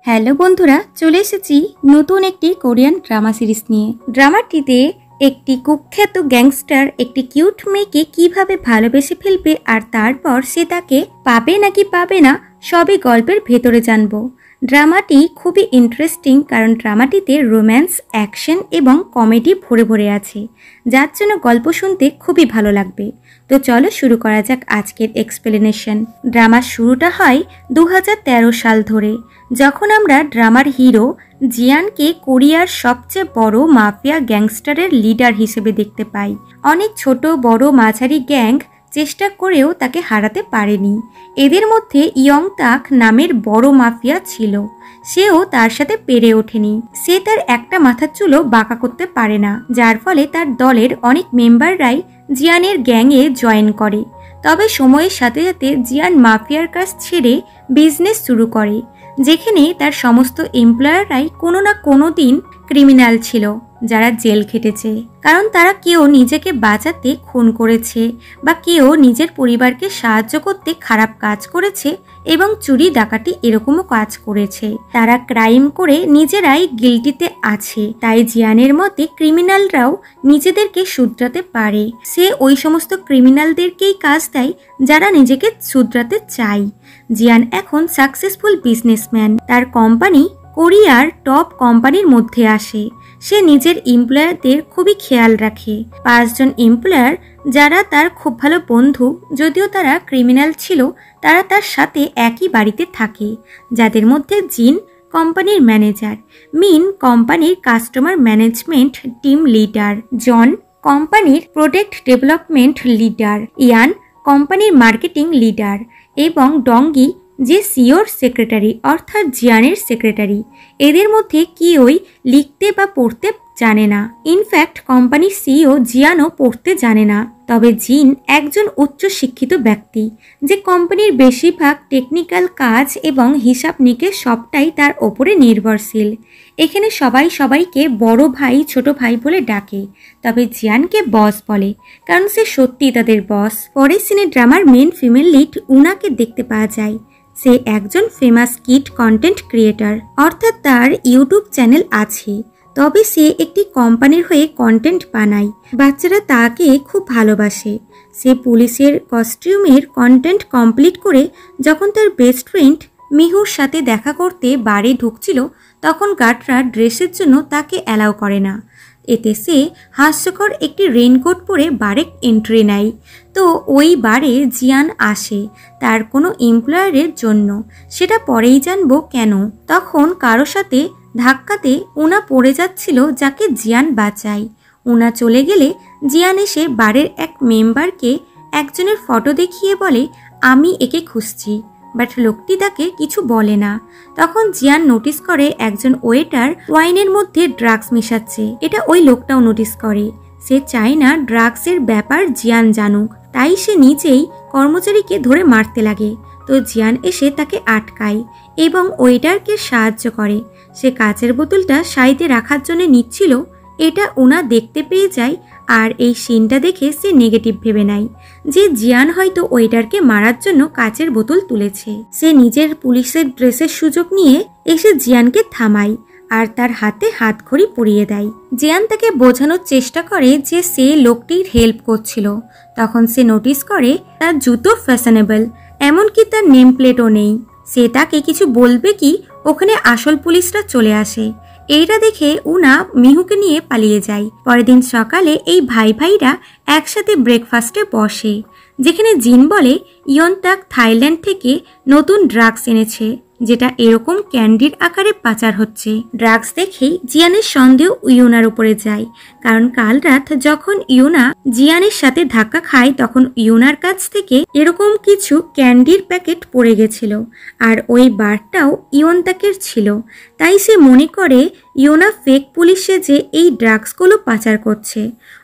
Hello বন্ধুরা, চলে এসেছি নতুন একটি কোরিয়ান ড্রামা সিরিজ নিয়ে। ড্রামাটিতে একটি কুখ্যাত গ্যাংস্টার একটি কিউট মেয়েকে কিভাবে ভালোবেসে ফেলবে আর তারপর সে তাকে পাবে নাকি পাবে না সবই গল্পের ভেতরে জানবো। ড্রামাটি খুবই ইন্টারেস্টিং কারণ ড্রামাটিতে রোম্যান্স, অ্যাকশন এবং কমেডি ভরে ভরে আছে, যার জন্য গল্প শুনতে খুবই ভালো লাগবে। তো চলো শুরু করা যাক আজকের এক্সপ্লেনেশন। ড্রামার শুরুটা হয় 2013 সাল ধরে, যখন আমরা ড্রামার হিরো জিয়ানকে কোরিয়ার সবচেয়ে বড় মাফিয়া গ্যাংস্টারের লিডার হিসেবে দেখতে পাই। অনেক ছোট বড় মাঝারি গ্যাং চেষ্টা করেও তাকে হারাতে পারেনি। এদের মধ্যে ইয়ং তাক নামের বড় মাফিয়া ছিল, সেও তার সাথে পেরে ওঠেনি। সে তার একটা মাথার চুলও বাঁকা করতে পারে না, যার ফলে তার দলের অনেক মেম্বাররাই জিয়ানের গ্যাংয়ে জয়েন করে। তবে সময়ের সাথে সাথে জিয়ান মাফিয়ার কাজ ছেড়ে বিজনেস শুরু করে, যেখানে তার সমস্ত এমপ্লয়াররাই কোনো না কোনো দিন ক্রিমিনাল ছিল, যারা জেল খেটেছে কারণ তারা কেউ নিজেকে বাঁচাতে খুন করেছে বা কেউ নিজের পরিবারকে সাহায্য করতে খারাপ কাজ করেছে এবং চুরি ডাকাতি এরকমও কাজ করেছে। তারা ক্রাইম করে নিজেরাই গিল্টিতে আছে, তাই জিয়ানের মতে ক্রিমিনালরাও নিজেদেরকে শুধরাতে পারে। সে ওই সমস্ত ক্রিমিনালদেরকেই কাজ দেয় যারা নিজেকে শুধরাতে চায়। জিয়ান এখন সাকসেসফুল বিজনেসম্যান, তার কোম্পানি কোরিয়ার টপ কোম্পানির মধ্যে আসে। সে নিজের এমপ্লয়ারদের খুবই খেয়াল রাখে। 5 জন এমপ্লয়ার যারা তার খুব ভালো বন্ধু, যদিও তারা ক্রিমিনাল ছিল, তারা তার সাথে একই বাড়িতে থাকে, যাদের মধ্যে জিন কোম্পানির ম্যানেজার, মিন কোম্পানির কাস্টমার ম্যানেজমেন্ট টিম লিডার, জন কোম্পানির প্রোডাক্ট ডেভেলপমেন্ট লিডার, ইয়ান কোম্পানির মার্কেটিং লিডার এবং ডঙ্গি যে সিওর সেক্রেটারি অর্থাৎ জিয়ানের সেক্রেটারি। এদের মধ্যে কেউই লিখতে বা পড়তে জানে না। ইনফ্যাক্ট কোম্পানির সিইও জিয়ানও পড়তে জানে না। তবে জিন একজন উচ্চ শিক্ষিত ব্যক্তি, যে কোম্পানির বেশিরভাগ টেকনিক্যাল কাজ এবং হিসাব নিকেশ সবটাই তার ওপরে নির্ভরশীল। এখানে সবাই সবাইকে বড় ভাই ছোট ভাই বলে ডাকে, তবে জিয়ানকে বস বলে কারণ সে সত্যিই তাদের বস। পরের সিনে ড্রামার মেন ফিমেল লিড উনাকে দেখতে পাওয়া যায়। সে একজন ফেমাস কিড কন্টেন্ট ক্রিয়েটর, অর্থাৎ তার ইউটিউব চ্যানেল আছে, তবে সে একটি কোম্পানির হয়ে কন্টেন্ট বানায়। বাচ্চারা তাকে খুব ভালোবাসে। সে পুলিশের কস্টিউমের কন্টেন্ট কমপ্লিট করে যখন তার বেস্ট ফ্রেন্ড মিহুর সাথে দেখা করতে বারে ঢুকছিল, তখন গার্ডরা ড্রেসের জন্য তাকে অ্যালাউ করে না। এতে সে হাস্যকর একটি রেইনকোট পরে বারে এন্ট্রি নেয়। তো ওই বারে জিয়ান আসে তার কোনো এমপ্লয়ারের জন্য, সেটা পরেই জানবো কেন। তখন কারো সাথে ধাক্কাতে উনা পড়ে যাচ্ছিল, যাকে জিয়ান বাঁচায়। উনা চলে গেলে জিয়ান এসে বারের এক মেম্বারকে একজনের ফটো দেখিয়ে বলে, আমি একে খুঁজছি, বাট লোকটি তাকে কিছু বলে না। তখন জিয়ান নোটিস করে একজন ওয়েটার ওয়াইনের মধ্যে ড্রাগস মিশাচ্ছে। এটা ওই লোকটাও নোটিস করে। সে চায় না ড্রাগসের ব্যাপার জিয়ান জানুক, তাই সে নিজেই কর্মচারীকে ধরে মারতে লাগে। তো জিয়ান এসে তাকে আটকায় এবং ওয়েটারকে সাহায্য করে। সে কাচের বোতলটা সাইডে রাখার জন্য নিচ্ছিল, এটা ওনা দেখতে পেয়ে যায়। আর এই সিনটা দেখে সে নেগেটিভ ভেবে নেয় যে জিয়ান হয়তো ওয়েটারকে মারার জন্য কাচের বোতল তুলেছে। সে নিজের পুলিশের ড্রেসের সুযোগ নিয়ে এসে জিয়ানকে থামায় আর তার হাতে হাতঘড়ি পরিয়ে দেয়। জিয়ান তাকে বোঝানোর চেষ্টা করে যে সে লোকটির হেল্প করছিল। তখন সে নোটিস করে তার জুতো ফ্যাশনেবল, এমনকি তার নেম প্লেটও নেই। সে তাকে কিছু বলবে কি, ওখানে আসল পুলিশরা চলে আসে। এইটা দেখে উনা মিহুকে নিয়ে পালিয়ে যায়। পরের দিন সকালে এই ভাই ভাইরা একসাথে ব্রেকফাস্টে বসে, যেখানে জিন বলে ইয়নতাক থাইল্যান্ড থেকে নতুন ড্রাগস এনেছে, যেটা এরকম ক্যান্ডির আকারে পাচার হচ্ছে। ড্রাগস দেখেই জিয়ানের সন্দেহ ইউনার উপরে যায়, কারণ কাল রাত যখন ইউনা জিয়ানের সাথে ধাক্কা খায় তখন ইউনার কাছ থেকে এরকম কিছু ক্যান্ডির প্যাকেট পড়ে গেছিল, আর ওই বারটাও ইয়নতাকের ছিল। তাই সে মনে করে ইউনা ফেক পুলিশে যে এই ড্রাগসগুলো পাচার করছে।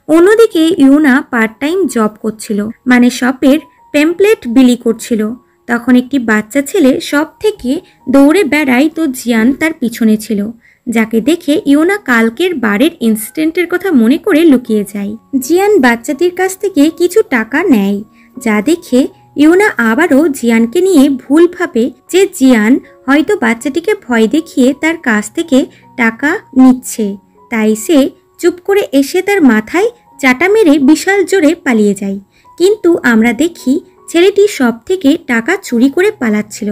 অন্যদিকে ইউনা পার্ট টাইম জব করছিল, মানে শপের পেমপ্লেট বিলি করছিল। তখন একটি বাচ্চা ছেলে সব থেকে দৌড়ে বেড়ায়, তো জিয়ান তার পিছনে ছিল, যাকে দেখে ইউনা কালকের বারের ইনসিডেন্টের কথা মনে করে লুকিয়ে যায়। জিয়ান বাচ্চাটির কাছ থেকে কিছু টাকা নেয়, যা দেখে ইউনা আবারও জিয়ানকে নিয়ে ভুল ভাবে যে জিয়ান হয়তো বাচ্চাটিকে ভয় দেখিয়ে তার কাছ থেকে টাকা নিচ্ছে, তাই সে চুপ করে এসে তার মাথায় চাটা মেরে বিশাল জোরে পালিয়ে যায়। কিন্তু আমরা দেখি ছেলেটি সব থেকে টাকা চুরি করে পালাচ্ছিল,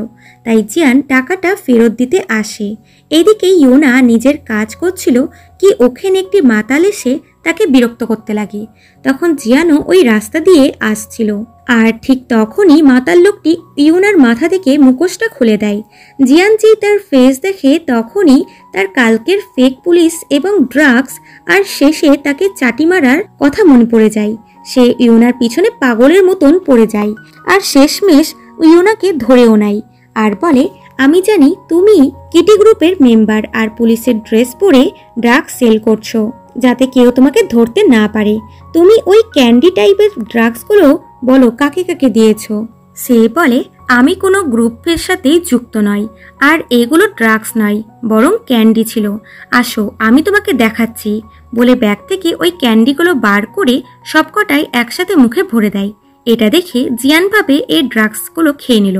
তাই জিয়ান টাকাটা ফেরত দিতে আসে। এদিকে ইউনা নিজের কাজ করছিল কি ওখানে একটি মাতাল এসে তাকে বিরক্ত করতে লাগে। তখন জিয়ানও ওই রাস্তা দিয়ে আসছিল, আর ঠিক তখনই মাতাল লোকটি ইউনার মাথা থেকে মুখোশটা খুলে দেয়। জিয়ান যেই তার ফেস দেখে তখনই তার কালকের ফেক পুলিশ এবং ড্রাগস আর শেষে তাকে চাটি মারার কথা মনে পড়ে যায়। সে ইউনার পিছনে পাগলের মতন পড়ে যায় আর শেষমেশ ইউনাকে ধরেও নেয় আর বলে, আমি জানি তুমি কিটি গ্রুপের মেম্বার আর পুলিশের ড্রেস পরে ড্রাগ সেল করছো যাতে কেউ তোমাকে ধরতে না পারে। তুমি ওই ক্যান্ডি টাইপের ড্রাগসগুলো বলো কাকে কাকে দিয়েছো। সে বলে, আমি কোনো গ্রুপের সাথে যুক্ত নই আর এগুলো ড্রাগস নয়, বরং ক্যান্ডি ছিল। আসো আমি তোমাকে দেখাচ্ছি বলে ব্যাগ থেকে ওই ক্যান্ডিগুলো বার করে সবকটাই একসাথে মুখে ভরে দেয়। এটা দেখে জিয়ান ভাবে এই ড্রাগসগুলো খেয়ে নিল,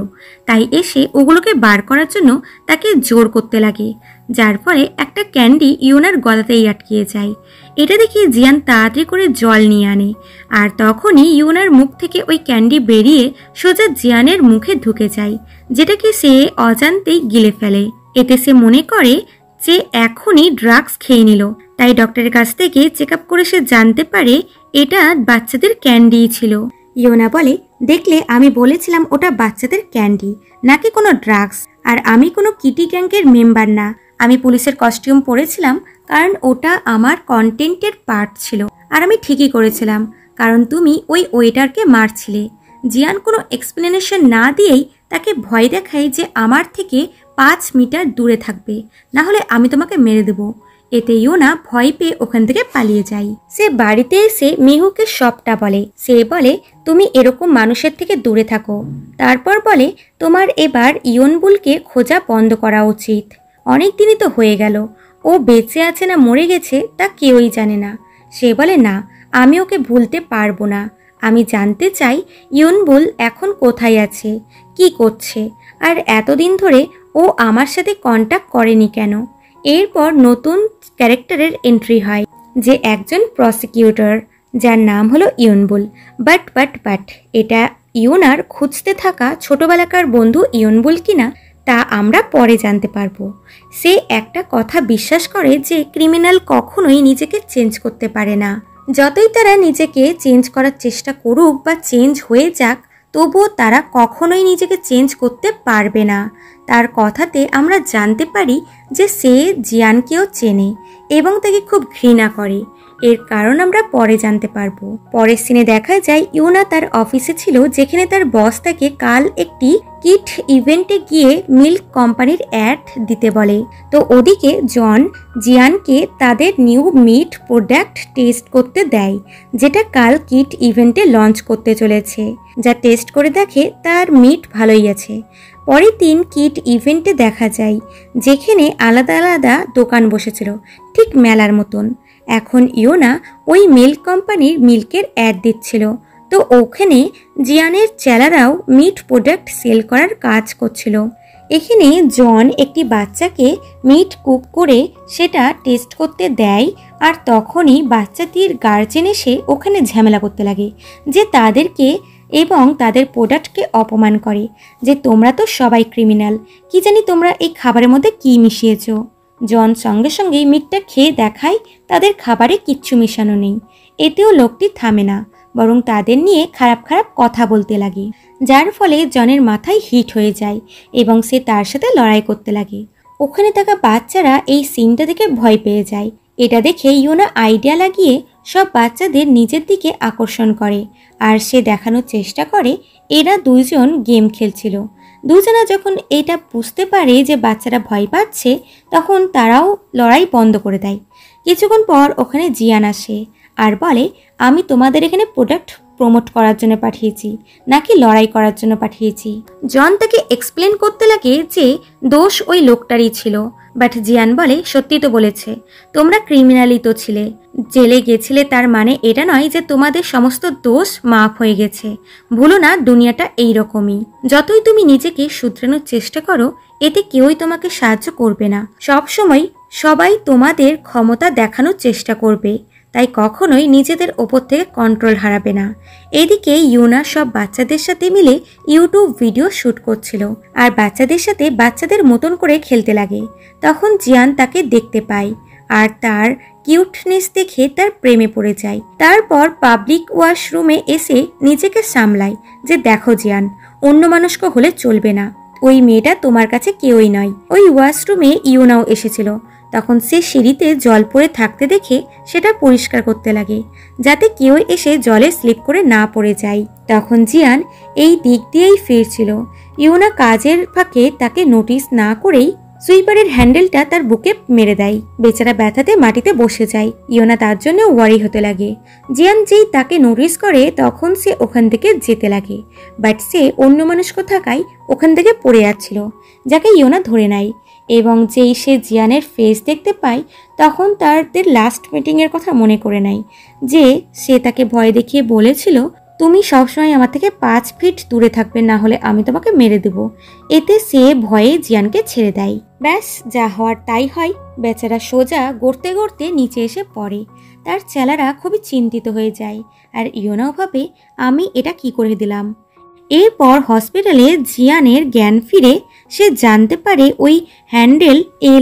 তাই এসে ওগুলোকে বার করার জন্য তাকে জোর করতে লাগে, যার ফলে একটা ক্যান্ডি ইউনার গলাতেই আটকিয়ে যায়। এটা দেখে জিয়ান তাড়াতাড়ি করে জল নিয়ে আনে আর তখনই ইউনার মুখ থেকে ওই ক্যান্ডি বেরিয়ে সোজা জিয়ানের মুখে ঢুকে যায়, যেটাকে সে অজান্তেই গিলে ফেলে। এতে সে মনে করে যে এখনই ড্রাগস খেয়ে নিল, তাই ডক্টরের কাছ থেকে চেক আপ করে সে জানতে পারে এটা বাচ্চাদের ক্যান্ডিই ছিল। ইউনা বলে, দেখলে আমি বলেছিলাম ওটা বাচ্চাদের ক্যান্ডি নাকি কোনো ড্রাগস, আর আমি কোনো কিটি গ্যাংয়ের মেম্বার না। আমি পুলিশের কস্টিউম পরেছিলাম কারণ ওটা আমার কন্টেন্টের পার্ট ছিল, আর আমি ঠিকই করেছিলাম কারণ তুমি ওই ওয়েটারকে মারছিলে। জিয়ান কোনো এক্সপ্লেনেশন না দিয়েই তাকে ভয় দেখায় যে আমার থেকে 5 মিটার দূরে থাকবে, না হলে আমি তোমাকে মেরে দেবো। এতে ইউনা ভয় পেয়ে ওখান থেকে পালিয়ে যায়। সে বাড়িতে এসে মিহুকে সবটা বলে। সে বলে, তুমি এরকম মানুষের থেকে দূরে থাকো। তারপর বলে, তোমার এবার ইয়নবুলকে খোঁজা বন্ধ করা উচিত। অনেক দিনই তো হয়ে গেল, ও বেঁচে আছে না মরে গেছে তা কেউই জানে না। সে বলে, না আমি ওকে ভুলতে পারবো না। আমি জানতে চাই ইয়নবুল এখন কোথায় আছে, কি করছে, আর এতদিন ধরে ও আমার সাথে কন্ট্যাক্ট করেনি কেন। এরপর নতুন ক্যারেক্টারের এন্ট্রি হয়, যে একজন প্রসিকিউটর, যার নাম হলো ইয়নবুল। বাট এটা ইউনার খুঁজতে থাকা ছোটবেলাকার বন্ধু ইয়নবুল কিনা তা আমরা পরে জানতে পারবো। সে একটা কথা বিশ্বাস করে যে ক্রিমিনাল কখনোই নিজেকে চেঞ্জ করতে পারে না। যতই তারা নিজেকে চেঞ্জ করার চেষ্টা করুক বা চেঞ্জ হয়ে যাক, তবুও তারা কখনোই নিজেকে চেঞ্জ করতে পারবে না। তার কথাতে আমরা জানতে পারি যে সে জিয়ানকেও চেনে এবং তাকে খুব ঘৃণা করে। এর কারণ আমরা পরে জানতে পারবো। পরের সিনে দেখা যায় ইউনা তার অফিসে ছিল, যেখানে তার বস তাকে কাল একটি কিট ইভেন্টে গিয়ে মিল্ক কোম্পানির অ্যাড দিতে বলে। তো ওদিকে জন জিয়ানকে তাদের নিউ মিট প্রোডাক্ট টেস্ট করতে দেয়, যেটা কাল কিট ইভেন্টে লঞ্চ করতে চলেছে। যা টেস্ট করে দেখে তার মিট ভালোই আছে। পরের দিন কিট ইভেন্টে দেখা যায় যেখানে আলাদা আলাদা দোকান বসেছিল, ঠিক মেলার মতন। এখন ইয়োনা ওই মিল্ক কোম্পানির মিল্কের অ্যাড দিচ্ছিল। তো ওখানে জিয়ানের চেলারাও মিট প্রোডাক্ট সেল করার কাজ করছিল। এখানে জন একটি বাচ্চাকে মিট কুক করে সেটা টেস্ট করতে দেয়, আর তখনই বাচ্চাটির গার্জেন এসে ওখানে ঝামেলা করতে লাগে যে তাদেরকে এবং তাদের প্রোডাক্টকে অপমান করে, যে তোমরা তো সবাই ক্রিমিনাল, কি জানি তোমরা এই খাবারের মধ্যে কি মিশিয়েছ। জন সঙ্গে সঙ্গেই মিটটা খেয়ে দেখায় তাদের খাবারে কিচ্ছু মেশানো নেই। এতেও লোকটি থামে না, বরং তাদের নিয়ে খারাপ খারাপ কথা বলতে লাগে, যার ফলে জনের মাথায় হিট হয়ে যায় এবং সে তার সাথে লড়াই করতে লাগে। ওখানে থাকা বাচ্চারা এই সিনটা দেখে ভয় পেয়ে যায়। এটা দেখে ইয়োনা আইডিয়া লাগিয়ে সব বাচ্চাদের নিজের দিকে আকর্ষণ করে, আর সে দেখানোর চেষ্টা করে এরা দুইজন গেম খেলছিল। দুজনা যখন এটা বুঝতে পারে যে বাচ্চারা ভয় পাচ্ছে, তখন তারাও লড়াই বন্ধ করে দেয়। কিছুক্ষণ পর ওখানে জিয়ান আসে আর বলে, আমি তোমাদের এখানে প্রোডাক্ট প্রমোট করার জন্য পাঠিয়েছি নাকি লড়াই করার জন্য পাঠিয়েছি। জন তাকে এক্সপ্লেন করতে লাগে যে দোষ ওই লোকটারই ছিল, বাট জিয়ান বলে, সত্যি তো বলেছে, তোমরা ক্রিমিনালই তো ছিলে, জেলে গেছিলে, তার মানে এটা নয় যে তোমাদের সমস্ত দোষ মাফ হয়ে গেছে। ভুলো না, দুনিয়াটা এইরকমই, যতই তুমি নিজেকে শুধরানোর চেষ্টা করো এতে কেউই তোমাকে সাহায্য করবে না। সবসময় সবাই তোমাদের ক্ষমতা দেখানোর চেষ্টা করবে, তাই কখনোই নিজেদের ওপর থেকে কন্ট্রোল হারাবে না। এদিকে ইউনা সব বাচ্চাদের সাথে মিলে ইউটিউব ভিডিও শ্যুট করছিল আর বাচ্চাদের সাথে বাচ্চাদের মতন করে খেলতে লাগে। তখন জিয়ান তাকে দেখতে পায় আর তার কিউটনেস দেখে তার প্রেমে পড়ে যায়। তারপর পাবলিক ওয়াশরুমে এসে নিজেকে সামলায় যে দেখো জিয়ান, অন্য মানুষক হলে চলবে না, ওই মেয়েটা তোমার কাছে কেউই নয়। ওই ওয়াশরুমে ইউনাও এসেছিল, তখন সে সিঁড়িতে জল পড়ে থাকতে দেখে সেটা পরিষ্কার করতে লাগে যাতে কেউ এসে জলে স্লিপ করে না পড়ে যায়। তখন জিয়ান এই দিক দিয়েই ফিরছিল। ইউনা কাজের ফাঁকে তাকে নোটিস না করেই সুইপারের হ্যান্ডেলটা তার বুকে মেরে দেয়। বেচারা ব্যথাতে মাটিতে বসে যায়। ইউনা তার জন্য ওয়ারি হতে লাগে। জিয়ান যেই তাকে নোটিস করে তখন সে ওখান থেকে যেতে লাগে, বাট সে অন্য মানুষকে থাকায় ওখান থেকে পড়ে যাচ্ছিল, যাকে ইউনা ধরে নেয়। এবং যেই সে জিয়ানের ফেস দেখতে পায় তখন তাদের লাস্ট মিটিংয়ের কথা মনে করে নেয় যে সে তাকে ভয় দেখিয়ে বলেছিল, তুমি সবসময় আমার থেকে 5 ফিট দূরে থাকবে, না হলে আমি তোমাকে মেরে দেব। এতে সে ভয়ে জিয়ানকে ছেড়ে দেয়। ব্যাস, যা হওয়ার তাই হয়। বেচারা সোজা গড়তে গড়তে নিচে এসে পড়ে। তার চেলারা খুবই চিন্তিত হয়ে যায় আর ইউনাও ভাবে, আমি এটা কি করে দিলাম। এরপর হসপিটালে জিয়ানের জ্ঞান ফিরে সে জানতে পারে ওই হ্যান্ডেল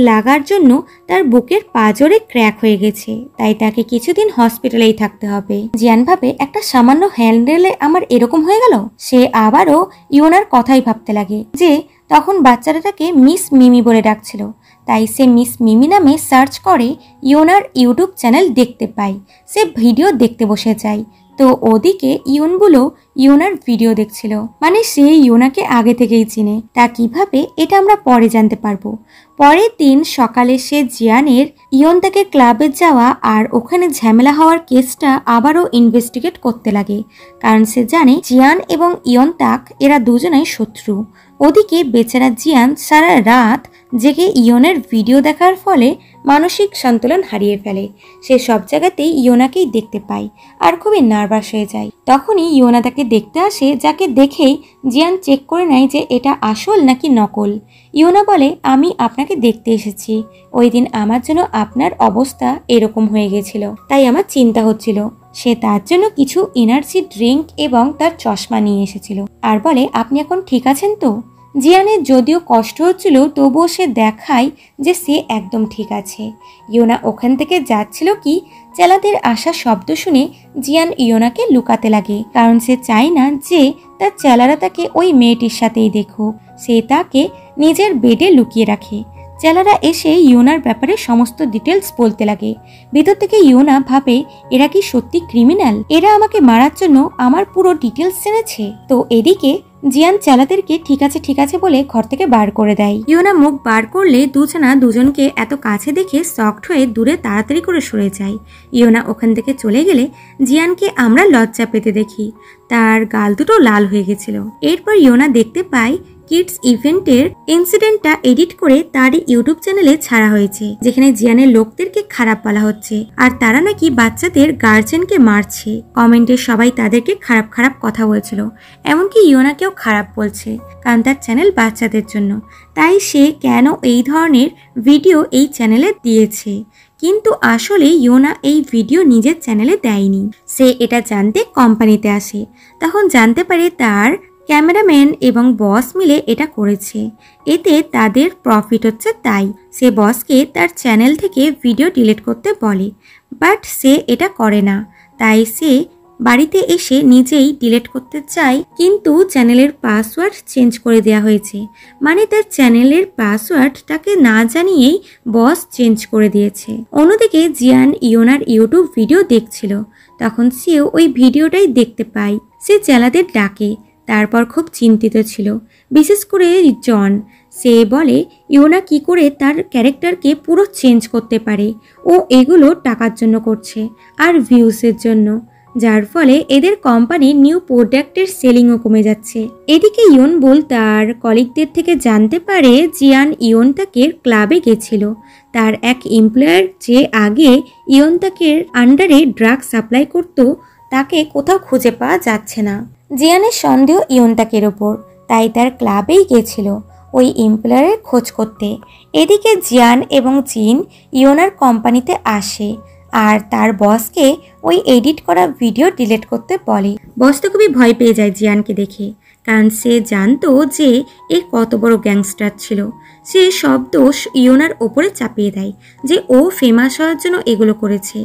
লাগার জন্য তার বুকের পাঁজরে ক্র্যাক হয়ে গেছে, তাই তাকে কিছুদিন হসপিটালেই থাকতে হবে। জিয়ান ভাবে, একটা সামান্য হ্যান্ডেলে আমার এরকম হয়ে গেল। সে আবারও ইউনার কথাই ভাবতে লাগে যে তখন বাচ্চারা তাকে মিস মিমি বলে ডাকছিল, তাই সে মিস মিমি নামে সার্চ করে ইউনার ইউটিউব চ্যানেল দেখতে পায়। সে ভিডিও দেখতে বসে যায়, তো ওদিকে ইউনগুলো ইউনার ভিডিও দেখছিল, মানে সে ইউনাকে আগে থেকেই চিনে। তা কিভাবে এটা আমরা পরে জানতে পারবো। পরের দিন সকালে সে জিয়ানের ইয়ন তাকে ক্লাবে যাওয়া আর ওখানে ঝামেলা হওয়ার কেসটা আবারও ইনভেস্টিগেট করতে লাগে, কারণ সে জানে জিয়ান এবং ইয়ন তাক এরা দুজনেই শত্রু। ওদিকে বেচারা জিয়ান সারা রাত জেগে ইয়নের ভিডিও দেখার ফলে মানসিক সন্তুলন হারিয়ে ফেলে। সে সব জায়গাতেই ইয়োনাকেই দেখতে পায় আর খুবই নার্ভাস হয়ে যায়। তখনই ইয়োনা তাকে দেখতে আসে, যাকে দেখেই জিয়ান চেক করে নেয় যে এটা আসল নাকি নকল। ইয়োনা বলে, আমি আপনাকে দেখতে এসেছি, ওই দিন আমার জন্য আপনার অবস্থা এরকম হয়ে গেছিল, তাই আমার চিন্তা হচ্ছিল। সে তার জন্য কিছু এনার্জি ড্রিঙ্ক এবং তার চশমা নিয়ে এসেছিল আর বলে, আপনি এখন ঠিক আছেন তো? জিয়ানের যদিও কষ্ট হচ্ছিল তবুও সে দেখায় যে সে একদম ঠিক আছে। ইয়োনা ওখান থেকে যাচ্ছিল কি চেলাদের আসা শব্দ শুনে জিয়ান ইয়োনাকে লুকাতে লাগে, কারণ সে চায় না যে তার চেলারা তাকে ওই মেয়েটির সাথেই দেখুক। সে তাকে নিজের বেডে লুকিয়ে রাখে। চেলারা এসে ইয়োনার ব্যাপারে সমস্ত ডিটেলস বলতে লাগে। ভিতর থেকে ইয়োনা ভাবে, এরা কি সত্যি ক্রিমিনাল? এরা আমাকে মারার জন্য আমার পুরো ডিটেলস জেনেছে। তো এদিকে জিয়ান চেলাদেরকে ঠিক আছে বলে ঘর থেকে বার করে দেয়। ইয়োনা মুখ বার করলে দুজনা দুজনকে এত কাছে দেখে শকড হয়ে দূরে তাড়াতাড়ি করে সরে যায়। ইয়োনা ওখান থেকে চলে গেলে জিয়ানকে আমরা লজ্জা পেতে দেখি, তার গাল দুটো লাল হয়ে গেছিল। এরপর ইয়োনা দেখতে পায় কিডস ইভেন্টের ইনসিডেন্টটা এডিট করে তারই ইউটিউব চ্যানেলে ছাড়া হয়েছে, যেখানে জিয়ানের লোকদেরকে খারাপ বলা হচ্ছে আর তারা নাকি বাচ্চাদের গার্জেনকে মারছে। কমেন্টে সবাই তাদেরকে খারাপ খারাপ কথা বলছিল, এমনকি ইয়োনাকেও খারাপ বলছে, কারণ তার চ্যানেল বাচ্চাদের জন্য, তাই সে কেন এই ধরনের ভিডিও এই চ্যানেলে দিয়েছে। কিন্তু আসলে ইয়োনা এই ভিডিও নিজের চ্যানেলে দেয়নি। সে এটা জানতে কোম্পানিতে আসে, তখন জানতে পারে তার ক্যামেরাম্যান এবং বস মিলে এটা করেছে, এতে তাদের প্রফিট হচ্ছে। তাই সে বসকে তার চ্যানেল থেকে ভিডিও ডিলিট করতে বলে, বাট সে এটা করে না। তাই সে বাড়িতে এসে নিজেই ডিলিট করতে চায়, কিন্তু চ্যানেলের পাসওয়ার্ড চেঞ্জ করে দেওয়া হয়েছে, মানে তার চ্যানেলের পাসওয়ার্ড তাকে না জানিয়েই বস চেঞ্জ করে দিয়েছে। অন্যদিকে জিয়ান ইয়োনার ইউটিউব ভিডিও দেখছিল, তখন সেও ওই ভিডিওটাই দেখতে পায়। সে চেলাদের ডাকে, তারপর খুব চিন্তিত ছিল, বিশেষ করে জন। সে বলে ইওনা কি করে তার ক্যারেক্টারকে পুরো চেঞ্জ করতে পারে, ও এগুলো টাকার জন্য করছে আর ভিউসের জন্য, যার ফলে এদের কোম্পানির নিউ প্রোডাক্টের সেলিংও কমে যাচ্ছে। এদিকে ইয়নবুল তার কলিগদের থেকে জানতে পারে জিয়ান ইয়নতাকের ক্লাবে গেছিল। তার এক এমপ্লয়ার যে আগে ইয়নতাকের আন্ডারে ড্রাগ সাপ্লাই করত তাকে কোথাও খুঁজে পাওয়া যাচ্ছে না। জিয়ানের সন্দেহ ইয়নতাকের ওপর, তাই তার ক্লাবেই গেছিল ওই এমপ্লয়ারের খোঁজ করতে। এদিকে জিয়ান এবং জিন ইয়োনার কোম্পানিতে আসে আর তার বসকে ওই এডিট করা ভিডিও ডিলিট করতে বলে। বস তো খুবই ভয় পেয়ে যায় জিয়ানকে দেখে, কারণ সে জানতো যে এ কত বড় গ্যাংস্টার ছিল। সে সব দোষ ইয়োনার ওপরে চাপিয়ে দেয় যে ও ফেমাস হওয়ার জন্য এগুলো করেছে,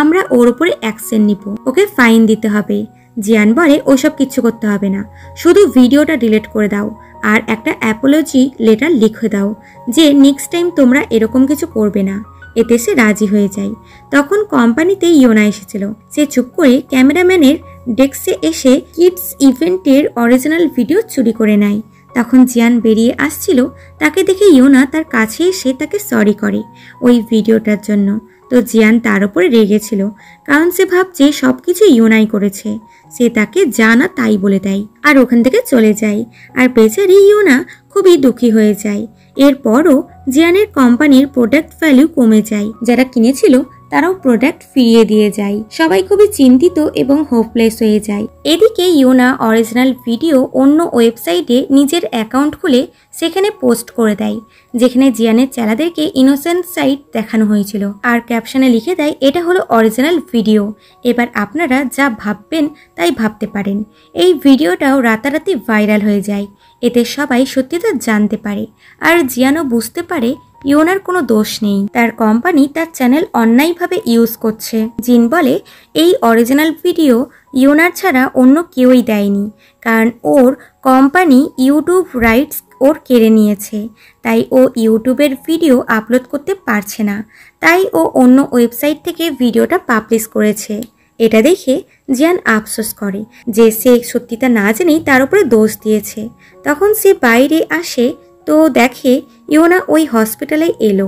আমরা ওর ওপরে অ্যাকশন নিব, ওকে ফাইন দিতে হবে। জিয়ান বলে ওসব কিচ্ছু করতে হবে না, শুধু ভিডিওটা ডিলিট করে দাও আর একটা অ্যাপোলজি লেটার লিখে দাও যে নেক্সট টাইম তোমরা এরকম কিছু করবে না। এতে সে রাজি হয়ে যায়। তখন কোম্পানিতে ইয়োনা এসেছিল। সে চুপ করে ক্যামেরাম্যানের ডেস্কে এসে কিডস ইভেন্টের অরিজিনাল ভিডিও চুরি করে নেয়। তখন জিয়ান বেরিয়ে আসছিল, তাকে দেখে ইয়োনা তার কাছে এসে তাকে সরি করে ওই ভিডিওটার জন্য। তো জিয়ান তার উপরে রেগেছিল, কারণ সে ভাবছে সবকিছু ইয়োনাই করেছে। সে তাকে যা না তাই বলে দেয় আর ওখান থেকে চলে যায়। আর বেচারি ইয়োনা খুবই দুঃখী হয়ে যায়। এরপরও জিয়ানের কোম্পানির প্রোডাক্ট ভ্যালু কমে যায়, যারা কিনেছিল তারাও প্রোডাক্ট ফিরিয়ে দিয়ে যায়। সবাই খুবই চিন্তিত এবং হোপলেস হয়ে যায়। এদিকে ইয়োনা অরিজিনাল ভিডিও অন্য ওয়েবসাইটে নিজের অ্যাকাউন্ট খুলে সেখানে পোস্ট করে দেয়, যেখানে জিয়ানের চেলাদেরকে ইনোসেন্ট সাইট দেখানো হয়েছিল, আর ক্যাপশনে লিখে দেয় এটা হলো অরিজিনাল ভিডিও, এবার আপনারা যা ভাববেন তাই ভাবতে পারেন। এই ভিডিওটাও রাতারাতি ভাইরাল হয়ে যায়। এতে সবাই সত্যিটা জানতে পারে আর জিয়ানও বুঝতে পারে ইয়োনার কোনো দোষ নেই, তার কোম্পানি তার চ্যানেল অন্যায়ভাবে ইউজ করছে। জিন বলে এই অরিজিনাল ভিডিও ইয়োনার ছাড়া অন্য কেউই দেয়নি, কারণ ওর কোম্পানি ইউটিউব রাইটস ওর কেড়ে নিয়েছে, তাই ও ইউটিউবের ভিডিও আপলোড করতে পারছে না, তাই ও অন্য ওয়েবসাইট থেকে ভিডিওটা পাবলিশ করেছে। এটা দেখে জিয়ান আফসোস করে যে সে সত্যিটা না জেনেই তার উপরে দোষ দিয়েছে। তখন সে বাইরে আসে, তো দেখে ইয়োনা ওই হসপিটালে এলো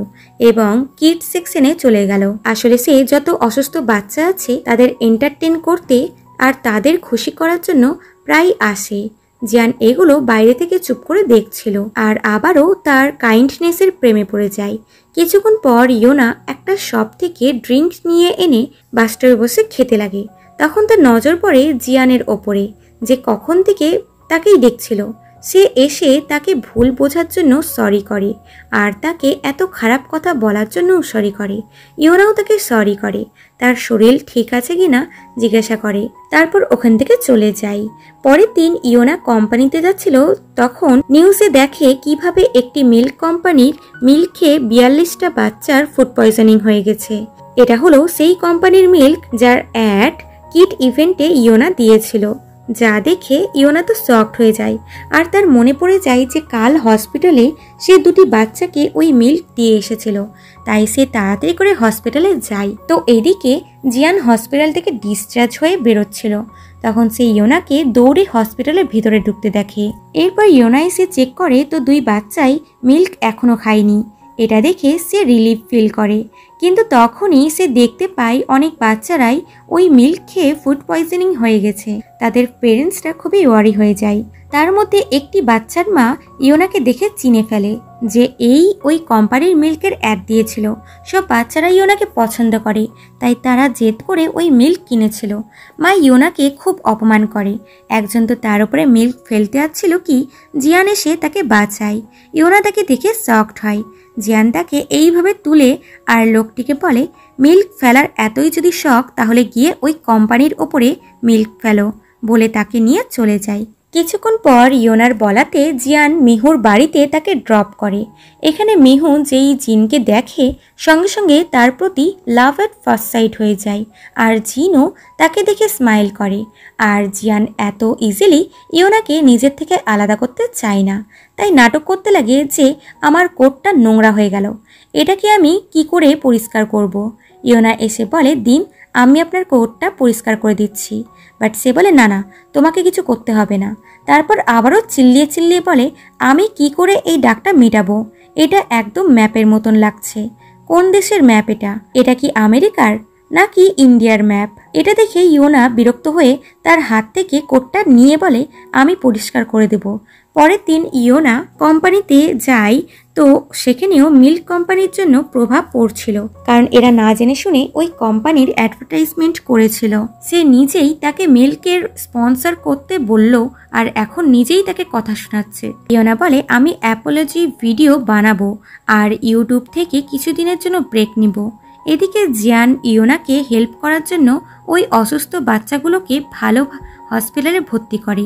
এবং কিডস সেকশনে চলে গেল। আসলে সে যত অসুস্থ বাচ্চা আছে তাদের এন্টারটেন করতে আর তাদের খুশি করার জন্য প্রায় আসে। জিয়ান এগুলো বাইরে থেকে চুপ করে দেখছিল আর আবারও তার কাইন্ডনেসের প্রেমে পড়ে যায়। কিছুক্ষণ পর ইয়োনা একটা শপ থেকে ড্রিঙ্ক নিয়ে এনে বাস্টারে বসে খেতে লাগে। তখন তার নজর পড়ে জিয়ানের ওপরে, যে কখন থেকে তাকেই দেখছিল। সে এসে তাকে ভুল বোঝার জন্য সরি করে আর তাকে এত খারাপ কথা বলার জন্যও সরি করে। ইয়োনাও তাকে সরি করে, তার শরীর ঠিক আছে কিনা জিজ্ঞাসা করে, তারপর ওখান থেকে চলে যায়। পরের দিন ইয়োনা কোম্পানিতে যাচ্ছিল, তখন নিউজে দেখে কিভাবে একটি মিল্ক কোম্পানির মিল্ক খেয়ে 42টা বাচ্চার ফুড পয়জনিং হয়ে গেছে। এটা হলো সেই কোম্পানির মিল্ক যার অ্যাড কিড ইভেন্টে ইয়োনা দিয়েছিল। যা দেখে ইয়োনা তো শকড হয়ে যায় আর তার মনে পড়ে যায় যে কাল হসপিটালে সে দুটি বাচ্চাকে ওই মিল্ক দিয়ে এসেছিল, তাই সে তাড়াতাড়ি করে হসপিটালে যায়। তো এদিকে জিয়ান হসপিটাল থেকে ডিসচার্জ হয়ে বেরোচ্ছিল, তখন সে ইয়োনাকে দৌড়ে হসপিটালের ভিতরে ঢুকতে দেখে। এরপর ইয়োনা এসে চেক করে তো দুই বাচ্চাই মিল্ক এখনো খায়নি। এটা দেখে সে রিলিফ ফিল করে, কিন্তু তখনই সে দেখতে পায় অনেক বাচ্চারাই ওই মিল্ক খেয়ে ফুড পয়জনিং হয়ে গেছে। তাদের পেরেন্টসরা খুবই ওয়ারি হয়ে যায়। তার মধ্যে একটি বাচ্চার মা ইয়োনাকে দেখে চিনে ফেলে যে এই ওই কোম্পানির মিল্কের অ্যাড দিয়েছিল। সব বাচ্চারা ইয়োনাকে পছন্দ করে, তাই তারা জেদ করে ওই মিল্ক কিনেছিল। মা ইয়োনাকে খুব অপমান করে। একজন তো তার উপরে মিল্ক ফেলতে আসছিল কি জিয়ান এসে তাকে বাঁচায়। ইয়োনা তাকে দেখে শকড হয়। জিয়ান তাকে এইভাবে তুলে আর লোকটিকে বলে মিল্ক ফেলার এতই যদি শখ তাহলে গিয়ে ওই কোম্পানির ওপরে মিল্ক ফেলো বলে তাকে নিয়ে চলে যায়। কিছুক্ষণ পর ইয়োনার বলাতে জিয়ান মিহুর বাড়িতে তাকে ড্রপ করে। এখানে মিহু যেই জিনকে দেখে সঙ্গে সঙ্গে তার প্রতি লাভ এট ফার্স্ট সাইট হয়ে যায় আর জিনও তাকে দেখে স্মাইল করে। আর জিয়ান এত ইজিলি ইয়োনাকে নিজের থেকে আলাদা করতে চায় না, তাই নাটক করতে লাগে যে আমার কোটটা নোংরা হয়ে গেল, এটাকে আমি কি করে পরিষ্কার করব। ইয়োনা এসে বলে দিন আমি আপনার কোটটা পরিষ্কার করে দিচ্ছি। বাট সে বলে না না, তোমাকে কিছু করতে হবে না। তারপর আবারও চিল্লিয়ে চিল্লিয়ে বলে, আমি কি করে এই দাগটা মেটাবো? এটা একদম ম্যাপের মতন লাগছে। কোন দেশের ম্যাপ এটা? এটা কি আমেরিকার নাকি ইন্ডিয়ার ম্যাপ? এটা দেখে ইয়োনা বিরক্ত হয়ে তার হাত থেকে কোটটা নিয়ে বলে, আমি পরিষ্কার করে দেব। পরের দিন ইয়োনা কোম্পানিতে যায়, তো সেখানেও মিল্ক কোম্পানির জন্য প্রভাব পড়ছিল, কারণ এরা না জেনে শুনে ওই কোম্পানির অ্যাডভার্টাইজমেন্ট করেছিল। সে নিজেই তাকে মিল্কের স্পন্সর করতে বলল, আর এখন নিজেই তাকে কথা শোনাচ্ছে। ইয়োনা বলে, আমি অ্যাপোলজি ভিডিও বানাবো আর ইউটিউব থেকে কিছুদিনের জন্য ব্রেক নিব। এদিকে জিয়ান ইয়োনাকে হেল্প করার জন্য ওই অসুস্থ বাচ্চাগুলোকে ভালো হসপিটালে ভর্তি করে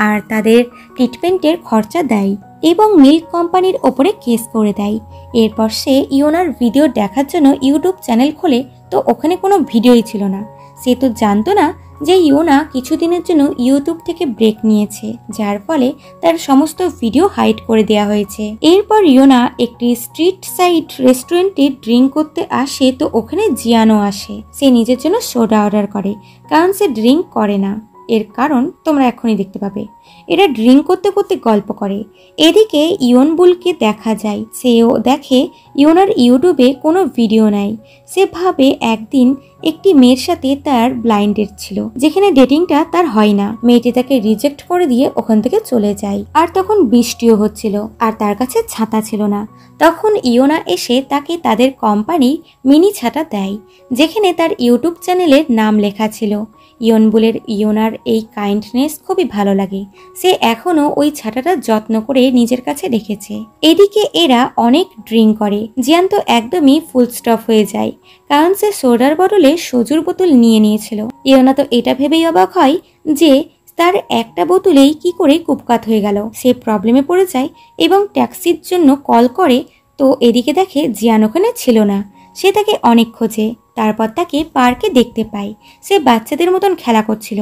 আর তাদের ট্রিটমেন্টের খরচা দেয় এবং মিল্ক কোম্পানির ওপরে কেস করে দেয়। এরপর সে ইয়োনার ভিডিও দেখার জন্য ইউটিউব চ্যানেল খোলে, তো ওখানে কোনো ভিডিওই ছিল না। সে তো জানতো না যে ইয়োনা কিছুদিনের জন্য ইউটিউব থেকে ব্রেক নিয়েছে, যার ফলে তার সমস্ত ভিডিও হাইড করে দেওয়া হয়েছে। এরপর ইয়োনা একটি স্ট্রিট সাইড রেস্টুরেন্টে ড্রিঙ্ক করতে আসে, তো ওখানে জিয়ানও আসে। সে নিজের জন্য সোডা অর্ডার করে, কারণ সে ড্রিঙ্ক করে না। এর কারণ তোমরা এখনই দেখতে পাবে। এরা ড্রিঙ্ক করতে করতে গল্প করে। এদিকে ইয়নবুলকে দেখা যায়, সেও দেখে ইয়োনার ইউটিউবে কোনো ভিডিও নাই। সে ভাবে একদিন একটি মেয়ের সাথে তার ব্লাইন্ড ডেট ছিল, যেখানে ডেটিংটা তার হয় না। মেয়েটি তাকে রিজেক্ট করে দিয়ে ওখান থেকে চলে যায়। আর তখন বৃষ্টিও হচ্ছিল আর তার কাছে ছাতা ছিল না। তখন ইয়োনা এসে তাকে তাদের কোম্পানি মিনি ছাতা দেয়, যেখানে তার ইউটিউব চ্যানেলের নাম লেখা ছিল। ইয়নবুলের ইয়োনার এই কাইন্ডনেস খুবই ভালো লাগে। সে এখনো ওই ছাতাটা যত্ন করে নিজের কাছে রেখেছে। এদিকে এরা অনেক ড্রিঙ্ক করে। জিয়ান তো একদমই ফুল স্টপ হয়ে যায়, কারণ সে সোডার বটলে সজুর বোতল নিয়ে নিয়েছিল। ইয়োনা তো এটা ভেবেই অবাক হয় যে তার একটা বোতলেই কি করে কুপকাত হয়ে গেল। সে প্রবলেমে পড়ে যায় এবং ট্যাক্সির জন্য কল করে, তো এদিকে দেখে জিয়ান ওখানে ছিল না। সে তাকে অনেক খোঁজে, তারপর তাকে পার্কে দেখতে পায়। সে বাচ্চাদের মতন খেলা করছিল।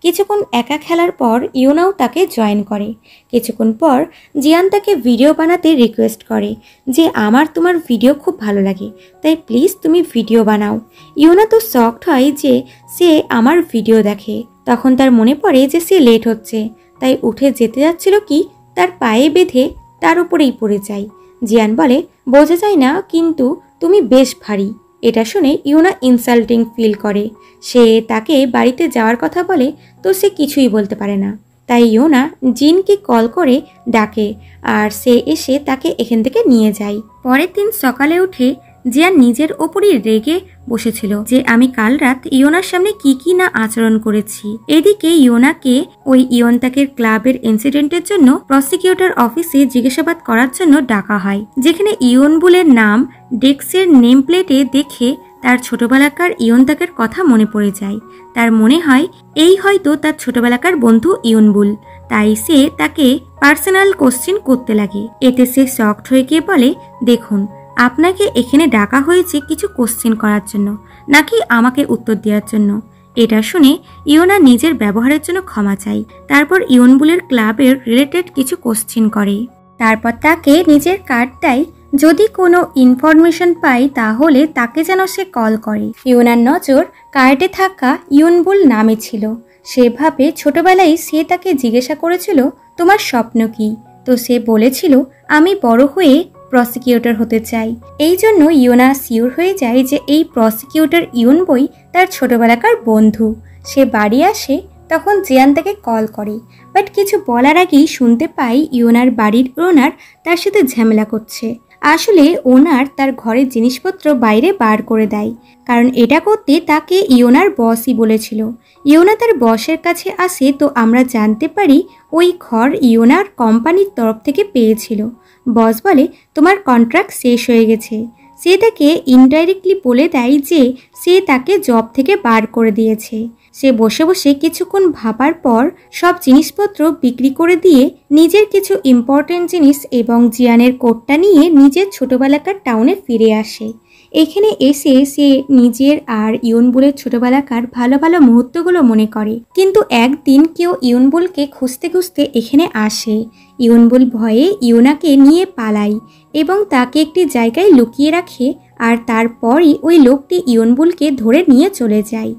কিছুক্ষণ একা খেলার পর ইয়োনাও তাকে জয়েন করে। কিছুক্ষণ পর জিয়ান তাকে ভিডিও বানাতে রিকোয়েস্ট করে যে আমার তোমার ভিডিও খুব ভালো লাগে, তাই প্লিজ তুমি ভিডিও বানাও। ইয়োনা তো শকড হয় যে সে আমার ভিডিও দেখে। তখন তার মনে পড়ে যে সে লেট হচ্ছে, তাই উঠে যেতে যাচ্ছিল কি তার পায়ে বেঁধে তার উপরেই পড়ে যায়। জিয়ান বলে, বোঝা যায় না কিন্তু তুমি বেশ ভারী। এটা শুনে ইয়োনা ইনসাল্টিং ফিল করে। সে তাকে বাড়িতে যাওয়ার কথা বলে, তো সে কিছুই বলতে পারে না। তাই ইয়োনা জিনকে কল করে ডাকে আর সে এসে তাকে এখান থেকে নিয়ে যায়। পরের দিন সকালে উঠে জিয়ান নিজের ওপরই রেগে বসেছিল যে আমি কাল রাত ইয়োনার সামনে কি না আচরণ করেছি। এদিকে ইয়োনাকে ওই ইয়ন্তাকের ক্লাবের ইনসিডেন্টের জন্য প্রসিকিউটর অফিসে জিজ্ঞাসাবাদ করার জন্য ডাকা হয়, যেখানে ইয়নবুলের নাম ডেস্কের নেম প্লেটে দেখে তার ছোটবেলাকার ইয়ন্তাকের কথা মনে পড়ে যায়। তার মনে হয় এই হয়তো তার ছোটবেলাকার বন্ধু ইয়নবুল, তাই সে তাকে পার্সোনাল কোশ্চেন করতে লাগে। এতে সে শকড হয়ে গিয়ে বলে, দেখুন আপনাকে এখানে ডাকা হয়েছে কিছু কোশ্চেন করার জন্য, নাকি আমাকে উত্তর দেওয়ার জন্য। এটা শুনে ইয়োনা নিজের ব্যবহারের জন্য ক্ষমা চায়। তারপর ইয়নবুলের ক্লাবের রিলেটেড কিছু কোশ্চেন করে। তারপর তাকে নিজের কার্ড দেয়, যদি কোনো ইনফরমেশন পাই তাহলে তাকে যেন সে কল করে। ইয়োনার নজর কার্ডে থাকা ইয়নবুল নামে ছিল। সেভাবে ছোটবেলায় সে তাকে জিজ্ঞাসা করেছিল, তোমার স্বপ্ন কি? তো সে বলেছিল, আমি বড় হয়ে প্রসিকিউটর হতে চাই। এই জন্য ইয়োনা সিওর হয়ে যায় যে এই প্রসিকিউটর ইয়নবই তার ছোটবেলাকার বন্ধু। সে বাড়ি আসে, তখন জিয়ান তাকে কল করে, বাট কিছু বলার আগেই শুনতে পাই ইয়োনার বাড়ির ওনার তার সাথে ঝামেলা করছে। আসলে ওনার তার ঘরের জিনিসপত্র বাইরে বার করে দেয়, কারণ এটা করতে তাকে ইয়োনার বসই বলেছিল। ইয়োনা তার বসের কাছে আসে, তো আমরা জানতে পারি ওই ঘর ইয়োনার কোম্পানির তরফ থেকে পেয়েছিল। বস বলে, তোমার কন্ট্রাক্ট শেষ হয়ে গেছে। সে তাকে ইনডাইরেক্টলি বলে দেয় যে সে তাকে জব থেকে বার করে দিয়েছে। সে বসে বসে কিছুক্ষণ ভাবার পর সব জিনিসপত্র বিক্রি করে দিয়ে নিজের কিছু ইম্পর্টেন্ট জিনিস এবং জিয়ানের কোটটা নিয়ে নিজের ছোটবেলাকার টাউনে ফিরে আসে। এখানে এসে সে নিজের আর ইয়নবুলের ছোটবেলাকার ভালো ভালো মুহূর্তগুলো মনে করে। কিন্তু একদিন কেউ ইয়নবুলকে খুঁজতে খুঁজতে এখানে আসে। ইয়নবুল ভয়ে ইয়োনাকে নিয়ে পালায় এবং তাকে একটি জায়গায় লুকিয়ে রাখে আর তারপরই ওই লোকটি ইয়নবুলকে ধরে নিয়ে চলে যায়।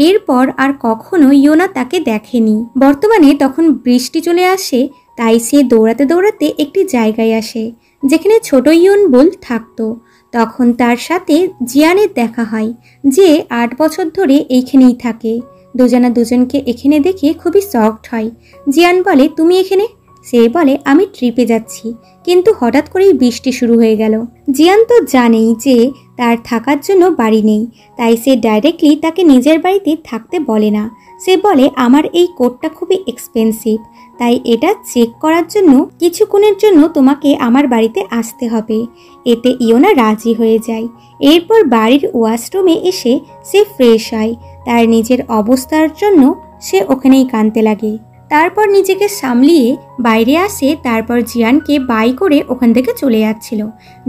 এরপর আর কখনো ইয়োনা তাকে দেখেনি। বর্তমানে তখন বৃষ্টি চলে আসে, তাই সে দৌড়াতে দৌড়াতে একটি জায়গায় আসে যেখানে ছোট ইয়নবুল থাকতো। তখন তার সাথে জিয়ানের দেখা হয়, যে 8 বছর ধরে এইখানেই থাকে। দুজনকে এখানে দেখে খুবই শকড হয়। জিয়ান বলে, তুমি এখানে? সে বলে, আমি ট্রিপে যাচ্ছি, কিন্তু হঠাৎ করেই বৃষ্টি শুরু হয়ে গেল। জিয়ান তো জানেই যে তার থাকার জন্য বাড়ি নেই, তাই সে ডাইরেক্টলি তাকে নিজের বাড়িতে থাকতে বলে না। সে বলে, আমার এই কোটটা খুবই এক্সপেন্সিভ, তাই এটা চেক করার জন্য কিছুক্ষণের জন্য তোমাকে আমার বাড়িতে আসতে হবে। এতে ইয়োনা রাজি হয়ে যায়। এরপর বাড়ির ওয়াশরুমে এসে সে ফ্রেশ হয়। তার নিজের অবস্থার জন্য সে ওখানেই কাঁদতে লাগে। তারপর নিজেকে সামলিয়ে বাইরে আসে। তারপর জিয়ানকে বাই করে ওখান থেকে চলে যাচ্ছিল।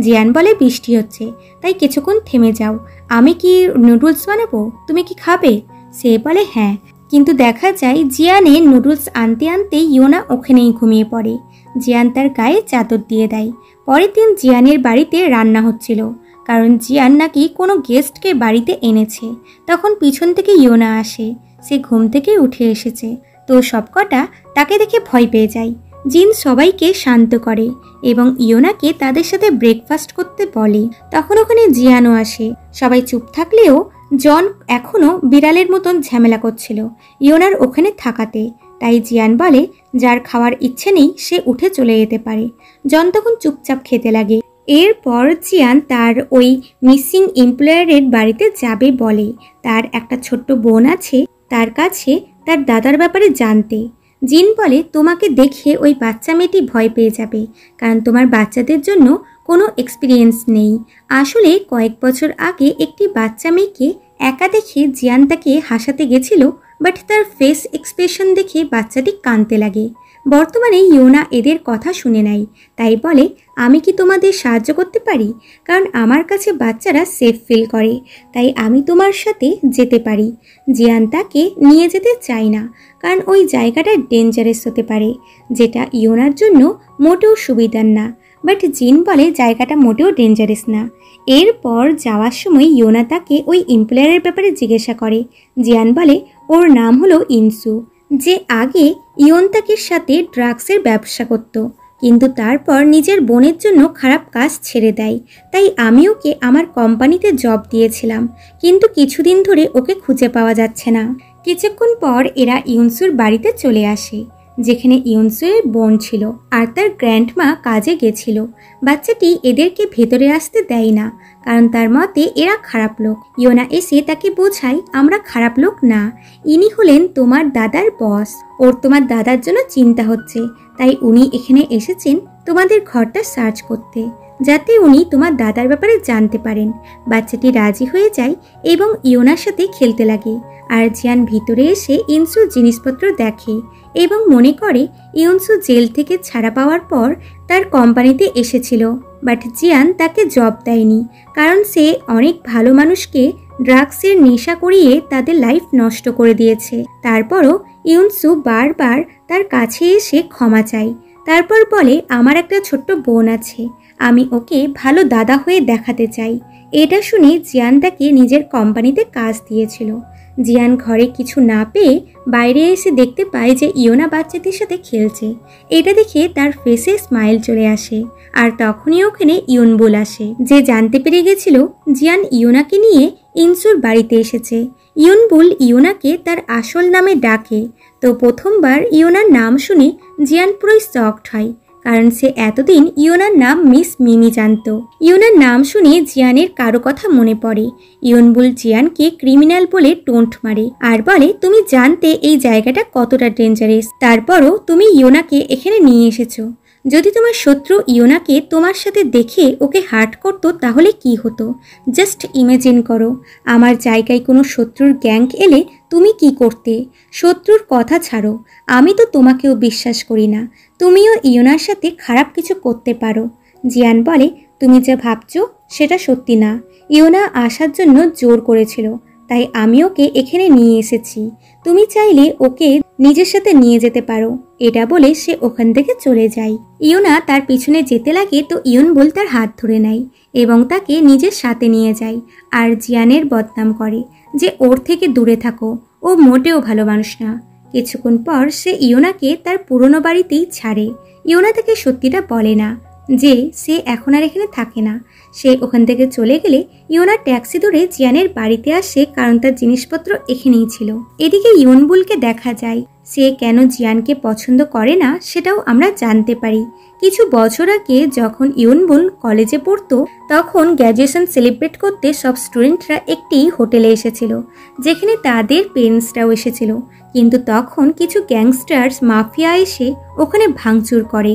জিয়ান বলে, বৃষ্টি হচ্ছে, তাই কিছুক্ষণ থেমে যাও, আমি কি নুডলস বানাবো, তুমি কি খাবে? সে বলে, হ্যাঁ। কিন্তু দেখা যায় জিয়ানের নুডলস আনতে আনতে ইয়োনা ওখানেই ঘুমিয়ে পড়ে। জিয়ান তার গায়ে চাদর দিয়ে দেয়। পরের দিন জিয়ানের বাড়িতে রান্না হচ্ছিল, কারণ জিয়ান নাকি কোনো গেস্টকে বাড়িতে এনেছে। তখন পিছন থেকে ইয়োনা আসে। সে ঘুম থেকে উঠে এসেছে, তো সবকটা তাকে দেখে ভয় পেয়ে যায়। জিন সবাইকে শান্ত করে এবং ইয়োনাকে তাদের সাথে ব্রেকফাস্ট করতে বলে। তখন ওখানে জিয়ানও আসে। সবাই চুপ থাকলেও জন এখনো বিড়ালের মতন ঝামেলা করছিল ইয়োনার ওখানে থাকাতে। তাই জিয়ান বলে, যার খাওয়ার ইচ্ছে নেই সে উঠে চলে যেতে পারে। জন তখন চুপচাপ খেতে লাগে। এরপর জিয়ান তার ওই মিসিং এমপ্লয়ারের বাড়িতে যাবে বলে। তার একটা ছোট্ট বোন আছে, তার কাছে তার দাদার ব্যাপারে জানতে। জিন বলে, তোমাকে দেখে ওই বাচ্চা মেয়েটি ভয় পেয়ে যাবে, কারণ তোমার বাচ্চাদের জন্য কোনো এক্সপিরিয়েন্স নেই। আসলে কয়েক বছর আগে একটি বাচ্চা মেয়েকে একা দেখে জিয়ান তাকে হাসাতে গেছিল, বাট তার ফেস এক্সপ্রেশন দেখে বাচ্চাটি কাঁদতে লাগে। বর্তমানে ইয়োনা এদের কথা শুনে নেয়, তাই বলে, আমি কি তোমাদের সাহায্য করতে পারি? কারণ আমার কাছে বাচ্চারা সেফ ফিল করে, তাই আমি তোমার সাথে যেতে পারি। জিয়ান তাকে নিয়ে যেতে চায় না, কারণ ওই জায়গাটা ডেঞ্জারাস হতে পারে, যেটা ইয়োনার জন্য মোটেও সুবিধার না। বাট জিন বলে, জায়গাটা মোটেও ডেঞ্জারাস না। এরপর যাওয়ার সময় ইয়োনা তাকে ওই এমপ্লয়ারের ব্যাপারে জিজ্ঞাসা করে। জিয়ান বলে, ওর নাম হলো ইনসু, যে আগে ইয়ন্তাকের সাথে ড্রাগসের ব্যবসা করত, কিন্তু তারপর নিজের বোনের জন্য খারাপ কাজ ছেড়ে দেয়। তাই আমি ওকে আমার কোম্পানিতে জব দিয়েছিলাম, কিন্তু কিছুদিন ধরে ওকে খুঁজে পাওয়া যাচ্ছে না। কিছুক্ষণ পর এরা ইউনসুর বাড়িতে চলে আসে, যেখানে ইউনসুয়ের বোন ছিল আর তার গ্র্যান্ডমা কাজে গেছিল। বাচ্চাটি এদেরকে ভেতরে আসতে দেয় না, কারণ তার মতে এরা খারাপ লোক। ইয়োনা এসে তাকে বোঝায়, আমরা খারাপ লোক না, ইনি হলেন তোমার দাদার বস। ওর তোমার দাদার জন্য চিন্তা হচ্ছে, তাই উনি এখানে এসেছেন তোমাদের ঘরটা সার্চ করতে, যাতে উনি তোমার দাদার ব্যাপারে জানতে পারেন। বাচ্চাটি রাজি হয়ে যায় এবং ইয়োনার সাথে খেলতে লাগে। আর জিয়ান ভিতরে এসে ইনসুর জিনিসপত্র দেখে এবং মনে করে ইউনসু জেল থেকে ছাড়া পাওয়ার পর তার কোম্পানিতে এসেছিল, বাট জিয়ান তাকে জব দেয়নি, কারণ সে অনেক ভালো মানুষকে ড্রাগসের নেশা করিয়ে তাদের লাইফ নষ্ট করে দিয়েছে। তারপরও ইউনসু বারবার তার কাছে এসে ক্ষমা চায়। তারপর বলে, আমার একটা ছোট্ট বোন আছে, আমি ওকে ভালো দাদা হয়ে দেখাতে চাই। এটা শুনে জিয়ান তাকে নিজের কোম্পানিতে কাজ দিয়েছিল। জিয়ান ঘরে কিছু না পেয়ে বাইরে এসে দেখতে পায় যে ইয়োনা বাচ্চাদের সাথে খেলছে। এটা দেখে তার ফেসে স্মাইল চলে আসে। আর তখনই ওখানে ইয়নবুল আসে, যে জানতে পেরে গেছিল জিয়ান ইয়োনাকে নিয়ে ইনসুর বাড়িতে এসেছে। ইয়নবুল ইয়োনাকে তার আসল নামে ডাকে। তো প্রথমবার ইয়োনার নাম শুনে জিয়ান পুরোই শকড হয়, কারণ সে এতদিন ইয়োনার নাম মিস মিমি জানত। ইয়োনার নাম শুনে জিয়ানের কারো কথা মনে পড়ে। ইয়নবুল জিয়ানকে ক্রিমিনাল বলে টোন্ট মারে আর বলে, তুমি জানতে এই জায়গাটা কতটা ডেঞ্জারাস, তারপরও তুমি ইয়োনাকে এখানে নিয়ে এসেছো। যদি তোমার শত্রু ইয়োনাকে তোমার সাথে দেখে ওকে হার্ট করতো তাহলে কি হতো? জাস্ট ইমেজিন করো, আমার জায়গায় কোনো শত্রুর গ্যাং এলে তুমি কি করতে? শত্রুর কথা ছাড়ো, আমি তো তোমাকেও বিশ্বাস করি না, তুমিও ইয়োনার সাথে খারাপ কিছু করতে পারো। জিয়ান বলে, তুমি যা ভাবছো সেটা সত্যি না। ইয়োনা আসার জন্য জোর করেছিল, তাই আমি ওকে এখানে নিয়ে এসেছি। তুমি চাইলে ওকে নিজের সাথে নিয়ে যেতে পারো এটা বলে সে ওখান থেকে চলে যায়। ইয়োনা তার পিছনে যেতে লাগে তো ইয়নবুল তার হাত ধরে নেয় এবং তাকে নিজের সাথে নিয়ে যায় আর জিয়ানের বদনাম করে যে ওর থেকে দূরে থাকো, ও মোটেও ভালো মানুষ না। কিছুক্ষণ পর সে ইয়োনাকে তার পুরনো বাড়িতেই ছাড়ে। ইয়োনা তাকে সত্যিটা বলে না যে সে এখন আর এখানে থাকে না। সে ওখান থেকে চলে গেলে ইয়োনা ট্যাক্সি ধরে জিয়ানের বাড়িতে আসে, কারণ তার জিনিসপত্র এখানেই ছিল। এদিকে ইয়নবুলকে দেখা যায়। সে কেন জিয়ানকে পছন্দ করে না সেটাও আমরা জানতে পারি। কিছু বছর আগে যখন ইয়নবুল কলেজে পড়তো তখন গ্র্যাজুয়েশন সেলিব্রেট করতে সব স্টুডেন্টরা একটি হোটেলে এসেছিল, যেখানে তাদের পেরেন্টসরাও এসেছিল। কিন্তু তখন কিছু গ্যাংস্টার্স মাফিয়া এসে ওখানে ভাঙচুর করে।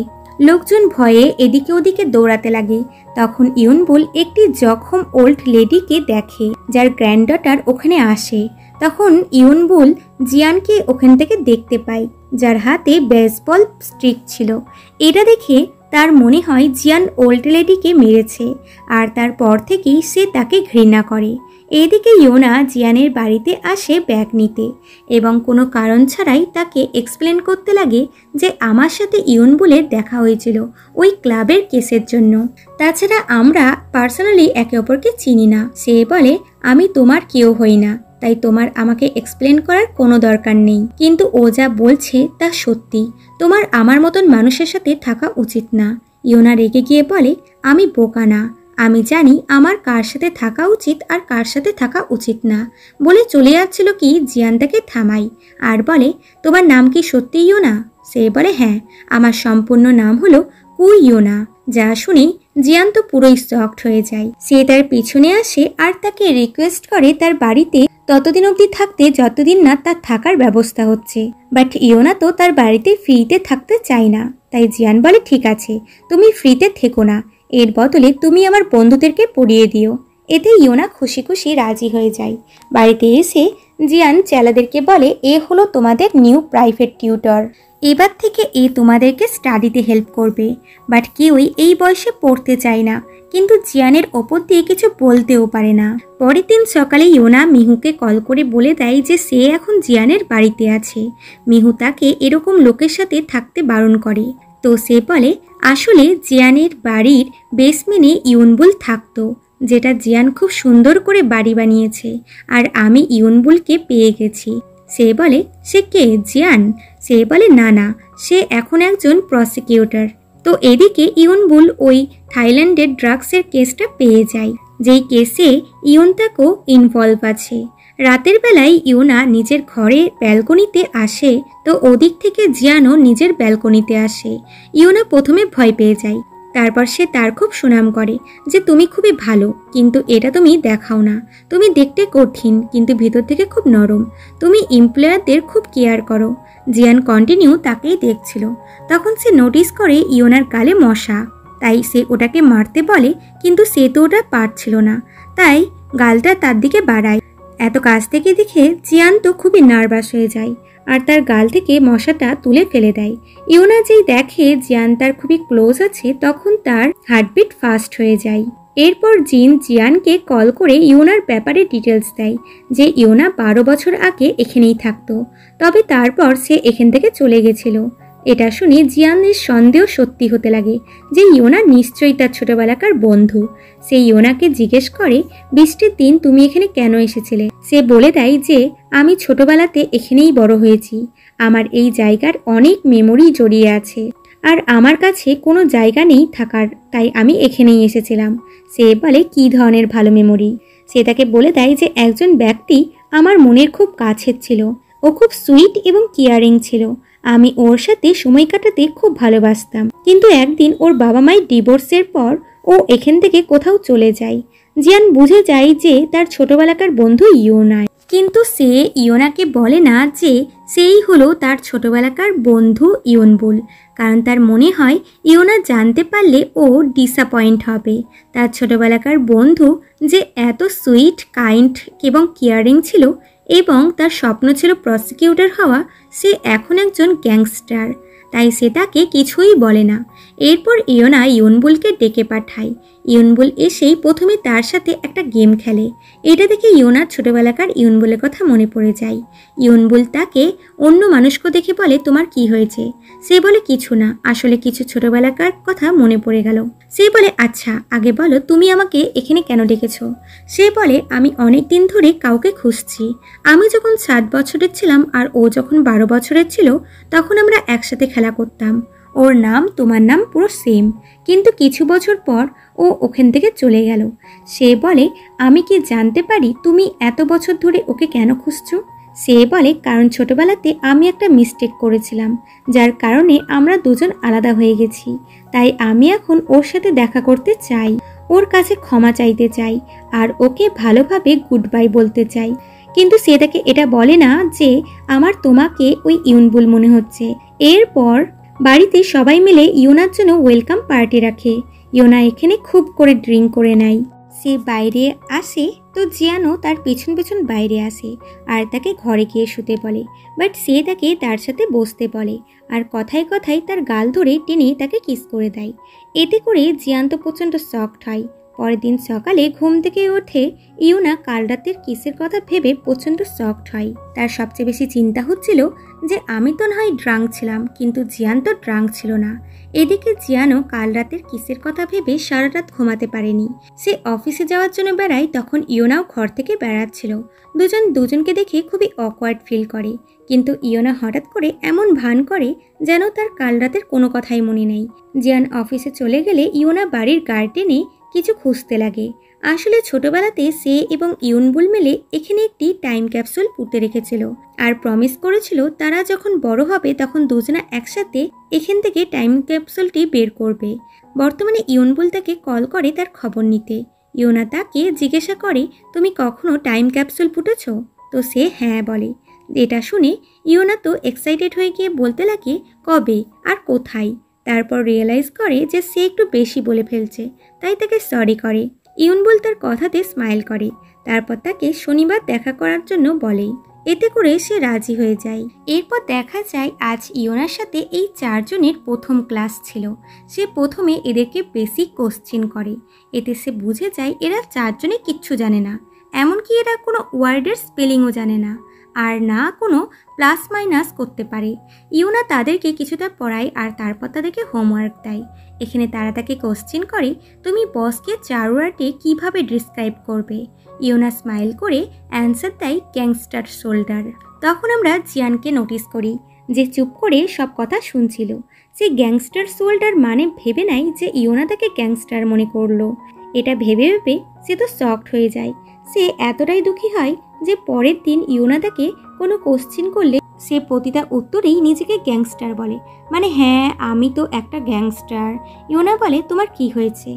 লোকজন ভয়ে এদিকে ওদিকে দৌড়াতে লাগে। তখন ইয়নবুল একটি জখম ওল্ড লেডিকে দেখে যার গ্র্যান্ডডটার ওখানে আসে। তখন ইয়নবুল জিয়ানকে ওখান থেকে দেখতে পায়, যার হাতে বেসবল স্টিক ছিল। এটা দেখে তার মনে হয় জিয়ান ওল্ড লেডিকে মেরেছে, আর তারপর থেকেই সে তাকে ঘৃণা করে। এদিকে ইয়োনা জিয়ানের বাড়িতে আসে ব্যাগ নিতে এবং কোনো কারণ ছাড়াই তাকে এক্সপ্লেন করতে লাগে যে আমার সাথে ইয়নবুলের দেখা হয়েছিল ওই ক্লাবের কেসের জন্য। তাছাড়া আমরা পার্সোনালি একে অপরকে চিনি না। সে বলে আমি তোমার কেউ হই না, তাই তোমার আমাকে এক্সপ্লেন করার কোনো দরকার নেই। কিন্তু ও যা বলছে তা সত্যি, তোমার আমার মতন মানুষের সাথে থাকা উচিত না। ইয়োনা রেগে গিয়ে বলে আমি বোকা না, আমি জানি আমার কার সাথে থাকা উচিত আর কার সাথে থাকা উচিত না। বলে চলে যাচ্ছিল কি জিয়ান তাকে থামাই আর বলে তোমার নাম কি সত্যি ইয়োনা? সে বলে হ্যাঁ, আমার সম্পূর্ণ নাম হলো কু ইয়োনা। যা শুনে জিয়ান তো পুরোই শকড হয়ে যায়। সে তার পিছনে আসে আর তাকে রিকোয়েস্ট করে তার বাড়িতে ততদিন অবধি থাকতে যতদিন না তার থাকার ব্যবস্থা হচ্ছে। বাট ইয়োনা তো তার বাড়িতে ফ্রিতে থাকতে চায় না। তাই জিয়ান বলে ঠিক আছে, তুমি ফ্রিতে থেকো না, এর বদলে তুমি আমার বন্ধুদেরকে পড়িয়ে দিও। এতে ইয়োনা খুশি খুশি রাজি হয়ে যায়। বাড়িতে এসে জিয়ান চেলাদেরকে বলে এ হলো তোমাদের নিউ প্রাইভেট টিউটর, এবার থেকে এ তোমাদেরকে স্টাডিতে হেল্প করবে। বাট কেউই এই বয়সে পড়তে চায় না, কিন্তু জিয়ানের ওপর দিয়ে কিছু বলতেও পারে না। পরের দিন সকালে ইয়োনা মিহুকে কল করে বলে দেয় যে সে এখন জিয়ানের বাড়িতে আছে। মিহু তাকে এরকম লোকের সাথে থাকতে বারণ করে। তো সে বলে আসলে জিয়ানের বাড়ির বেসমেন্টে ইয়নবুল থাকতো, যেটা জিয়ান খুব সুন্দর করে বাড়ি বানিয়েছে, আর আমি ইয়নবুলকে পেয়ে গেছি। সে বলে সে কে জিয়ান? সে বলে না না, সে এখন একজন প্রসিকিউটর। তো এদিকে ইয়নবুল ওই থাইল্যান্ডের ড্রাগসের কেসটা পেয়ে যায়, যেই কেসে ইয়নতাকও ইনভলভ আছে। রাতের বেলায় ইয়োনা নিজের ঘরে ব্যালকনিতে আসে, তো ওদিক থেকে জিয়ানও নিজের ব্যালকনিতে আসে। ইয়োনা প্রথমে ভয় পেয়ে যায়, তারপর সে তার খুব সুনাম করে যে তুমি খুবই ভালো, কিন্তু এটা তুমি দেখাও না। তুমি দেখতে কঠিন কিন্তু ভিতর থেকে খুব নরম, তুমি এমপ্লয়ারদের খুব কেয়ার করো। জিয়ান কন্টিনিউ তাকেই দেখছিল। তখন সে নোটিস করে ইয়োনার গালে মশা, তাই সে ওটাকে মারতে বলে, কিন্তু সে তো ওটা পারছিল না, তাই গালটা তার দিকে বাড়ায়। এত কাছ থেকে দেখে জিয়ান তো খুবই নার্ভাস হয়ে যায় আর তার গাল থেকে মশাটা তুলে ফেলে দেয়। ইয়োনা যেই দেখে জিয়ান তার খুবই ক্লোজ আছে, তখন তার হার্টবিট ফাস্ট হয়ে যায়। এরপর জিন জিয়ানকে কল করে ইয়োনার ব্যাপারে ডিটেলস দেয় যে ইয়োনা 12 বছর আগে এখানেই থাকতো, তবে তারপর সে এখান থেকে চলে গেছিল। এটা শুনে জিয়ানের সন্দেহ সত্যি হতে লাগে যে ইয়োনা নিশ্চয়ই তার ছোটবেলাকার বন্ধু। সে ইয়োনাকে জিজ্ঞেস করে বৃষ্টির দিন তুমি এখানে কেন এসেছিলে? সে বলে দেয় যে আমি ছোটবেলাতে এখানেই বড় হয়েছি, আমার এই জায়গার অনেক মেমোরি জড়িয়ে আছে, আর আমার কাছে কোনো জায়গা নেই থাকার, তাই আমি এখানেই এসেছিলাম। সে বলে কী ধরনের ভালো মেমোরি? সে তাকে বলে দেয় যে একজন ব্যক্তি আমার মনের খুব কাছের ছিল, ও খুব সুইট এবং কেয়ারিং ছিল, আমি ওর সাথে সময় কাটাতে খুব ভালোবাসতাম। কিন্তু একদিন ওর বাবা মায়ের ডিভোর্সের পর ও এখান থেকে কোথাও চলে যায়। জিয়ান বুঝে যায় যে তার ছোটবেলাকার বন্ধু ইয়োনা, কিন্তু সে ইয়োনাকে বলে না যে সেই হলো তার ছোটবেলাকার বন্ধু ইয়নবুল, কারণ তার মনে হয় ইয়োনা জানতে পারলে ও ডিসঅ্যাপয়েন্ট হবে। তার ছোটবেলাকার বন্ধু যে এত সুইট, কাইন্ড এবং কেয়ারিং ছিল এবং তার স্বপ্ন ছিল প্রসিকিউটর হওয়া, সে এখন একজন গ্যাংস্টার, তাই সে তাকে কিছুই বলে না। এরপর ইয়োনা ইয়নবুলকে ডেকে পাঠায়। ইয়নবুল এসেই প্রথমে তার সাথে একটা গেম খেলে। এটা দেখে ইয়োনার ছোটবেলাকার ইয়নবুলের কথা মনে পড়ে যায়। ইয়নবুল তাকে অন্য মানুষকে দেখে বলে, তোমার কি হয়েছে? সে বলে, কিছু না, আসলে কিছু ছোটবেলাকার কথা মনে পড়ে গেল। সে বলে, আচ্ছা আগে বলো তুমি আমাকে এখানে কেন ডেকেছ? সে বলে, আমি অনেক দিন ধরে কাউকে খুঁজছি। আমি যখন 7 বছরের ছিলাম আর ও যখন 12 বছরের ছিল তখন আমরা একসাথে খেলা করতাম। ওর নাম তোমার নাম পুরো সেম, কিন্তু কিছু বছর পর ও ওখান থেকে চলে গেল। সে বলে, আমি কি জানতে পারি তুমি এত বছর ধরে ওকে কেন খুঁজছো? সে বলে, কারণ ছোটবেলাতে আমি একটা মিস্টেক করেছিলাম, যার কারণে আমরা দুজন আলাদা হয়ে গেছি। তাই আমি এখন ওর সাথে দেখা করতে চাই, ওর কাছে ক্ষমা চাইতে চাই আর ওকে ভালোভাবে গুড বাই বলতে চাই। কিন্তু সে তাকে এটা বলে না যে আমার তোমাকে ওই ইয়নবুল মনে হচ্ছে। এরপর বাড়িতে সবাই মিলে ইয়োনার জন্য ওয়েলকাম পার্টি রাখে। ইয়োনা এখানে খুব করে ড্রিঙ্ক করে নেয়। সে বাইরে আসে তো জিয়ানও তার পেছন পেছন বাইরে আসে আর তাকে ঘরে গিয়ে শুতে বলে। বাট সে তাকে তার সাথে বসতে বলে আর কথায় কথায় তার গাল ধরে টেনে তাকে কিস করে দেয়। এতে করে জিয়ান তো প্রচণ্ড শকড হয়। পরের দিন সকালে ঘুম থেকে ওঠে ইয়োনা কাল রাতের কিসের কথা ভেবে প্রচণ্ড শকড হয়। তার সবচেয়ে বেশি চিন্তা হচ্ছিল যে আমি তো না হয় ড্রাঙ্ক ছিলাম, কিন্তু জিয়ান তো ড্রাঙ্ক ছিল না। এদিকে জিয়ানও কাল রাতের কিসের কথা ভেবে সারা রাত ঘুমাতে পারেনি। সে অফিসে যাওয়ার জন্য বেড়ায়, তখন ইয়োনাও ঘর থেকে বেড়াচ্ছিল। দুজন দুজনকে দেখে খুবই অকওয়ার্ড ফিল করে, কিন্তু ইয়োনা হঠাৎ করে এমন ভান করে যেন তার কাল রাতের কোনো কথাই মনে নেই। জিয়ান অফিসে চলে গেলে ইয়োনা বাড়ির গার্ডেনে কিছু খুঁজতে লাগে। আসলে ছোটবেলাতে সে এবং ইয়নবুল মিলে এখানে একটি টাইম ক্যাপসুল পুঁতে রেখেছিল আর প্রমিস করেছিল তারা যখন বড় হবে তখন দুজনা একসাথে এখান থেকে টাইম ক্যাপসুলটি বের করবে। বর্তমানে ইয়নবুল তাকে কল করে তার খবর নিতে। ইয়োনা তাকে জিজ্ঞাসা করে, তুমি কখনো টাইম ক্যাপসুল পুঁতেছ? তো সে হ্যাঁ বলে। এটা শুনে ইয়োনা তো এক্সাইটেড হয়ে গিয়ে বলতে লাগে কবে আর কোথায়। তারপর রিয়েলাইজ করে যে সে একটু বেশি বলে ফেলছে, তাই তাকে সরি করে। ইয়নবুল তার কথাতে স্মাইল করে, তারপর তাকে শনিবার দেখা করার জন্য বলে। এতে করে সে রাজি হয়ে যায়। এরপর দেখা যায় আজ ইয়োনার সাথে এই 4 জনের প্রথম ক্লাস ছিল। সে প্রথমে এদেরকে বেসিক কোশ্চেন করে। এতে সে বুঝে যায় এরা 4 জনে কিচ্ছু জানে না, এমনকি এরা কোনো ওয়ার্ডের স্পেলিংও জানে না আর না কোনো প্লাস মাইনাস করতে পারে। ইয়োনা তাদেরকে কিছুটা পড়ায় আর তারপর তাদেরকে হোমওয়ার্ক দেয়। এখানে তারা তাকে কোশ্চেন করে, তুমি বসকে 4 ওয়ার্ডে কীভাবে ডিসক্রাইব করবে? ইয়োনা স্মাইল করে অ্যান্সার দেয় গ্যাংস্টার শোল্ডার। তখন আমরা জিয়ানকে নোটিস করি যে চুপ করে সব কথা শুনছিল। সে গ্যাংস্টার শোল্ডার মানে ভেবে নেয় যে ইয়োনা তাকে গ্যাংস্টার মনে করলো। এটা ভেবে ভেবে সে তো শকড হয়ে যায়। সে এতটাই দুঃখী হয় যে পরের দিন ইয়োনা তাকে কোনো কোশ্চেন করলে সে প্রতিটা উত্তরেই নিজেকে গ্যাংস্টার বলে, মানে হ্যাঁ আমি তো একটা গ্যাংস্টার। ইয়োনা বলে, তোমার কি হয়েছে?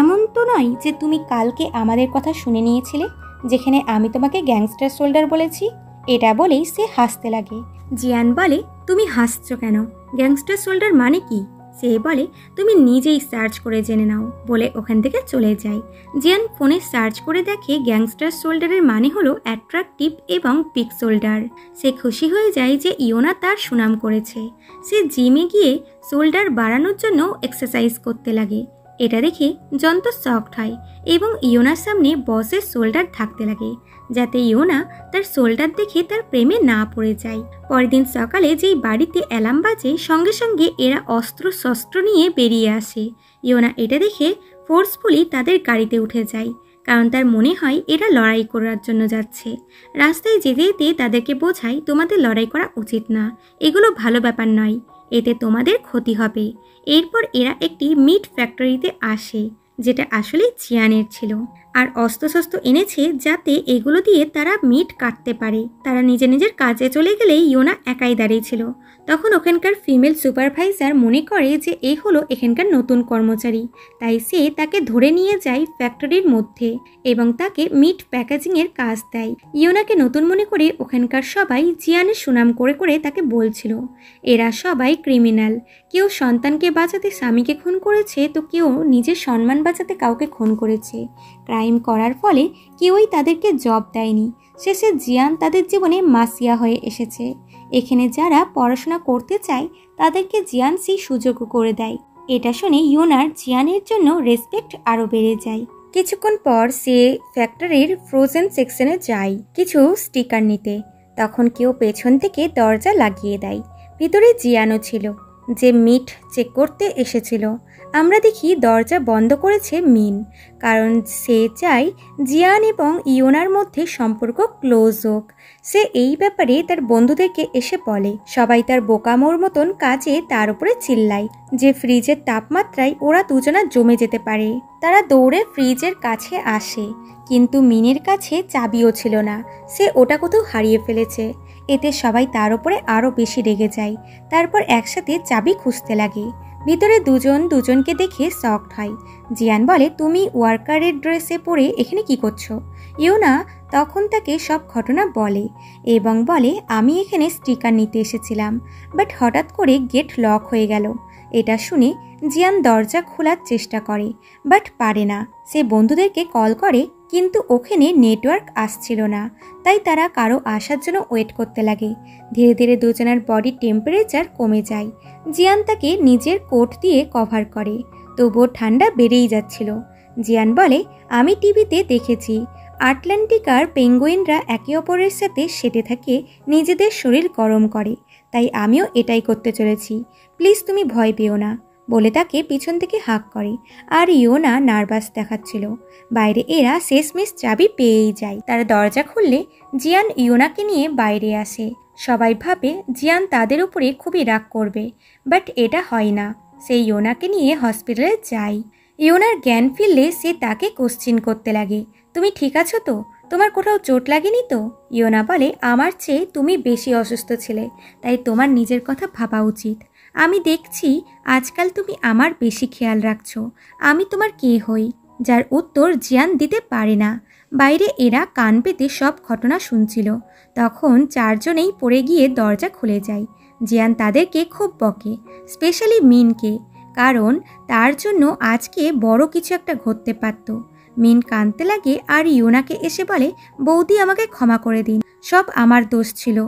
এমন তো নয় যে তুমি কালকে আমাদের কথা শুনে নিয়েছিলে যেখানে আমি তোমাকে গ্যাংস্টার শোল্ডার বলেছি। এটা বলেই সে হাসতে লাগে। জিয়ান বলে, তুমি হাসছো কেন? গ্যাংস্টার শোল্ডার মানে কি? সে বলে, তুমি নিজেই সার্চ করে জেনে নাও বলে ওখান থেকে চলে যায়। জিয়ান ফোনে সার্চ করে দেখে গ্যাংস্টার শোল্ডারের মানে হলো অ্যাট্রাকটিভ এবং পিক শোল্ডার। সে খুশি হয়ে যায় যে ইয়োনা তার সুনাম করেছে। সে জিমে গিয়ে শোল্ডার বাড়ানোর জন্য এক্সারসাইজ করতে লাগে। এটা দেখে জন তো শকড হয় এবং ইয়োনার সামনে বসের শোল্ডার থাকতে লাগে, যাতে ইয়োনা তার শোল্ডার দেখে তার প্রেমে না পড়ে যায়। পরের দিন সকালে যেই বাড়িতে অ্যালার্ম বাজে সঙ্গে সঙ্গে এরা অস্ত্র শস্ত্র নিয়ে বেরিয়ে আসে। ইয়োনা এটা দেখে ফোর্সফুলি তাদের গাড়িতে উঠে যায়, কারণ তার মনে হয় এরা লড়াই করার জন্য যাচ্ছে। রাস্তায় যেতে যেতে তাদেরকে বোঝায়, তোমাদের লড়াই করা উচিত না, এগুলো ভালো ব্যাপার নয়, এতে তোমাদের ক্ষতি হবে। এরপর এরা একটি মিট ফ্যাক্টরিতে আসে, যেটা আসলে জিয়ানের ছিল, আর অস্ত্রশস্ত্র এনেছে যাতে এগুলো দিয়ে তারা মিট কাটতে পারে। তারা নিজের নিজের কাজে চলে গেলেই ইয়োনা একাই দাঁড়িয়েছিল। তখন ওখানকার ফিমেল সুপারভাইজার মনে করে যে এই হলো এখানকার নতুন কর্মচারী, তাই সে তাকে ধরে নিয়ে যায় ফ্যাক্টরির মধ্যে এবং তাকে মিট প্যাকেজিংয়ের কাজ দেয়। ইয়োনাকে নতুন মনে করে ওখানকার সবাই জিয়ানের সুনাম করে করে তাকে বলছিল এরা সবাই ক্রিমিনাল। কেউ সন্তানকে বাঁচাতে স্বামীকে খুন করেছে, তো কেউ নিজের সম্মান বাঁচাতে কাউকে খুন করেছে। ক্রাইম করার ফলে কেউই তাদেরকে জব দেয়নি। শেষে জিয়ান তাদের জীবনে মাসিয়া হয়ে এসেছে। এখানে যারা পড়াশোনা করতে চায় তাদেরকে জিয়ান সেই সুযোগও করে দেয়। এটা শুনে ইয়োনার জিয়ানের জন্য রেসপেক্ট আরও বেড়ে যায়। কিছুক্ষণ পর সে ফ্যাক্টরির ফ্রোজেন সেকশনে যায় কিছু স্টিকার নিতে। তখন কেউ পেছন থেকে দরজা লাগিয়ে দেয়। ভিতরে জিয়ানও ছিল, যে মিট চেক করতে এসেছিল। আমরা দেখি দরজা বন্ধ করেছে মিন, কারণ সে চায় জিয়ান এবং ইয়োনার মধ্যে সম্পর্ক ক্লোজ হোক। সে এই ব্যাপারে তার বন্ধুদেরকে এসে বলে। সবাই তার বোকামোর মতন কাজে তার উপরে চিল্লায় যে ফ্রিজের তাপমাত্রায় ওরা দুজনা জমে যেতে পারে। তারা দৌড়ে ফ্রিজের কাছে আসে, কিন্তু মিনের কাছে চাবিও ছিল না। সে ওটা কোথাও হারিয়ে ফেলেছে। এতে সবাই তার উপরে আরও বেশি রেগে যায়। তারপর একসাথে চাবি খুঁজতে লাগে। ভিতরে দুজন দুজনকে দেখে শকড হয়। জিয়ান বলে, তুমি ওয়ার্কারের ড্রেসে পরে এখানে কি করছো? ইয়োনা তখন তাকে সব ঘটনা বলে এবং বলে, আমি এখানে স্টিকার নিতে এসেছিলাম, বাট হঠাৎ করে গেট লক হয়ে গেল। এটা শুনে জিয়ান দরজা খোলার চেষ্টা করে, বাট পারে না। সে বন্ধুদেরকে কল করে, কিন্তু ওখানে নেটওয়ার্ক আসছিল না। তাই তারা কারো আসার জন্য ওয়েট করতে লাগে। ধীরে ধীরে দুজনের বডি টেম্পারেচার কমে যায়। জিয়ান তাকে নিজের কোট দিয়ে কভার করে, তবুও ঠান্ডা বেড়েই যাচ্ছিল। জিয়ান বলে, আমি টিভিতে দেখেছি আটলান্টিকার পেঙ্গুইনরা একে অপরের সাথে সেটে থাকে, নিজেদের শরীর গরম করে। তাই আমিও এটাই করতে চলেছি। প্লিজ তুমি ভয় পেও না, বলে তাকে পিছন থেকে হাঁক করে। আর ইয়োনা নার্ভাস দেখাচ্ছিল। বাইরে এরা শেষমেশ চাবি পেয়েই যায়। তারা দরজা খুললে জিয়ান ইয়োনাকে নিয়ে বাইরে আসে। সবাই ভাবে জিয়ান তাদের উপরে খুবই রাগ করবে, বাট এটা হয় না। সে ইয়োনাকে নিয়ে হসপিটালে যায়। ইয়োনার জ্ঞান ফিরলে সে তাকে কোশ্চেন করতে লাগে, তুমি ঠিক আছো তো? তোমার কোথাও চোট লাগেনি তো? ইয়োনা বলে, আমার চেয়ে তুমি বেশি অসুস্থ ছিলে, তাই তোমার নিজের কথা ভাবা উচিত। আমি দেখছি আজকাল তুমি আমার বেশি খেয়াল রাখছো। আমি তোমার কে হই? যার উত্তর জিয়ান দিতে পারে না। বাইরে এরা কান পেতে সব ঘটনা শুনছিল। তখন চারজনেই পড়ে গিয়ে দরজা খুলে যায়। জিয়ান তাদেরকে খুব বকে, স্পেশালি মিনকে, কারণ তার জন্য আজকে বড় কিছু একটা ঘটতে পারত। মিন কাঁদতে লাগে আর ইয়োনাকে এসে বলে, বৌদি আমাকে ক্ষমা করে দিন, সব আমার দোষ ছিল।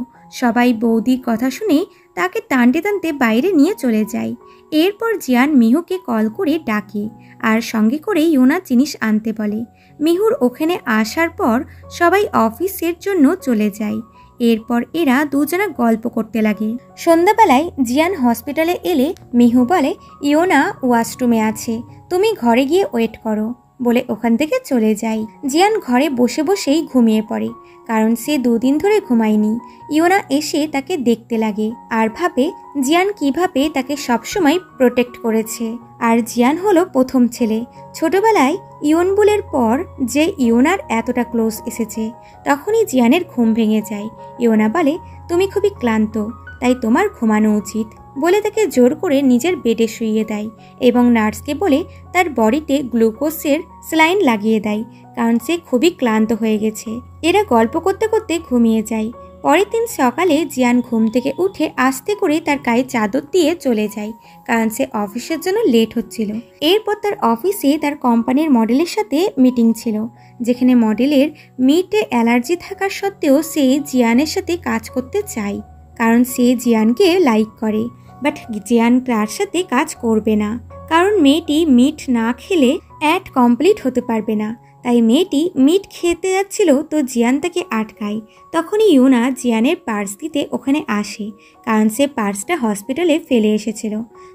সবাই বৌদির কথা শুনে তাকে টানতে টানতে বাইরে নিয়ে চলে যায়। এরপর জিয়ান মিহুকে কল করে ডাকে আর সঙ্গে করে ইয়োনা জিনিস আনতে বলে। মিহুর ওখানে আসার পর সবাই অফিসের জন্য চলে যায়। এরপর এরা দুজনা গল্প করতে লাগে। সন্ধ্যাবেলায় জিয়ান হসপিটালে এলে মিহু বলে, ইয়োনা ওয়াশরুমে আছে, তুমি ঘরে গিয়ে ওয়েট করো, বলে ওখান থেকে চলে যায়। জিয়ান ঘরে বসে বসেই ঘুমিয়ে পড়ে, কারণ সে দুদিন ধরে ঘুমায়নি। ইয়োনা এসে তাকে দেখতে লাগে আর ভাবে জিয়ান কিভাবে তাকে সবসময় প্রোটেক্ট করেছে। আর জিয়ান হলো প্রথম ছেলে। ছোটবেলায় ইয়নবুলের পর যে ইয়োনার এতটা ক্লোজ এসেছে, তখনই জিয়ানের ঘুম ভেঙে যায়। ইয়োনা বলে, তুমি খুবই ক্লান্ত, তাই তোমার ঘুমানো উচিত, বলে তাকে জোর করে নিজের বেডে শুইয়ে দেয় এবং নার্সকে বলে তার বডিতে গ্লুকোজের স্যালাইন লাগিয়ে দেয়, কারণ সে খুবই ক্লান্ত হয়ে গেছে। এরা গল্প করতে করতে ঘুমিয়ে যায়। পরের দিন সকালে জিয়ান ঘুম থেকে উঠে আস্তে করে তার গায়ে চাদর দিয়ে চলে যায়, কারণ সে অফিসের জন্য লেট হচ্ছিল। এরপর তার অফিসে তার কোম্পানির মডেলের সাথে মিটিং ছিল, যেখানে মডেলের মিটে অ্যালার্জি থাকার সত্ত্বেও সে জিয়ানের সাথে কাজ করতে চায়, কারণ সে জিয়ানকে লাইক করে। বাট জিয়ান তার সাথে কাজ করবে না, কারণ মেয়েটি মিট না খেলে অ্যাড কমপ্লিট হতে পারবে না। তাই মেয়েটি মিট খেতে যাচ্ছিল, তো জিয়ান তাকে আটকায়। তখনই ইয়োনা জিয়ানের পার্স দিতে ওখানে আসে, কারণ সে পার্সটা হসপিটালে ফেলে এসেছিল।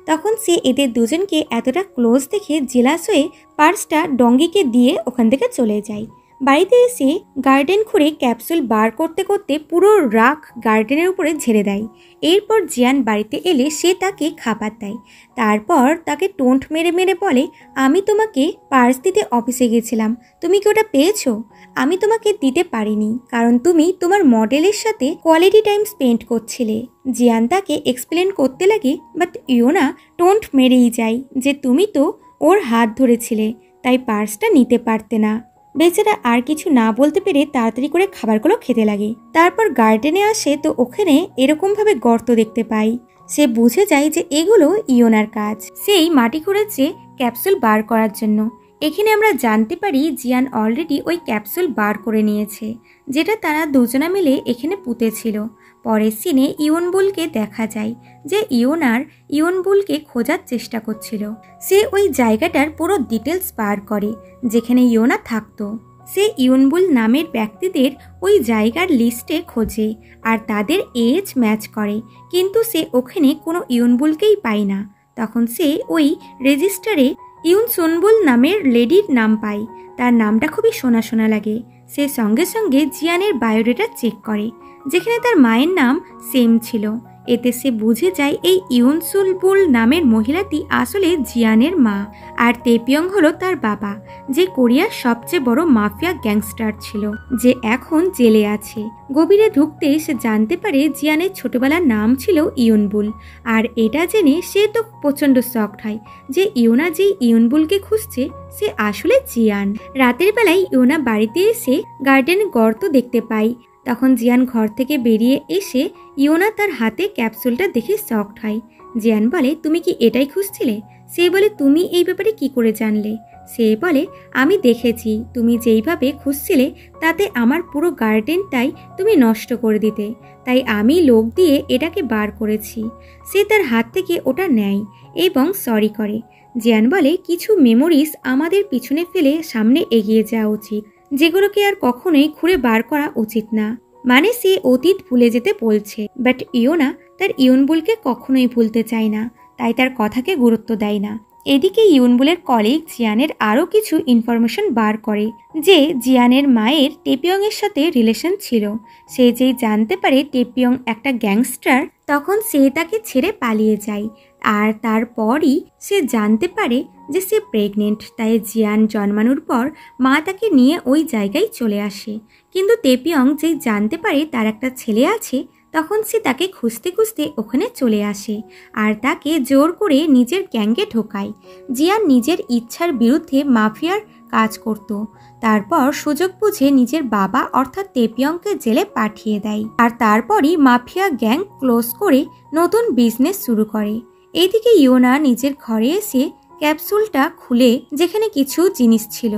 তখন সে এদের দুজনকে এতটা ক্লোজ দেখে জেলাস হয়ে পার্সটা ডঙ্গিকে দিয়ে ওখান থেকে চলে যায়। বাড়িতে এসে গার্ডেন খুঁড়ে ক্যাপসুল বার করতে করতে পুরো রাগ গার্ডেনের উপরে ঝেড়ে দেয়। এরপর জিয়ান বাড়িতে এলে সে তাকে খাবার দেয়। তারপর তাকে টোন্ট মেরে মেরে বলে, আমি তোমাকে পার্স দিতে অফিসে গেছিলাম, তুমি কি ওটা পেয়েছো? আমি তোমাকে দিতে পারিনি, কারণ তুমি তোমার মডেলের সাথে কোয়ালিটি টাইম স্পেন্ড করছিলে। জিয়ান তাকে এক্সপ্লেন করতে লাগে, বাট ইয়োনা টোন্ট মেরেই যায় যে তুমি তো ওর হাত ধরেছিলে, তাই পার্সটা নিতে পারতে না। বেচারা আর কিছু না বলতে পেরে তাড়াতাড়ি করে খাবারগুলো খেতে লাগে। তারপর গার্ডেনে আসে, তো ওখানে এরকমভাবে গর্ত দেখতে পাই। সে বুঝে যায় যে এগুলো ইয়োনার কাজ। সেই মাটি খুঁড়েছে ক্যাপসুল বার করার জন্য। এখানে আমরা জানতে পারি জিয়ান অলরেডি ওই ক্যাপসুল বার করে নিয়েছে, যেটা তারা দুজনা মিলে এখানে পুঁতেছিল। পরের সিনে ইয়নবুলকে দেখা যায় যে ইয়নবুলকে খোঁজার চেষ্টা করছিল। সে ওই জায়গাটার পুরো ডিটেলস বার করে যেখানে ইয়োনা থাকতো। সে ইয়নবুল নামের ব্যক্তিদের ওই জায়গার লিস্টে খোঁজে আর তাদের এজ ম্যাচ করে, কিন্তু সে ওখানে কোনো ইয়নবুলকেই পায় না। তখন সে ওই রেজিস্টারে ইউনসুনবুল নামের লেডির নাম পায়। তার নামটা খুবই শোনা শোনা লাগে। সে সঙ্গে সঙ্গে জিয়ানের বায়োডেটা চেক করে যেখানে তার মায়ের নাম সেম ছিল। এতে সে বুঝে যায় এই ইউনসুনবুল নামের মহিলাটি আসলে জিয়ানের মা, আর তেপিয়ং হলো তার বাবা, যে কোরিয়ার সবচেয়ে বড় মাফিয়া গ্যাংস্টার ছিল, যে এখন জেলে আছে। গভীরে ঢুকতে সে জানতে পারে জিয়ানের ছোটবেলার নাম ছিল ইয়নবুল, আর এটা জেনে সে তো প্রচণ্ড শকড হয় যে ইয়োনা যেই ইয়নবুলকে খুঁজছে সে আসলে জিয়ান। রাতের বেলায় ইয়োনা বাড়িতে এসে গার্ডেনে গর্ত দেখতে পায়। তখন জিয়ান ঘর থেকে বেরিয়ে এসে ইয়োনা তার হাতে ক্যাপসুলটা দেখে শকড হয়। জিয়ান বলে, তুমি কি এটাই খুঁজছিলে? সে বলে, তুমি এই ব্যাপারে কি করে জানলে? সে বলে, আমি দেখেছি তুমি যেইভাবে খুঁজছিলে তাতে আমার পুরো গার্ডেনটাই তুমি নষ্ট করে দিতে, তাই আমি লোক দিয়ে এটাকে বার করেছি। সে তার হাত থেকে ওটা নেয় এবং সরি করে। জিয়ান বলে, কিছু মেমোরিজ আমাদের পিছনে ফেলে সামনে এগিয়ে যাওয়া উচিত, যেগুলোকে আর কখনোই ঘুরে বার করা উচিত না। মানে সে অতীত ভুলে যেতে বলছে, বাট ইয়োনা তার ইয়নবুলকে কখনোই ভুলতে চায় না, তাই তার কথাকে গুরুত্ব দেয় না। এদিকে ইয়নবুলের কলিগ জিয়ানের আরও কিছু ইনফরমেশন বার করে যে জিয়ানের মায়ের টেপিয়ংয়ের সাথে রিলেশন ছিল। সে যেই জানতে পারে টেপিয়ং একটা গ্যাংস্টার, তখন সে তাকে ছেড়ে পালিয়ে যায়। আর তারপরই সে জানতে পারে যে সে প্রেগনেন্ট, তাই জিয়ান জন্মানোর পর মা তাকে নিয়ে ওই জায়গায় চলে আসে। কিন্তু টেপিয়ং যেই জানতে পারে তার একটা ছেলে আছে, তখন সে তাকে খুঁজতে খুঁজতে ওখানে চলে আসে আর তাকে জোর করে নিজের গ্যাংয়ে ঢোকায়। জিয়ান নিজের ইচ্ছার বিরুদ্ধে মাফিয়ার কাজ করত। তারপর সুযোগ বুঝে নিজের বাবা অর্থাৎ টেপিয়ংকে জেলে পাঠিয়ে দেয়, আর তারপরই মাফিয়া গ্যাং ক্লোজ করে নতুন বিজনেস শুরু করে। এইদিকে ইয়োনা নিজের ঘরে এসে ক্যাপসুলটা খুলে যেখানে কিছু জিনিস ছিল,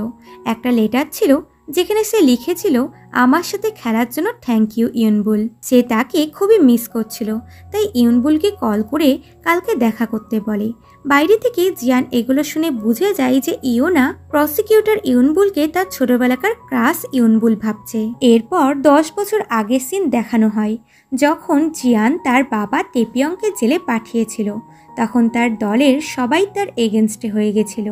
একটা লেটার ছিল যেখানে সে লিখেছিল, আমার সাথে খেলার জন্য থ্যাংক ইউ ইয়নবুল। সে তাকে খুবই মিস করছিল, তাই ইয়নবুলকে কল করে কালকে দেখা করতে বলে। বাইরে থেকে জিয়ান এগুলো শুনে বুঝে যায় যে ইয়োনা প্রসিকিউটর ইয়নবুলকে তার ছোটবেলাকার ক্রাশ ইয়নবুল ভাবছে। এরপর 10 বছর আগের সিন দেখানো হয়, যখন জিয়ান তার বাবা টেপিয়ংকে জেলে পাঠিয়েছিল। তখন তার দলের সবাই তার এগেনস্টে হয়ে গেছিল।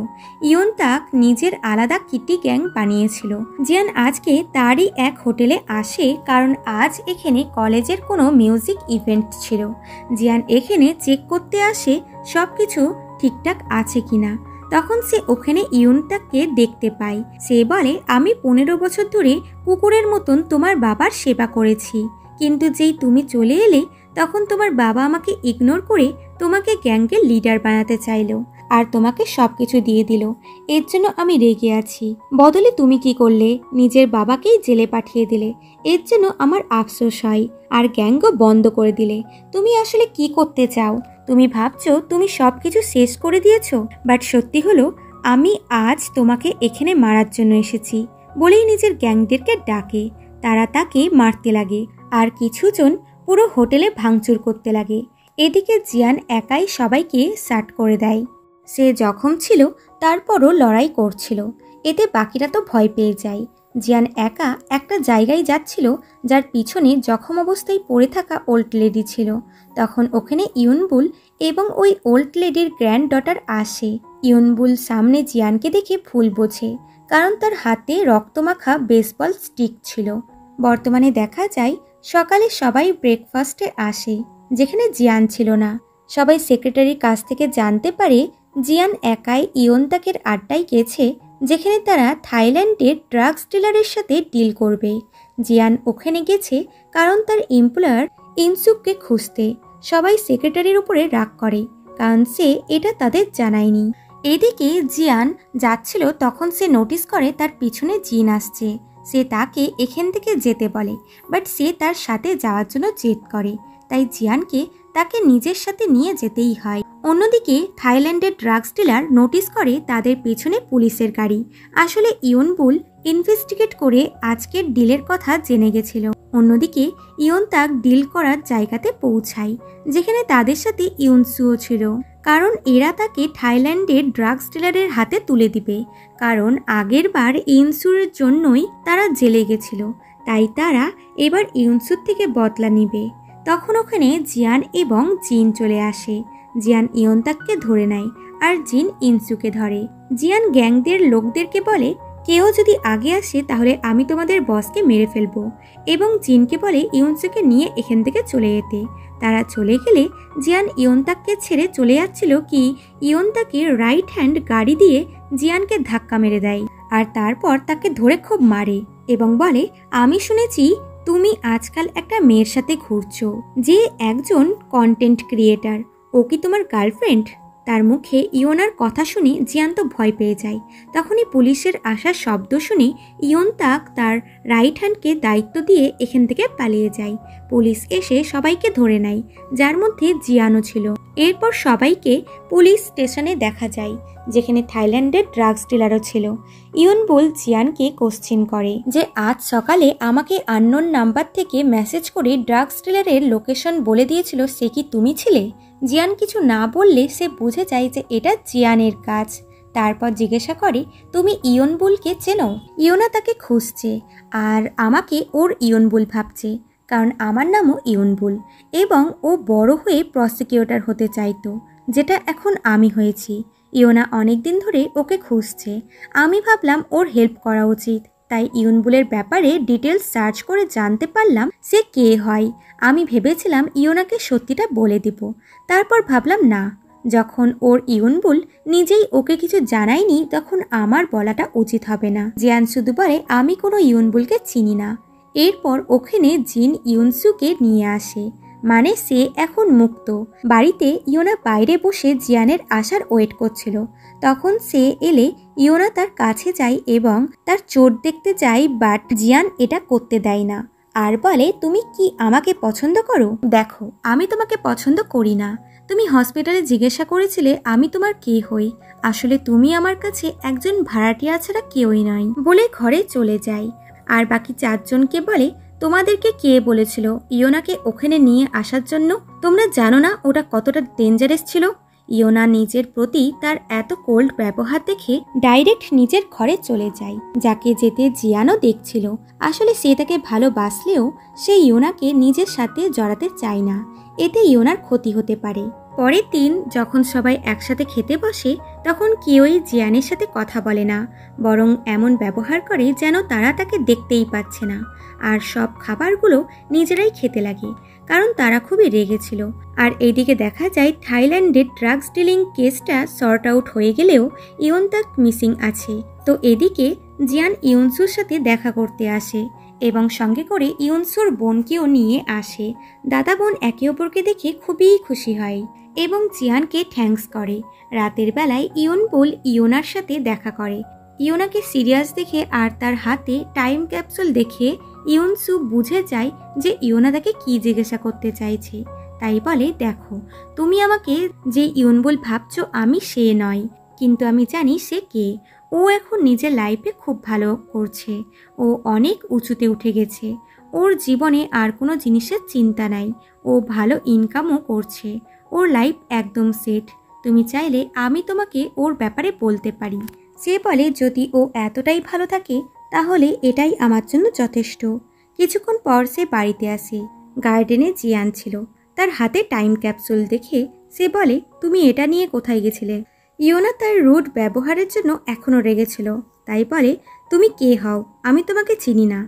ইয়ন তাক নিজের আলাদা কিটি গ্যাং বানিয়েছিল। জিয়ান আজকে তারই এক হোটেলে আসে, কারণ আজ এখানে কলেজের কোনো মিউজিক ইভেন্ট ছিল। জিয়ান এখানে চেক করতে আসে সব কিছু ঠিকঠাক আছে কিনা। তখন সে ওখানে ইয়নটাকে দেখতে পায়। সে বলে, আমি 15 বছর ধরে কুকুরের মতন তোমার বাবার সেবা করেছি, কিন্তু যেই তুমি চলে এলে তখন তোমার বাবা আমাকে ইগনোর করে তোমাকে গ্যাংয়ের লিডার বানাতে চাইলো আর তোমাকে সবকিছু দিয়ে দিল। এর জন্য আমি রেগে আছি। বদলে তুমি কি করলে? নিজের বাবাকেই জেলে পাঠিয়ে দিলে। এর জন্য আমার আফসোস হয়, আর গ্যাংও বন্ধ করে দিলে। তুমি আসলে কি করতে চাও? তুমি ভাবছো তুমি সবকিছু শেষ করে দিয়েছো, বাট সত্যি হলো আমি আজ তোমাকে এখানে মারার জন্য এসেছি বলেই নিজের গ্যাংদেরকে ডাকে। তারা তাকে মারতে লাগে আর কিছুজন পুরো হোটেলে ভাঙচুর করতে লাগে। এদিকে জিয়ান একাই সবাইকে শাট করে দেয়। সে জখম ছিল, তারপরও লড়াই করছিল। এতে বাকিরা তো ভয় পেয়ে যায়। জিয়ান একা একটা জায়গায় যাচ্ছিল যার পিছনে জখম অবস্থায় পড়ে থাকা ওল্ড লেডি ছিল। তখন ওখানে ইয়নবুল এবং ওই ওল্ড লেডির গ্র্যান্ড ডটার আসে। ইয়নবুল সামনে জিয়ানকে দেখে ভুল বোঝে, কারণ তার হাতে রক্তমাখা বেসবল স্টিক ছিল। বর্তমানে দেখা যায় সকালে সবাই ব্রেকফাস্টে আসে, যেখানে জিয়ান ছিল না। সবাই সেক্রেটারির কাছ থেকে জানতে পারে জিয়ান একাই ইয়নতাকের আড্ডায় গেছে, যেখানে তারা থাইল্যান্ডের ড্রাগস ডিলারের সাথে ডিল করবে। জিয়ান ওখানে গেছে কারণ তার এমপ্লয়ার ইনসুককে খুঁজতে। সবাই সেক্রেটারির উপরে রাগ করে, কারণ সে এটা তাদের জানায়নি। এদিকে জিয়ান যাচ্ছিল, তখন সে নোটিস করে তার পিছনে জিন আসছে। সে তাকে এখান থেকে যেতে বলে, বাট সে তার সাথে যাওয়ার জন্য জেদ করে, তাই জিয়ানকে তাকে নিজের সাথে নিয়ে যেতেই হয়। অন্যদিকে থাইল্যান্ডের ড্রাগস ডিলার নোটিস করে তাদের পেছনে পুলিশের গাড়ি। আসলে ইয়নবুল ইনভেস্টিগেট করে আজকের ডিলের কথা জেনে গেছিল। অন্যদিকে ইয়নতাক ডিল করার জায়গাতে পৌঁছায়, যেখানে তাদের সাথে ইউনসুও ছিল, কারণ এরা তাকে থাইল্যান্ডের ড্রাগস ডিলারের হাতে তুলে দিবে। কারণ আগের বার ইউনসুর জন্যই তারা জেলে গেছিল, তাই তারা এবার ইউনসুর থেকে বদলা নিবে। তখন ওখানে জিয়ান এবং জিন চলে আসে। জিয়ান ইয়নতাককে ধরে নেয় আর জিন ইনসুকে ধরে। জিয়ান গ্যাংদের লোকদেরকে বলে, কেউ যদি আগে আসে তাহলে আমি তোমাদের বসকে মেরে ফেলবো, এবং জিনকে বলে ইউনসুকে নিয়ে এখান থেকে চলে যেতে। তারা চলে গেলে জিয়ান ইয়নতাককে ছেড়ে চলে যাচ্ছিল কি ইয়নতাকের রাইট হ্যান্ড গাড়ি দিয়ে জিয়ানকে ধাক্কা মেরে দেয়, আর তারপর তাকে ধরে খুব মারে এবং বলে, আমি শুনেছি তুমি আজকাল একটা মেয়ের সাথে ঘুরছো, যে একজন কন্টেন্ট ক্রিয়েটার। ও কি তোমার গার্লফ্রেন্ড? তার মুখে ইয়নার কথা শুনে জিয়ান তো ভয় পেয়ে যায়। তখনই পুলিশের আসার শব্দ শুনে ইয়নতাক তার রাইট হ্যান্ডকে দায়িত্ব দিয়ে এখান থেকে পালিয়ে যায়। পুলিশ এসে সবাইকে ধরে নেয়, যার মধ্যে জিয়ানও ছিল। এরপর সবাইকে পুলিশ স্টেশনে দেখা যায়, যেখানে থাইল্যান্ডের ড্রাগস ডিলারও ছিল। ইয়নবুল জিয়ানকে কোশ্চেন করে যে আজ সকালে আমাকে আননোন নাম্বার থেকে মেসেজ করে ড্রাগস ডিলারের লোকেশন বলে দিয়েছিল, সে কি তুমি ছিলে? জিয়ান কিছু না বললে সে বুঝে যায় যে এটা জিয়ানের কাজ। তারপর জিজ্ঞাসা করে, তুমি ইয়নবুলকে চেনো? ইয়না তাকে খুঁজছে আর আমাকে ওর ইয়নবুল ভাবছে, কারণ আমার নামও ইয়নবুল, এবং ও বড় হয়ে প্রসিকিউটর হতে চাইতো, যেটা এখন আমি হয়েছি। ইয়না অনেকদিন ধরে ওকে খুঁজছে। আমি ভাবলাম ওর হেল্প করা উচিত, তাই ইয়নবুলের ব্যাপারে ডিটেলস সার্চ করে জানতে পারলাম সে কে হয়। আমি ভেবেছিলাম ইয়নাকে সত্যিটা বলে দিব, তারপর ভাবলাম না, যখন ওর ইয়নবুল নিজেই ওকে কিছু জানায়নি তখন আমার বলাটা উচিত হবে না। জিয়ান শুধু বলে, আমি কোনো ইয়নবুলকে চিনি না। এরপর ওখানে জিন ইউনসুকে নিয়ে আসে, মানে সে এখন মুক্ত। বাড়িতে ইয়োনা বাইরে বসে জিয়ানের আসার ওয়েট করছিল। তখন সে এলে ইয়োনা তার কাছে যায় এবং তার চোট দেখতে চায়, বাট জিয়ান এটা করতে দেয় না আর বলে, তুমি কি আমাকে পছন্দ করো? দেখো, আমি তোমাকে পছন্দ করি না। তুমি হসপিটালে জিজ্ঞাসা করেছিলে আমি তোমার কে হই। আসলে তুমি আমার কাছে একজন ভাড়াটিয়া ছাড়া কেউই নয়, বলে ঘরে চলে যায়। আর বাকি চারজনকে বলে, তোমাদেরকে কে বলেছিল ইয়োনাকে ওখানে নিয়ে আসার জন্য? তোমরা জানো না ওটা কতটা ডেঞ্জারাস ছিল? ইয়োনা নিজের প্রতি তার এত কোল্ড ব্যবহার দেখে ডাইরেক্ট নিজের ঘরে চলে যায়, যাকে যেতে জিয়ানও দেখছিল। আসলে সে তাকে ভালোবাসলেও সে ইয়োনাকে নিজের সাথে জড়াতে চায় না, এতে ইয়োনার ক্ষতি হতে পারে। পরের দিন যখন সবাই একসাথে খেতে বসে তখন কেউই জিয়ানের সাথে কথা বলে না, বরং এমন ব্যবহার করে যেন তারা তাকে দেখতেই পাচ্ছে না। আর সব খাবারগুলো নিজেরাই খেতে লাগে, কারণ তারা খুবই রেগেছিল। আর এইদিকে দেখা যায় থাইল্যান্ডের ড্রাগস ডিলিং কেসটা সর্ট আউট হয়ে গেলেও ইয়নতাক মিসিং আছে। তো এদিকে জিয়ান ইউনসুর সাথে দেখা করতে আসে এবং সঙ্গে করে ইউনসুর বোনকেও নিয়ে আসে। দাদা বোন একে অপরকে দেখে খুবই খুশি হয় এবং জিয়ানকে থ্যাঙ্কস করে। রাতের বেলায় ইয়নবুল ইয়োনার সাথে দেখা করে। ইয়োনাকে সিরিয়াস দেখে আর তার হাতে টাইম ক্যাপসুল দেখে ইউনসু বুঝে যায় যে ইয়োনা তাকে কি জিজ্ঞাসা করতে চাইছে। তাই বলে, দেখো, তুমি আমাকে যে ইয়নবুল ভাবছো আমি সে নয়, কিন্তু আমি জানি সে কে। ও এখন নিজের লাইফে খুব ভালো করছে, ও অনেক উঁচুতে উঠে গেছে। ওর জীবনে আর কোনো জিনিসের চিন্তা নাই, ও ভালো ইনকামও করছে, ওর লাইফ একদম সেট। তুমি চাইলে আমি তোমাকে ওর ব্যাপারে বলতে পারি। সে বলে, যদি ও এতটাই ভালো থাকে তাহলে এটাই আমার জন্য যথেষ্ট। কিছুক্ষণ পর সে বাড়িতে আসে। গার্ডেনে জিয়ান ছিল, তার হাতে টাইম ক্যাপসুল দেখে সে বলে, তুমি এটা নিয়ে কোথায় গেছিলে? ইয়োনা তার রুড ব্যবহারের জন্য এখনও রেগেছিল, তাই বলে, তুমি কে হও? আমি তোমাকে চিনি না।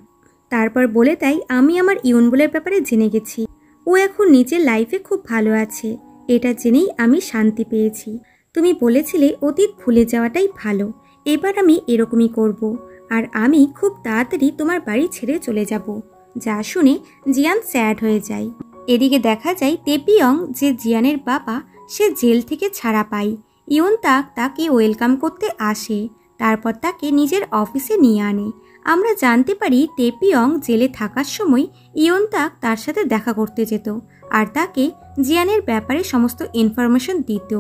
তারপর বলে দেয়, আমি আমার ইয়নবুলের ব্যাপারে জেনে গেছি, ও এখন নিজের লাইফে খুব ভালো আছে, এটা জেনেই আমি শান্তি পেয়েছি। তুমি বলেছিলে অতীত ভুলে যাওয়াটাই ভালো, এবার আমি এরকমই করব, আর আমি খুব তাড়াতাড়ি তোমার বাড়ি ছেড়ে চলে যাব। যা শুনে জিয়ান স্যাড হয়ে যায়। এদিকে দেখা যায় তেপিয়ং, যে জিয়ানের বাবা, সে জেল থেকে ছাড়া পায়। ইয়নতাক তাকে ওয়েলকাম করতে আসে, তারপর তাকে নিজের অফিসে নিয়ে আনে। আমরা জানতে পারি তেপিয়ং জেলে থাকার সময় ইয়নতাক তার সাথে দেখা করতে যেত আর তাকে জিয়ানের ব্যাপারে সমস্ত ইনফরমেশন দিত।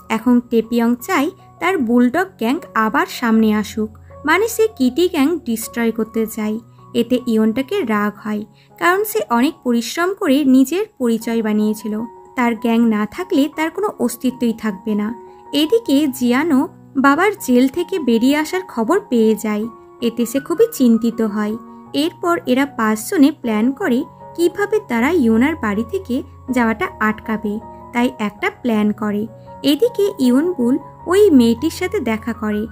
এখন তেপিয়ং চায় তার বুলডগ গ্যাং আবার সামনে আসুক, মানে সে কিটি গ্যাং ডিস্ট্রয় করতে চায়। এতে ইয়নটাকে রাগ হয়, কারণ সে অনেক পরিশ্রম করে নিজের পরিচয় বানিয়েছিল। তার গ্যাং না থাকলে তার কোনো অস্তিত্বই থাকবে না। এদিকে জিয়ানও বাবার জেল থেকে বেরিয়ে আসার খবর পেয়ে যায়। এতে সে খুবই চিন্তিত হয়। এরপর এরা 5 জনে প্ল্যান করে কিভাবে তারা ইয়নার বাড়ি থেকে যাওয়াটা আটকাবে, তাই একটা প্ল্যান করে। এদিকে ইয়নবুল ওই মেয়েটির সাথে দেখা করে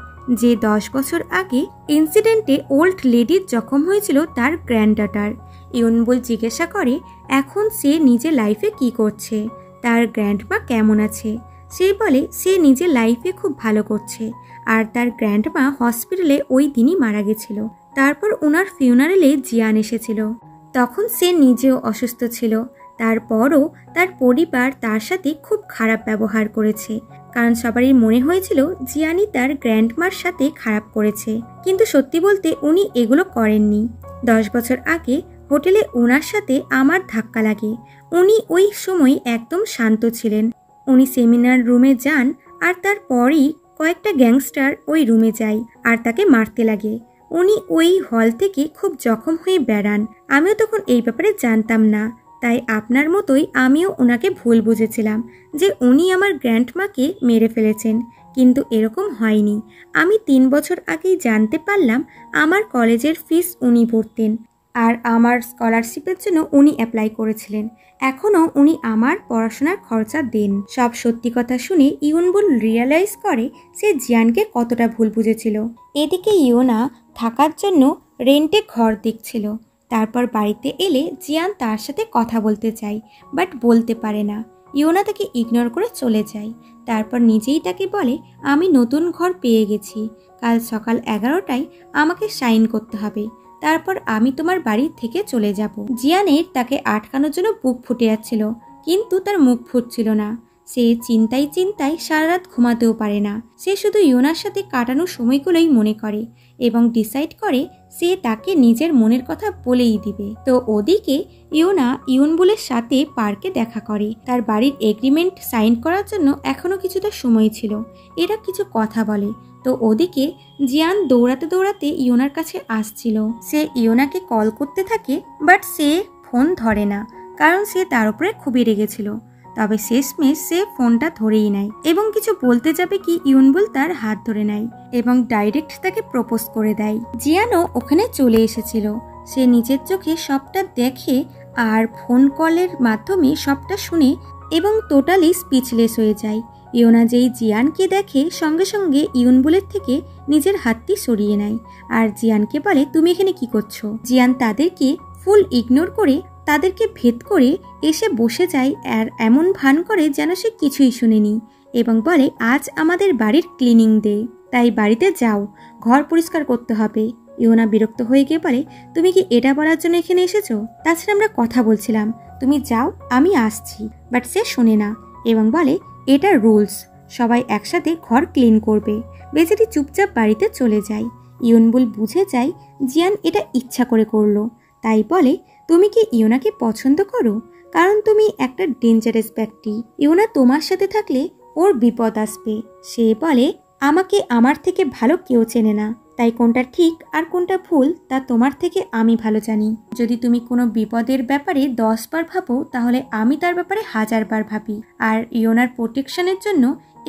যে 10 বছর আগে ইনসিডেন্টে ওল্ড লেডির জখম হয়েছিল তার গ্র্যান্ডডটার। ইয়নবুল জিজ্ঞাসা করে এখন সে নিজের লাইফে কি করছে, তার গ্র্যান্ডমা কেমন আছে। সে বলে সে নিজের লাইফে খুব ভালো করছে, আর তার গ্র্যান্ডমা হসপিটালে ওই দিনই মারা গেছিল। তারপর ওনার ফিউনারেলে জিয়ান এসেছিল, তখন সে নিজেও অসুস্থ ছিল। তারপরও তার পরিবার তার সাথে খুব খারাপ ব্যবহার করেছে, কারণ সবারই মনে হয়েছিল জিয়ানই তার গ্র্যান্ডমার সাথে খারাপ করেছে, কিন্তু সত্যি বলতে উনি এগুলো করেননি। 10 বছর আগে হোটেলে ওনার সাথে আমার ধাক্কা লাগে। উনি ওই সময় একদম শান্ত ছিলেন। উনি সেমিনার রুমে যান, আর তারপরই কয়েকটা গ্যাংস্টার ওই রুমে যায় আর তাকে মারতে লাগে। উনি ওই হল থেকে খুব জখম হয়ে বেড়ান। আমিও তখন এই ব্যাপারে জানতাম না, তাই আপনার মতোই আমিও ওনাকে ভুল বুঝেছিলাম যে উনি আমার গ্র্যান্ডমাকে মেরে ফেলেছেন, কিন্তু এরকম হয়নি। আমি 3 বছর আগেই জানতে পারলাম আমার কলেজের ফিস উনি ভরতেন, আর আমার স্কলারশিপের জন্য উনি অ্যাপ্লাই করেছিলেন। এখনও উনি আমার পড়াশোনার খরচা দেন। সব সত্যি কথা শুনে ইয়নবুল রিয়েলাইজ করে সে জিয়ানকে কতটা ভুল বুঝেছিল। এদিকে ইয়োনা থাকার জন্য রেন্টে ঘর দেখছিল। তারপর বাড়িতে এলে জিয়ান তার সাথে কথা বলতে চায়, বাট বলতে পারে না। ইয়োনা তাকে ইগনোর করে চলে যায়। তারপর নিজেই তাকে বলে আমি নতুন ঘর পেয়ে গেছি, কাল সকাল 11টায় আমাকে সাইন করতে হবে, তারপর আমি তোমার বাড়ি থেকে চলে যাব। জিয়ানের তাকে আটকানোর জন্য বুক ফুটে যাচ্ছিল, কিন্তু তার মুখ ফুটছিল না। সে চিন্তায় চিন্তায় সারা রাত ঘুমাতেও পারে না। সে শুধু ইয়োনার সাথে কাটানোর সময়গুলোই মনে করে এবং ডিসাইড করে সে তাকে নিজের মনের কথা বলেই দিবে। তো ওদিকে ইয়োনা ইয়নবুলের সাথে পার্কে দেখা করে। তার বাড়ির এগ্রিমেন্ট সাইন করার জন্য এখনো কিছুটা সময় ছিল। এরা কিছু কথা বলে। তো ওদিকে জিয়ান দৌড়াতে দৌড়াতে ইয়োনার কাছে আসছিল। সে ইয়োনাকে কল করতে থাকে, বাট সে ফোন ধরে না, কারণ সে তার উপরে খুবই রেগেছিল। তবে শেষমেশ সে ফোনটা ধরেই নেয় এবং কিছু বলতে যাবে কি ইয়নবুল তার হাত ধরে নেয় এবং ডাইরেক্ট তাকে প্রপোজ করে দেয়। জিয়ানও ওখানে চলে এসেছিল। সে নিজের চোখে সবটা দেখে আর ফোন কলের মাধ্যমে সবটা শুনে এবং টোটালি স্পিচলেস হয়ে যায়। ইয়োনা যেই জিয়ানকে দেখে সঙ্গে সঙ্গে ইয়নবুলের থেকে নিজের হাতটি সরিয়ে নেয় আর জিয়ানকে বলে তুমি এখানে কি করছো। জিয়ান তাদেরকে ফুল ইগনোর করে তাদেরকে ভেদ করে এসে বসে যায় আর এমন ভান করে যেন সে কিছুই শুনেনি এবং বলে আজ আমাদের বাড়ির ক্লিনিং ডে, তাই বাড়িতে যাও, ঘর পরিষ্কার করতে হবে। ইয়োনা বিরক্ত হয়ে গিয়ে বলে তুমি কি এটা বলার জন্য এখানে এসেছো? তাছাড়া আমরা কথা বলছিলাম, তুমি যাও, আমি আসছি। বাট সে শোনে না এবং বলে এটা রুলস, সবাই একসাথে ঘর ক্লিন করবে। বেচারি চুপচাপ বাড়িতে চলে যায়। ইয়নবুল বুঝে যায় জিয়ান এটা ইচ্ছা করে করলো, তাই বলে তুমি কি ইয়োনাকে পছন্দ করো? কারণ তুমি একটা ডেঞ্জারাস ব্যক্তি। ইয়োনা তোমার সাথে থাকলে ওর বিপদ আসবে। সে বলে আমাকে আমার থেকে ভালো কেউ চেনে না, তাই কোনটা ঠিক আর কোনটা ভুল তা তোমার থেকে আমি ভালো জানি। যদি তুমি কোনো বিপদের ব্যাপারে 10 বার ভাবো, তাহলে আমি তার ব্যাপারে 1000 বার ভাবি। আর ইয়োনার প্রোটেকশনের জন্য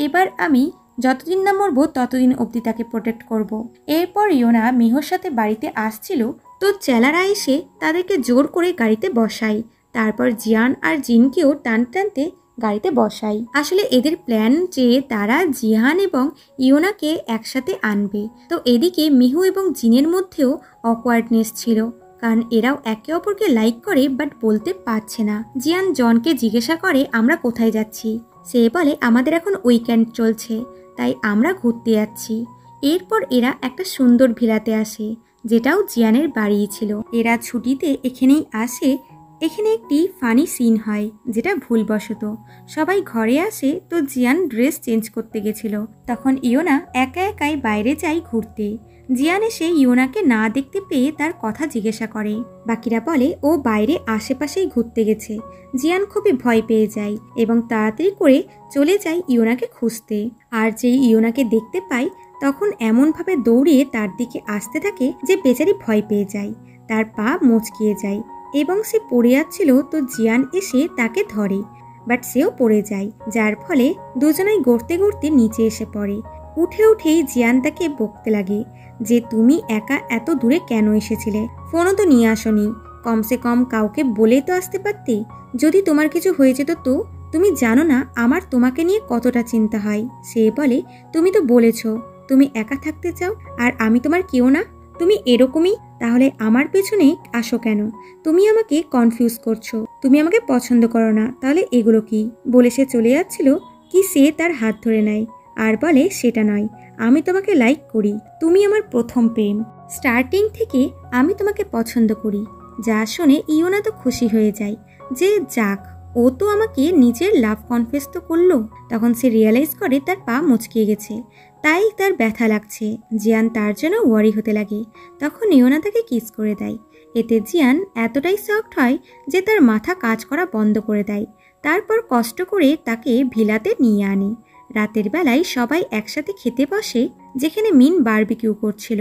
এবার আমি যতদিন না মরবো ততদিন অবধি তাকে প্রোটেক্ট করব। এরপর ইয়োনা মিহর সাথে বাড়িতে আসছিল, তো চেলারা এসে তাদেরকে জোর করে গাড়িতে বসায়। তারপর জিয়ান আর জিনকেও টানতে টানতে গাড়িতে বসায়। আসলে এদের প্ল্যান যে তারা জিহান এবং ইয়োনাকে একসাথে আনবে। তো এদিকে মিহু এবং জিনের মধ্যেও অকওয়ার্ডনেস ছিল, কারণ এরাও একে অপরকে লাইক করে বাট বলতে পারছে না। জিয়ান জনকে জিজ্ঞাসা করে আমরা কোথায় যাচ্ছি। সে বলে আমাদের এখন উইকেন্ড চলছে, তাই আমরা ঘুরতে যাচ্ছি। এরপর এরা একটা সুন্দর ভিলাতে আসে, যেটাও জিয়ানের বাড়িই ছিল। এরা ছুটিতে এখানেই আসে। এখানে একটি ফানি সিন হয়, যেটা ভুলবশত সবাই ঘরে আসে। তো জিয়ান ড্রেস চেঞ্জ করতে গেছিল, তখন ইয়োনা একা একাই বাইরে যায় ঘুরতে। জিয়ান এসে ইয়োনাকে না দেখতে পেয়ে তার কথা জিজ্ঞাসা করে। বাকিরা বলে ও বাইরে আশেপাশেই ঘুরতে গেছে। জিয়ান খুবই ভয় পেয়ে যায় এবং তাড়াতাড়ি করে চলে যায় ইয়োনাকে খুঁজতে। আর যেই ইয়োনাকে দেখতে পায় তখন এমনভাবে দৌড়িয়ে তার দিকে আসতে থাকে যে বেচারি ভয় পেয়ে যায়। তার পা মুচকিয়ে যায় এবং সে পড়ে যাচ্ছিল, তো জিয়ান এসে তাকে ধরে, বাট সেও পড়ে যায়, যার ফলে দুজনেই গড়তে গড়তে নিচে এসে পড়ে। উঠেই জিয়ান তাকে বকতে লাগে যে তুমি একা এত দূরে কেন এসেছিলে, ফোনও তো নিয়ে আসনি, কমসে কম কাউকে বলেই তো আসতে পারতে, যদি তোমার কিছু হয়ে যেত তো। তুমি জানো না আমার তোমাকে নিয়ে কতটা চিন্তা হয়। সে বলে তুমি তো বলেছো তুমি একা থাকতে চাও, আর আমি তোমার কেউ না, তুমি এরকমই, তাহলে আমার পেছনে আসো কেন? তুমি আমাকে কনফিউজ করছো, তুমি আমাকে পছন্দ করো না, তাহলে এগুলো কি? বলে সে চলে যাচ্ছিল কি সে তার হাত ধরে নেয় আর বলে সেটা নয়, আমি তোমাকে লাইক করি, তুমি আমার প্রথম প্রেম, স্টার্টিং থেকে আমি তোমাকে পছন্দ করি। যা শুনে ইয়োনা তো খুশি হয়ে যায় যে যাক, ও তো আমাকে নিজের লাভ কনফেস তো করলো। তখন সে রিয়েলাইজ করে তার পা মুচকিয়ে গেছে, তাই তার ব্যথা লাগছে। জিয়ান তার জন্য ওয়ারি হতে লাগে। তখন ইয়োনা তাকে কিস করে দেয়। এতে জিয়ান এতটাই শকড হয় যে তার মাথা কাজ করা বন্ধ করে দেয়। তারপর কষ্ট করে তাকে ভিলাতে নিয়ে আনে। রাতের বেলায় সবাই একসাথে খেতে বসে, যেখানে মিন বারবিকিউ করছিল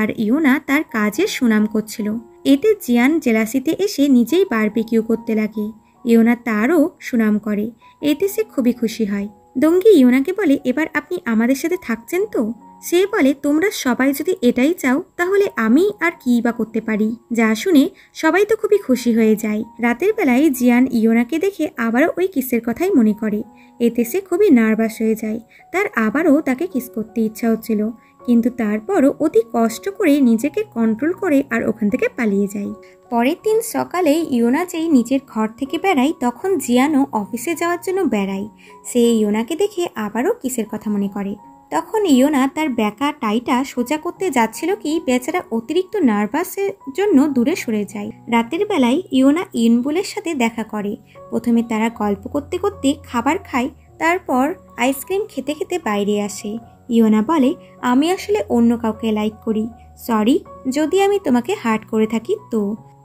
আর ইয়োনা তার কাজের সুনাম করছিল। এতে জিয়ান জেলাসিতে এসে নিজেই বারবিকিউ করতে লাগে। ইয়োনা তারও সুনাম করে, এতে সে খুবই খুশি হয়। দঙ্গি ইয়োনাকে বলে এবার আপনি আমাদের সাথে থাকছেন তো? সে বলে তোমরা সবাই যদি এটাই চাও তাহলে আমি আর কি বা করতে পারি। যা শুনে সবাই তো খুবই খুশি হয়ে যায়। রাতের বেলায় জিয়ান ইয়োনাকে দেখে আবারও ওই কিসের কথাই মনে করে। এতে সে খুবই নার্ভাস হয়ে যায়। তার আবারও তাকে কিস করতে ইচ্ছা হচ্ছিল, কিন্তু তারপরও অতি কষ্ট করে নিজেকে কন্ট্রোল করে আর ওখান থেকে পালিয়ে যায়। পরের দিন সকালে ইয়োনা যেই নিজের ঘর থেকে বেড়ায়, তখন জিয়ানও অফিসে যাওয়ার জন্য বেড়ায়। সে ইয়োনাকে দেখে আবারও কিসের কথা মনে করে। তখন ইয়োনা তার ব্যাকা টাইটা সোজা করতে যাচ্ছিল কি বেচারা অতিরিক্ত নার্ভাসের জন্য দূরে সরে যায়। রাতের বেলায় ইয়োনা ইয়নবুলের সাথে দেখা করে। প্রথমে তারা গল্প করতে করতে খাবার খায়, তারপর আইসক্রিম খেতে খেতে বাইরে আসে। ইয়োনা বলে আমি আসলে অন্য কাউকে লাইক করি, সরি যদি আমি তোমাকে হার্ট করে থাকি, তো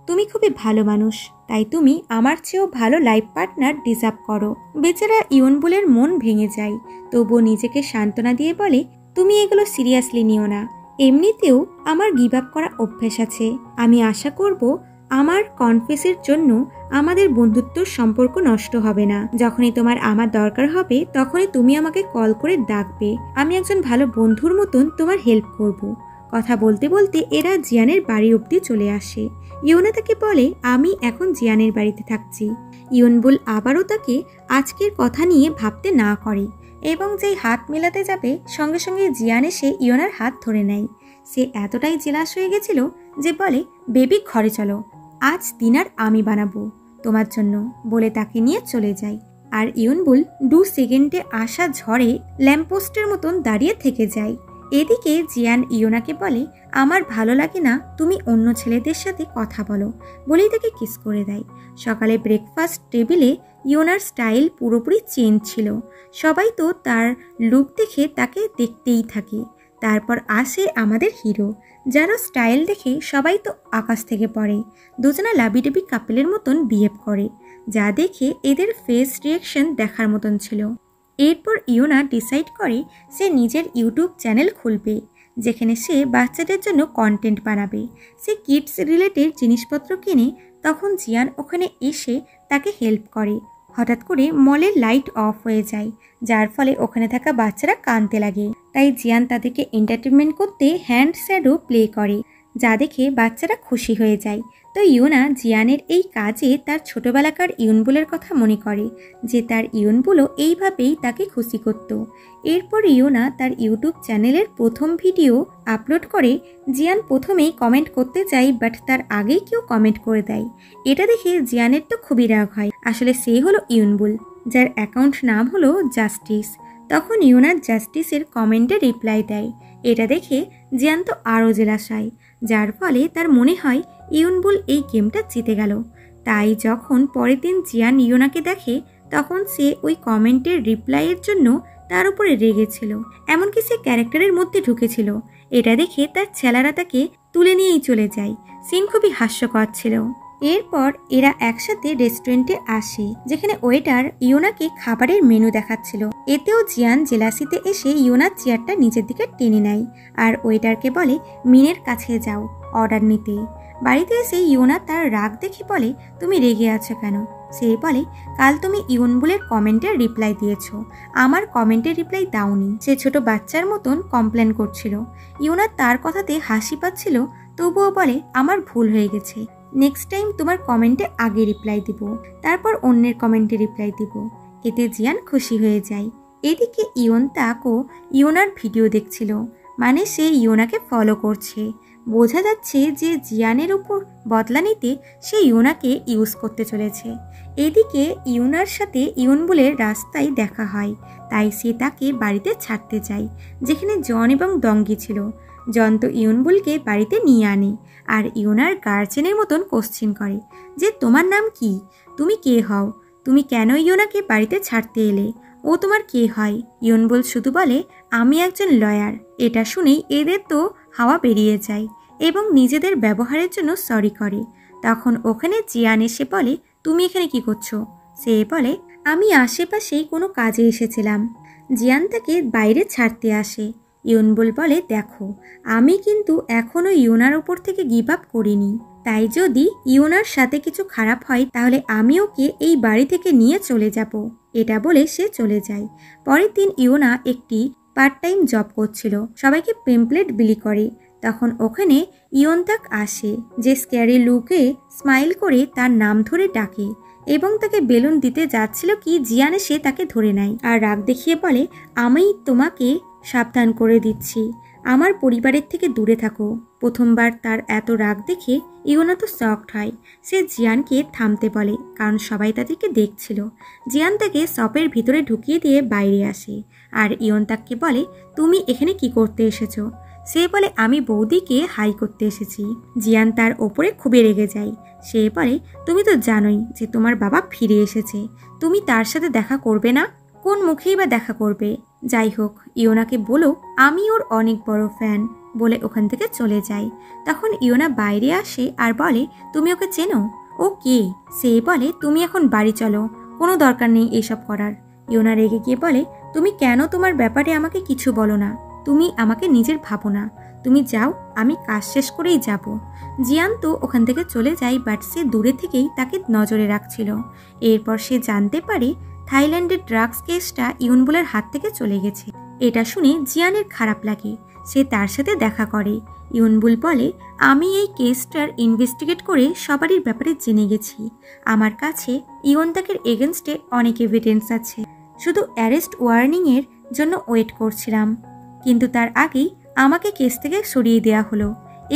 তুমি খুবই ভালো মানুষ, তাই তুমি আমার চেয়েও ভালো লাইফ পার্টনার ডিজার্ভ করো। বেচারা ইয়নবুলের মন ভেঙে যায়, তবুও নিজেকে সান্ত্বনা দিয়ে বলে তুমি এগুলো সিরিয়াসলি নিও না, এমনিতেও আমার গিভ আপ করা অভ্যেস আছে। আমি আশা করব আমার কনফেসের জন্য আমাদের বন্ধুত্বর সম্পর্ক নষ্ট হবে না। যখনই তোমার আমার দরকার হবে তখনই তুমি আমাকে কল করে ডাকবে, আমি একজন ভালো বন্ধুর মতন তোমার হেল্প করব। কথা বলতে বলতে এরা জিয়ানের বাড়ি অবধি চলে আসে। ইয়োনা তাকে বলে আমি এখন জিয়ানের বাড়িতে থাকছি। ইয়নবুল আবারও তাকে আজকের কথা নিয়ে ভাবতে না করে এবং যেই হাত মেলাতে যাবে সঙ্গে সঙ্গে জিয়ান এসে ইয়োনার হাত ধরে নেয়। সে এতটাই জেলাস হয়ে গেছিল যে বলে বেবি ঘরে চলো, আজ ডিনার আমি বানাবো তোমার জন্য, বলে তাকে নিয়ে চলে যায়। আর ইয়নবুল 2 সেকেন্ডে আসা ঝড়ে ল্যাম্পপোস্টের মতন দাঁড়িয়ে থেকে যায়। এদিকে জিয়ান ইয়োনাকে বলে আমার ভালো লাগে না তুমি অন্য ছেলেদের সাথে কথা বলো, বলেই তাকে কিস করে দেয়। সকালে ব্রেকফাস্ট টেবিলে ইয়োনার স্টাইল পুরোপুরি চেঞ্জ ছিল। সবাই তো তার লুক দেখে তাকে দেখতেই থাকে। তারপর আসে আমাদের হিরো, যারও স্টাইল দেখে সবাই তো আকাশ থেকে পড়ে। দুজনা লাবিডাবি কাপেলের মতন বিহেভ করে, যা দেখে এদের ফেস রিয়াকশন দেখার মতন ছিল। এরপর ইয়োনা ডিসাইড করে সে নিজের ইউটিউব চ্যানেল খুলবে, যেখানে সে বাচ্চাদের জন্য কন্টেন্ট বানাবে। সে কিডস রিলেটেড জিনিসপত্র কিনে। তখন জিয়ান ওখানে এসে তাকে হেল্প করে। হঠাৎ করে মলের লাইট অফ হয়ে যায়, যার ফলে ওখানে থাকা বাচ্চারা কাঁদতে লাগে। তাই জিয়ান তাদেরকে এন্টারটেনমেন্ট করতে হ্যান্ড শ্যাডো প্লে করে, যা দেখে বাচ্চারা খুশি হয়ে যায়। তো ইয়োনা জিয়ানের এই কাজে তার ছোটবেলাকার ইয়নবুলের কথা মনে করে, যে তার ইয়নবুলও এইভাবেই তাকে খুশি করত। এরপর ইয়োনা তার ইউটিউব চ্যানেলের প্রথম ভিডিও আপলোড করে। জিয়ান প্রথমেই কমেন্ট করতে চায়, বাট তার আগেই কেউ কমেন্ট করে দেয়। এটা দেখে জিয়ানের তো খুবই রাগ হয়। আসলে সে হলো ইয়নবুল, যার অ্যাকাউন্ট নাম হলো জাস্টিস। তখন ইয়োনা জাস্টিসের কমেন্টে রিপ্লাই দেয়। এটা দেখে জিয়ান তো আরও জেলাস হয়, যার ফলে তার মনে হয় ইয়নবুল এই গেমটা জিতে গেল। তাই যখন পরের দিন জিয়ান ইয়োনাকে দেখে, তখন সে ওই কমেন্টের রিপ্লাইয়ের জন্য তার উপরে রেগেছিল, এমনকি সে ক্যারেক্টারের মধ্যে ঢুকেছিল। এটা দেখে তার ছেলেরা তাকে তুলে নিয়েই চলে যায়। সিন খুবই হাস্যকর ছিল। এরপর এরা একসাথে রেস্টুরেন্টে আসে, যেখানে ওয়েটার ইয়োনাকে খাবারের মেনু দেখাচ্ছিল। এতেও জিয়ান জেলাসিতে এসে ইয়োনার চেয়ারটা নিজের দিকে টেনে নেয় আর ওয়েটারকে বলে মিনের কাছে যাও অর্ডার নিতে। বাড়িতে এসে ইয়োনা তার রাগ দেখে বলে, তুমি রেগে আছো কেন? সে বলে, কাল তুমি ইয়নবুলের কমেন্টের রিপ্লাই দিয়েছো, আমার কমেন্টের রিপ্লাই দাওনি। সে ছোট বাচ্চার মতন কমপ্লেন করছিল। ইয়োনা তার কথাতে হাসি পাচ্ছিল, তবুও বলে, আমার ভুল হয়ে গেছে, নেক্সট টাইম তোমার কমেন্টে আগে রিপ্লাই দিব, তারপর অন্যের কমেন্টে রিপ্লাই দিব। এতে জিয়ান খুশি হয়ে যায়। এদিকে ইয়োনতাকও ইয়োনার ভিডিও দেখছিল, মানে সে ইয়োনাকে ফলো করছে। বোঝা যাচ্ছে যে জিয়ানের উপর বদলা নিতে সে ইয়োনাকে ইউজ করতে চলেছে। এদিকে ইয়োনার সাথে ইয়নবুলের রাস্তায় দেখা হয়, তাই সে তাকে বাড়িতে ছাড়তে যায়, যেখানে জন এবং ডঙ্গি ছিল। জন তো ইয়নবুলকে বাড়িতে নিয়ে আনে, আর ইয়োনার গার্জেনের মতন কোশ্চেন করে যে তোমার নাম কি, তুমি কে হও, তুমি কেন ইয়োনাকে বাড়িতে ছাড়তে এলে, ও তোমার কে হয়? ইয়নবুল শুধু বলে, আমি একজন লয়ার। এটা শুনেই এদের তো হাওয়া বেরিয়ে যায় এবং নিজেদের ব্যবহারের জন্য সরি করে। তখন ওখানে জিয়ান এসে বলে, তুমি এখানে কি করছো? সে বলে, আমি আশেপাশেই কোনো কাজে এসেছিলাম। জিয়ান তাকে বাইরে ছাড়তে আসে। ইয়নবুল বলে, দেখো, আমি কিন্তু এখনও ইয়োনার উপর থেকে গিভ আপ করিনি, তাই যদি ইয়োনার সাথে কিছু খারাপ হয় তাহলে আমি ওকে এই বাড়ি থেকে নিয়ে চলে যাব। এটা বলে সে চলে যায়। পরের দিন ইয়োনা একটি পার্ট টাইম জব করছিল, সবাইকে পেমপ্লেট বিলি করে। তখন ওখানে ইয়োনতাক আসে, যে স্ক্যারি লুকে স্মাইল করে তার নাম ধরে ডাকে এবং তাকে বেলুন দিতে যাচ্ছিল কি জিয়ান এসে তাকে ধরে নেয় আর রাগ দেখিয়ে বলে, আমি তোমাকে সাবধান করে দিচ্ছি, আমার পরিবারের থেকে দূরে থাকো। প্রথমবার তার এত রাগ দেখে ইয়োনা তো শকড হয়। সে জিয়ানকে থামতে বলে, কারণ সবাই তাদেরকে দেখছিল। জিয়ান তাকে শপের ভিতরে ঢুকিয়ে দিয়ে বাইরে আসে, আর ইয়োনতাককে বলে, তুমি এখানে কি করতে এসেছো? সে বলে, আমি বৌদিকে হাই করতে এসেছি। জিয়ান তার ওপরে খুবই রেগে যায়। সে বলে, তুমি তো জানোই যে তোমার বাবা ফিরে এসেছে, তুমি তার সাথে দেখা করবে না? কোন মুখেই বা দেখা করবে? যাই হোক, ইয়োনাকে বলো আমি ওর অনেক বড় ফ্যান, বলে ওখান থেকে চলে যায়। তখন ইয়োনা বাইরে আসে আর বলে, তুমি ওকে চেনো? ও কে? সে বলে, তুমি এখন বাড়ি চলো, কোনো দরকার নেই এসব করার। ইয়োনা রেগে গিয়ে বলে, তুমি কেন তোমার ব্যাপারে আমাকে কিছু বলো না? তুমি আমাকে নিজের ভাবো না, তুমি যাও, আমি কাজ শেষ করেই যাব। জিয়ান তো ওখান থেকে চলে যায়, বাট সে দূরে থেকেই তাকে নজরে রাখছিল। এরপর সে জানতে পারে থাইল্যান্ডের ড্রাগস কেসটা ইয়নবুলের হাত থেকে চলে গেছে। এটা শুনে জিয়ানের খারাপ লাগে। সে তার সাথে দেখা করে। ইয়নবুল বলে, আমি এই কেসটার ইনভেস্টিগেট করে সবারই ব্যাপারে জেনে গেছি। আমার কাছে ইয়োনতাকের এগেনস্টে অনেক এভিডেন্স আছে, শুধু অ্যারেস্ট ওয়ার্নিংয়ের জন্য ওয়েট করছিলাম, কিন্তু তার আগেই আমাকে কেস থেকে সরিয়ে দেওয়া হলো।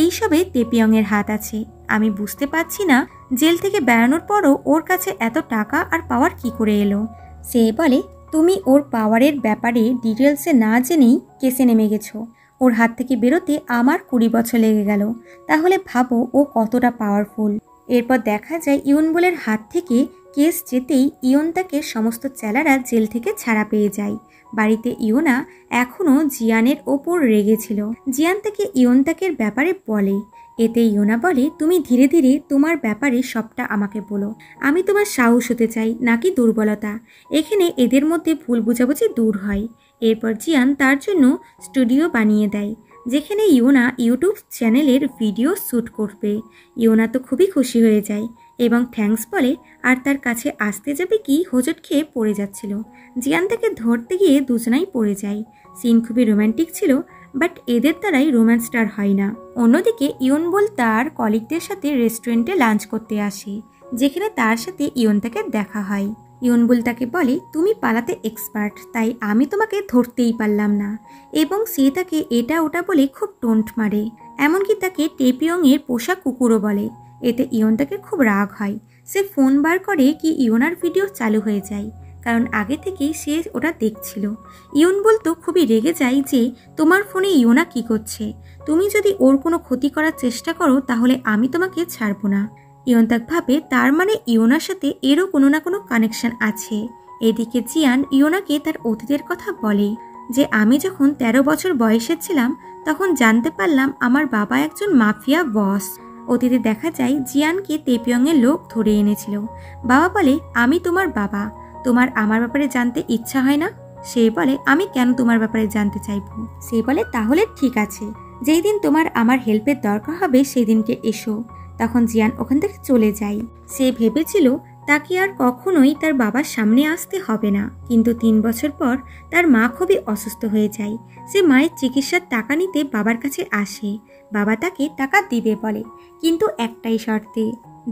এইসবে তেপিয়ংয়ের হাত আছে। আমি বুঝতে পারছি না জেল থেকে বেরানোর পরও ওর কাছে এত টাকা আর পাওয়ার কি করে এলো। সে বলে, তুমি ওর পাওয়ারের ব্যাপারে ডিটেলসে না জেনেই কেসে নেমে গেছো। ওর হাত থেকে বেরোতে আমার 20 বছর লেগে গেল, তাহলে ভাবো ও কতটা পাওয়ারফুল। এরপর দেখা যায় ইয়নবুলের হাত থেকে কেস যেতেই ইয়োনতাকের সমস্ত চেলারা জেল থেকে ছাড়া পেয়ে যায়। বাড়িতে ইয়োনা এখনও জিয়ানের ওপর রেগেছিল। জিয়ান তাকে ইয়োনতাকের ব্যাপারে বলে। এতে ইয়োনা বলে, তুমি ধীরে ধীরে তোমার ব্যাপারে সবটা আমাকে বলো। আমি তোমার সাহস হতে চাই নাকি দুর্বলতা। এখানে এদের মধ্যে ভুল বোঝাবুঝি দূর হয়। এরপর জিয়ান তার জন্য স্টুডিও বানিয়ে দেয়, যেখানে ইয়োনা ইউটিউব চ্যানেলের ভিডিও শ্যুট করবে। ইয়োনা তো খুবই খুশি হয়ে যায় এবং থ্যাঙ্কস বলে, আর তার কাছে আসতে যাবে কি হোঁচট খেয়ে পড়ে যাচ্ছিল। জিয়ান তাকে ধরতে গিয়ে দুজনাই পড়ে যায়। সিন খুবই রোম্যান্টিক ছিল, বাট এদের দ্বারাই রোম্যান্স স্টার হয় না। অন্যদিকে ইয়নবুল তার কলিগদের সাথে রেস্টুরেন্টে লাঞ্চ করতে আসে, যেখানে তার সাথে ইয়োনতাকে দেখা হয়। ইয়নবুল তাকে বলে, তুমি পালাতে এক্সপার্ট, তাই আমি তোমাকে ধরতেই পারলাম না, এবং সে তাকে এটা ওটা বলে খুব টোন্ট মারে, এমনকি তাকে টেপিয়ংয়ের পোষা কুকুরও বলে। এতে ইয়োনতাকে খুব রাগ হয়। সে ফোন বার করে কি ইয়োনার ভিডিও চালু হয়ে যায়, কারণ আগে থেকেই সে ওটা দেখছিল। ইয়নবুল তো খুবই রেগে যায় যে, তোমার ফোনে ইয়োনা কি করছে? তুমি যদি ওর কোনো ক্ষতি করার চেষ্টা করো তাহলে আমি তোমাকে ছাড়বো না। ইয়োনতাক ভাবে তার মানে ইয়োনার সাথে এরও কোনো না কোনো কানেকশন আছে। এদিকে জিয়ান ইয়োনাকে তার অতীতের কথা বলে, যে আমি যখন 13 বছর বয়সের ছিলাম তখন জানতে পারলাম আমার বাবা একজন মাফিয়া বস। অতীতে দেখা যায় জিয়ানকে তেপিয়ংয়ের লোক ধরে এনেছিল। বাবা বলে, আমি তোমার বাবা, তোমার আমার ব্যাপারে জানতে ইচ্ছা হয় না? সে বলে, আমি কেন তোমার ব্যাপারে জানতে চাইবো? সে বলে, তাহলে ঠিক আছে, যেই দিন তোমার আমার হেল্পের দরকার হবে সেই দিনকে এসো। তখন জিয়ান ওখান থেকে চলে যায়। সে ভেবেছিল তাকে আর কখনোই তার বাবার সামনে আসতে হবে না, কিন্তু 3 বছর পর তার মা খুবই অসুস্থ হয়ে যায়। সে মায়ের চিকিৎসার টাকা নিতে বাবার কাছে আসে। বাবা তাকে টাকা দিবে বলে, কিন্তু একটাই শর্তে,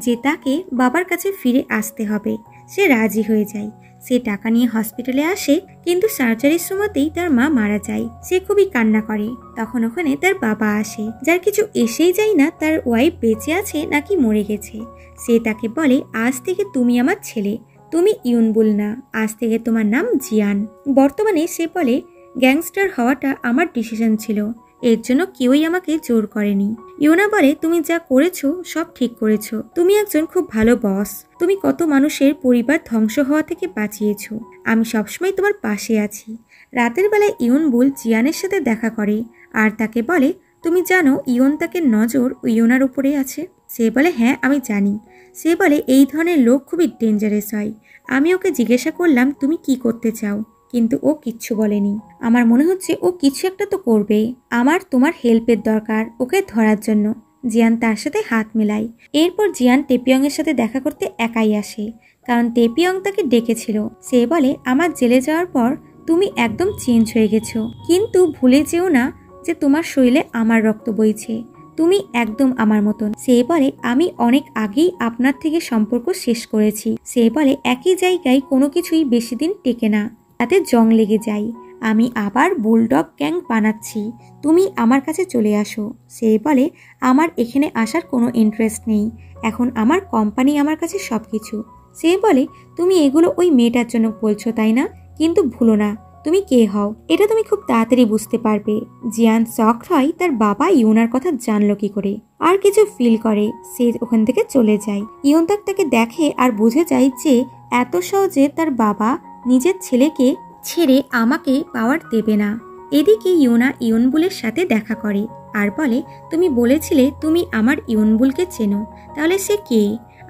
যে তাকে বাবার কাছে ফিরে আসতে হবে। সে রাজি হয়ে যায়। সে টাকা নিয়ে হসপিটালে আসে, কিন্তু সার্জারির সময়তেই তার মা মারা যায়। সে খুবই কান্না করে। তখন ওখানে তার বাবা আসে, যার কিছু এসেই যায় না তার ওয়াইফ বেঁচে আছে নাকি মরে গেছে। সে তাকে বলে, আজ থেকে তুমি আমার ছেলে, তুমি ইউনবুল না, আজ থেকে তোমার নাম জিয়ান। বর্তমানে সে বলে, গ্যাংস্টার হওয়াটা আমার ডিসিশন ছিল, এর জন্য কেউই আমাকে জোর করেনি। ইউনা বলে, তুমি যা করেছো সব ঠিক করেছো, তুমি একজন খুব ভালো বস, তুমি কত মানুষের পরিবার ধ্বংস হওয়া থেকে বাঁচিয়েছো, আমি সবসময় তোমার পাশে আছি। রাতের বেলায় ইউনবুল জিয়ানের সাথে দেখা করে আর তাকে বলে, তুমি জানো ইয়ন তাকে নজর ইয়োনার উপরে আছে? সে বলে, হ্যাঁ আমি জানি। সে বলে, এই ধরনের লোক খুবই ডেঞ্জারাস হয়। আমি ওকে জিজ্ঞাসা করলাম তুমি কি করতে চাও, কিন্তু ও কিচ্ছু বলেনি। আমার মনে হচ্ছে ও কিছু একটা তো করবে। আমার তোমার হেল্পের দরকার ওকে ধরার জন্য। জিয়ান তার সাথে হাত মেলায়। এরপর জিয়ান টেপিয়ং এর সাথে দেখা করতে একাই আসে, কারণ টেপিয়ং তাকে ডেকেছিল। সে বলে, আমার জেলে যাওয়ার পর তুমি একদম চেঞ্জ হয়ে গেছো, কিন্তু ভুলে যেও না যে তোমার শরীরে আমার রক্ত বইছে, তুমি একদম আমার মতন। সে বলে, আমি অনেক আগেই আপনার থেকে সম্পর্ক শেষ করেছি। সে বলে, একই জায়গায় কোনো কিছুই বেশি দিন টেকে না, তাতে জং লেগে যায়। আমি আবার বুলডগ গ্যাং বানাচ্ছি, তুমি আমার কাছে চলে আসো। সে বলে, আমার এখানে আসার কোনো ইন্টারেস্ট নেই, এখন আমার কোম্পানি আমার কাছে সব কিছু। সে বলে, তুমি এগুলো ওই মেয়েটার জন্য বলছো তাই না, কিন্তু ভুলো না তুমি কে হও, এটা তুমি খুব তাড়াতাড়ি বুঝতে পারবে। জিয়ান শক হয় তার বাবা ইউনার কথা জানলো কি করে, আর কিছু ফিল করে। সে ওখান থেকে চলে যায়। ইয়ন তাকে দেখে আর বুঝে যায় যে এত সহজে তার বাবা নিজের ছেলেকে ছেড়ে আমাকে পাওয়ার দেবে না। এদিকে ইয়োনা ইয়নবুলের সাথে দেখা করে আর বলে, তুমি বলেছিলে তুমি আমার ইয়নবুলকে চেনো, তাহলে সে কে?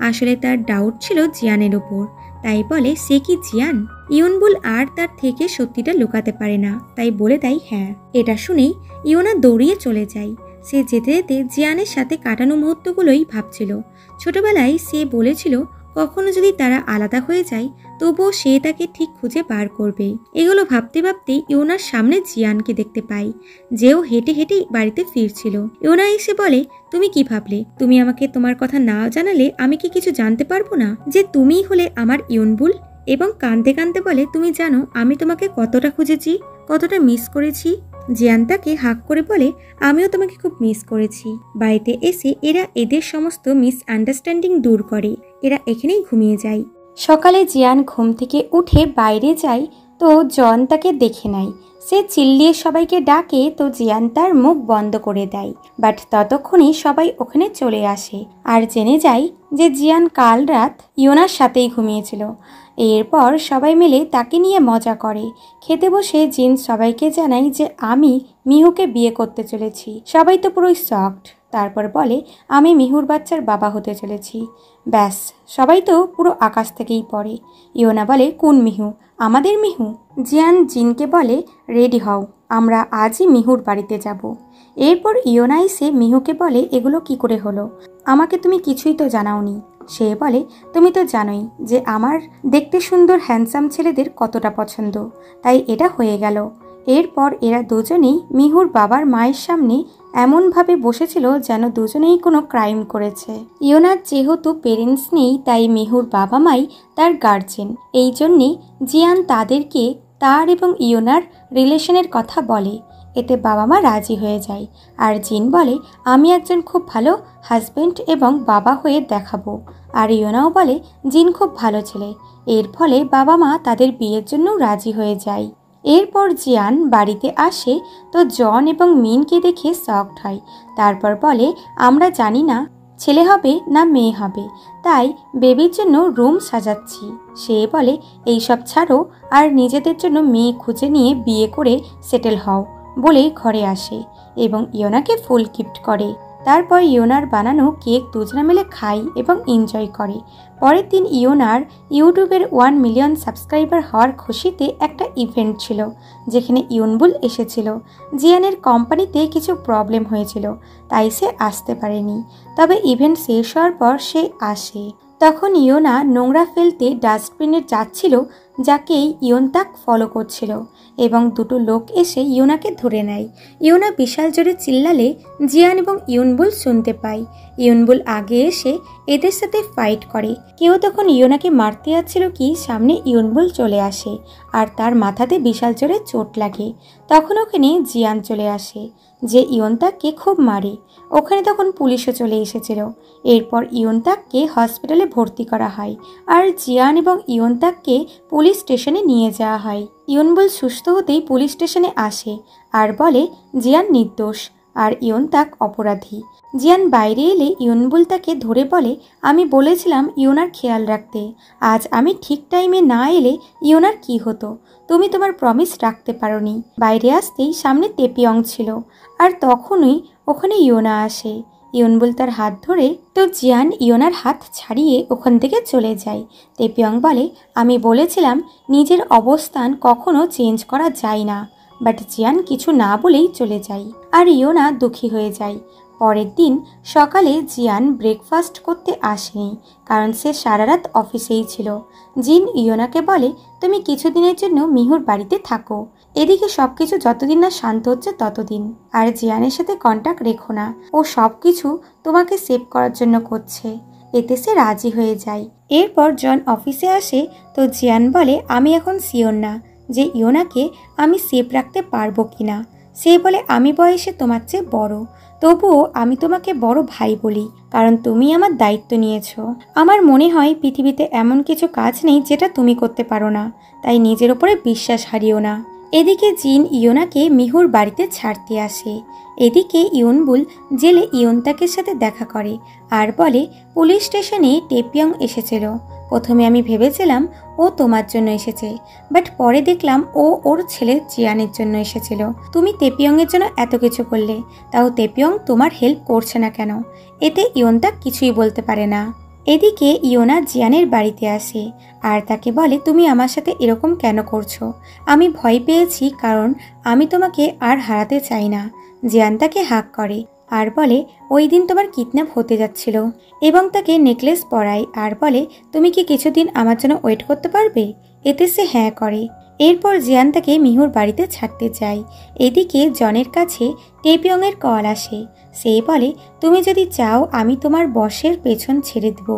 আসলে তার ডাউট ছিল জিয়ানের ওপর, তাই বলে, সে কি জিয়ান? ইয়নবুল আর তার থেকে সত্যিটা লুকাতে পারে না, তাই বলে দেয় হ্যাঁ। এটা শুনেই ইয়োনা দৌড়িয়ে চলে যায়। সে যেতে যেতে জিয়ানের সাথে কাটানো মুহূর্তগুলোই ভাবছিল। ছোটবেলায় সে বলেছিল কখনো যদি তারা আলাদা হয়ে যায় তবুও সে তাকে ঠিক খুঁজে বার করবে। এগুলো ভাবতে ভাবতে ইয়োনার সামনে জিয়ানকে দেখতে পাই, যেও হেঁটে হেঁটে বাড়িতে ফিরছিল। ইয়োনা এসে বলে, তুমি কি ভাবলে? তুমি আমাকে তোমার কথা না জানালে আমি কি কিছু জানতে পারবো না যে তুমিই হলে আমার ইয়নবুল? এবং কাঁদতে কাঁদতে বলে, তুমি জানো আমি তোমাকে কতটা খুঁজেছি, কতটা মিস করেছি। জিয়ান তাকে হাক করে বলে, আমিও তোমাকে খুব মিস করেছি। বাড়িতে এসে এরা এদের সমস্ত মিসআন্ডারস্ট্যান্ডিং দূর করে। এরা এখানেই ঘুমিয়ে যায়। সকালে জিয়ান ঘুম থেকে উঠে বাইরে যায়, তো জন তাকে দেখে নেয়। সে চিল্লিয়ে সবাইকে ডাকে, তো জিয়ান তার মুখ বন্ধ করে দেয়। বাট ততক্ষণে সবাই ওখানে চলে আসে আর জেনে যায় যে জিয়ান কাল রাত ইয়োনার সাথেই ঘুমিয়েছিল। এরপর সবাই মিলে তাকে নিয়ে মজা করে। খেতে বসে জিন সবাইকে জানায় যে আমি মিহুকে বিয়ে করতে চলেছি। সবাই তো পুরোই শকড। তারপর বলে, আমি মিহুর বাচ্চার বাবা হতে চলেছি। ব্যাস, সবাই তো পুরো আকাশ থেকেই পড়ে। ইয়োনা বলে, কোন মিহু? আমাদের মিহু? জিয়ান জিনকে বলে, রেডি হও, আমরা আজই মিহুর বাড়িতে যাব। এরপর ইয়োনা এসে মিহুকে বলে, এগুলো কি করে হলো? আমাকে তুমি কিছুই তো জানাওনি। সে বলে, তুমি তো জানোই যে আমার দেখতে সুন্দর হ্যান্ডসাম ছেলেদের কতটা পছন্দ, তাই এটা হয়ে গেল। এরপর এরা দুজনেই মিহুর বাবার মায়ের সামনে এমনভাবে বসেছিল যেন দুজনেই কোনো ক্রাইম করেছে। ইয়োনার যেহেতু পেরেন্টস নেই, তাই মিহুর বাবা মাই তার গার্জেন। এই জন্যে জিয়ান তাদেরকে তার এবং ইয়োনার রিলেশনের কথা বলে। এতে বাবা মা রাজি হয়ে যায়। আর জিন বলে, আমি একজন খুব ভালো হাজব্যান্ড এবং বাবা হয়ে দেখাবো। আর ইয়োনাও বলে, জিন খুব ভালো ছেলে। এর ফলে বাবা মা তাদের বিয়ের জন্য রাজি হয়ে যায়। এরপর জিয়ান বাড়িতে আসে, তো জন এবং মিনকে দেখে শকড হয়। তারপর বলে, আমরা জানি না ছেলে হবে না মেয়ে হবে, তাই বেবির জন্য রুম সাজাচ্ছি। সে বলে, এইসব ছাড়ো আর নিজেদের জন্য মেয়ে খুঁজে নিয়ে বিয়ে করে সেটেল হও বলে ঘরে আসে এবং ইয়োনাকে ফুল গিফট করে। তারপর ইয়োনার বানানো কেক দুজনে মিলে খায় এবং এনজয় করে। পরের দিন ইয়োনার ইউটিউবের 1 মিলিয়ন সাবস্ক্রাইবার হওয়ার খুশিতে একটা ইভেন্ট ছিল, যেখানে ইয়নবুল এসেছিল। জিয়ানের কোম্পানিতে কিছু প্রবলেম হয়েছিল, তাই সে আসতে পারেনি। তবে ইভেন্ট শেষ হওয়ার পর সে আসে। তখন ইয়োনা নোংরা ফেলতে ডাস্টবিনে যাচ্ছিল, যাকেই ইয়নতাক ফলো করছিল এবং দুটো লোক এসে ইয়োনাকে ধরে নেয়। ইয়োনা বিশাল জোরে চিল্লালে জিয়ান এবং ইয়নবুল শুনতে পায়। ইয়নবুল আগে এসে এদের সাথে ফাইট করে। কেউ তখন ইয়োনাকে মারতে যাচ্ছিল কি সামনে ইয়নবুল চলে আসে আর তার মাথাতে বিশাল জোরে চোট লাগে। তখন ওখানে জিয়ান চলে আসে, যে ইয়নতাককে খুব মারে। ওখানে তখন পুলিশও চলে এসেছিল। এরপর ইয়নতাককে হসপিটালে ভর্তি করা হয় আর জিয়ান এবং ইয়নতাককে পুলিশ স্টেশনে নিয়ে যাওয়া হয়। ইয়নবুল সুস্থ হতেই পুলিশ স্টেশনে আসে আর বলে জিয়ান নির্দোষ আর ইয়নতাক অপরাধী। জিয়ান বাইরে এলে ইয়নবুল তাকে ধরে বলে, আমি বলেছিলাম ইয়োনার খেয়াল রাখতে। আজ আমি ঠিক টাইমে না এলে ইয়োনার কি হতো? তুমি তোমার প্রমিস রাখতে পারোনি। বাইরে আসতেই সামনে তেপিয়ং ছিল আর তখনই ওখানে ইয়োনা আসে। ইয়নবুল তার হাত ধরে তো জিয়ান ইয়োনার হাত ছাড়িয়ে ওখান থেকে চলে যায়। তেপিয়ং বলে, আমি বলেছিলাম নিজের অবস্থান কখনো চেঞ্জ করা যায় না। বাট জিয়ান কিছু না বলেই চলে যায় আর ইয়োনা দুঃখী হয়ে যায়। পরের দিন সকালে জিয়ান ব্রেকফাস্ট করতে আসেনি, কারণ সে সারা রাত অফিসেই ছিল। জিন ইয়োনাকে বলে, তুমি কিছুদিনের জন্য মিহুর বাড়িতে থাকো। এদিকে সবকিছু যতদিন না শান্ত হচ্ছে ততদিন। আর জিয়ানের সাথে কন্ট্যাক্ট রেখো না, ও সবকিছু তোমাকে সেভ করার জন্য করছে। এতে সে রাজি হয়ে যায়। এরপর জন অফিসে আসে তো জিয়ান বলে, আমি এখন শিওর না যে ইয়োনাকে আমি সেভ রাখতে পারবো কিনা। সে বলে, আমি বয়সে তোমার চেয়ে বড়, তবুও আমি তোমাকে বড় ভাই বলি, কারণ তুমি আমার দায়িত্ব নিয়েছো। আমার মনে হয় পৃথিবীতে এমন কিছু কাজ নেই যেটা তুমি করতে পারো না, তাই নিজের ওপরে বিশ্বাস হারিও না। এদিকে জিন ইয়োনাকে মিহুর বাড়িতে ছাড়তে আসে। এদিকে ইয়নবুল জেলে ইয়নতাকের সাথে দেখা করে আর বলে, পুলিশ স্টেশনে টেপিয়ং এসেছিল। প্রথমে আমি ভেবেছিলাম ও তোমার জন্য এসেছে, বাট পরে দেখলাম ও ওর ছেলে জিয়ানের জন্য এসেছিল। তুমি তেপিয়ংয়ের জন্য এত কিছু করলে, তাও তেপিয়ং তোমার হেল্প করছে না কেন? এতে ইয়নতাক কিছুই বলতে পারে না। এদিকে ইয়োনা জিয়ানের বাড়িতে আসে আর তাকে বলে, তুমি আমার সাথে এরকম কেন করছো? আমি ভয় পেয়েছি কারণ আমি তোমাকে আর হারাতে চাই না। জিয়ান তাকে হাক করে আর বলে, ওই দিন তোমার কিডন্যাপ হতে যাচ্ছিল, এবং তাকে নেকলেস পরায় আর বলে, তুমি কি কিছুদিন আমার জন্য ওয়েট করতে পারবে? এতে সে হ্যাঁ করে। এরপর জিয়ান তাকে মিহুর বাড়িতে ছাড়তে যায়। এদিকে জনের কাছে টেপিয়ংয়ের কল আসে। সে বলে, তুমি যদি চাও আমি তোমার বসের পেছন ছেড়ে দেব,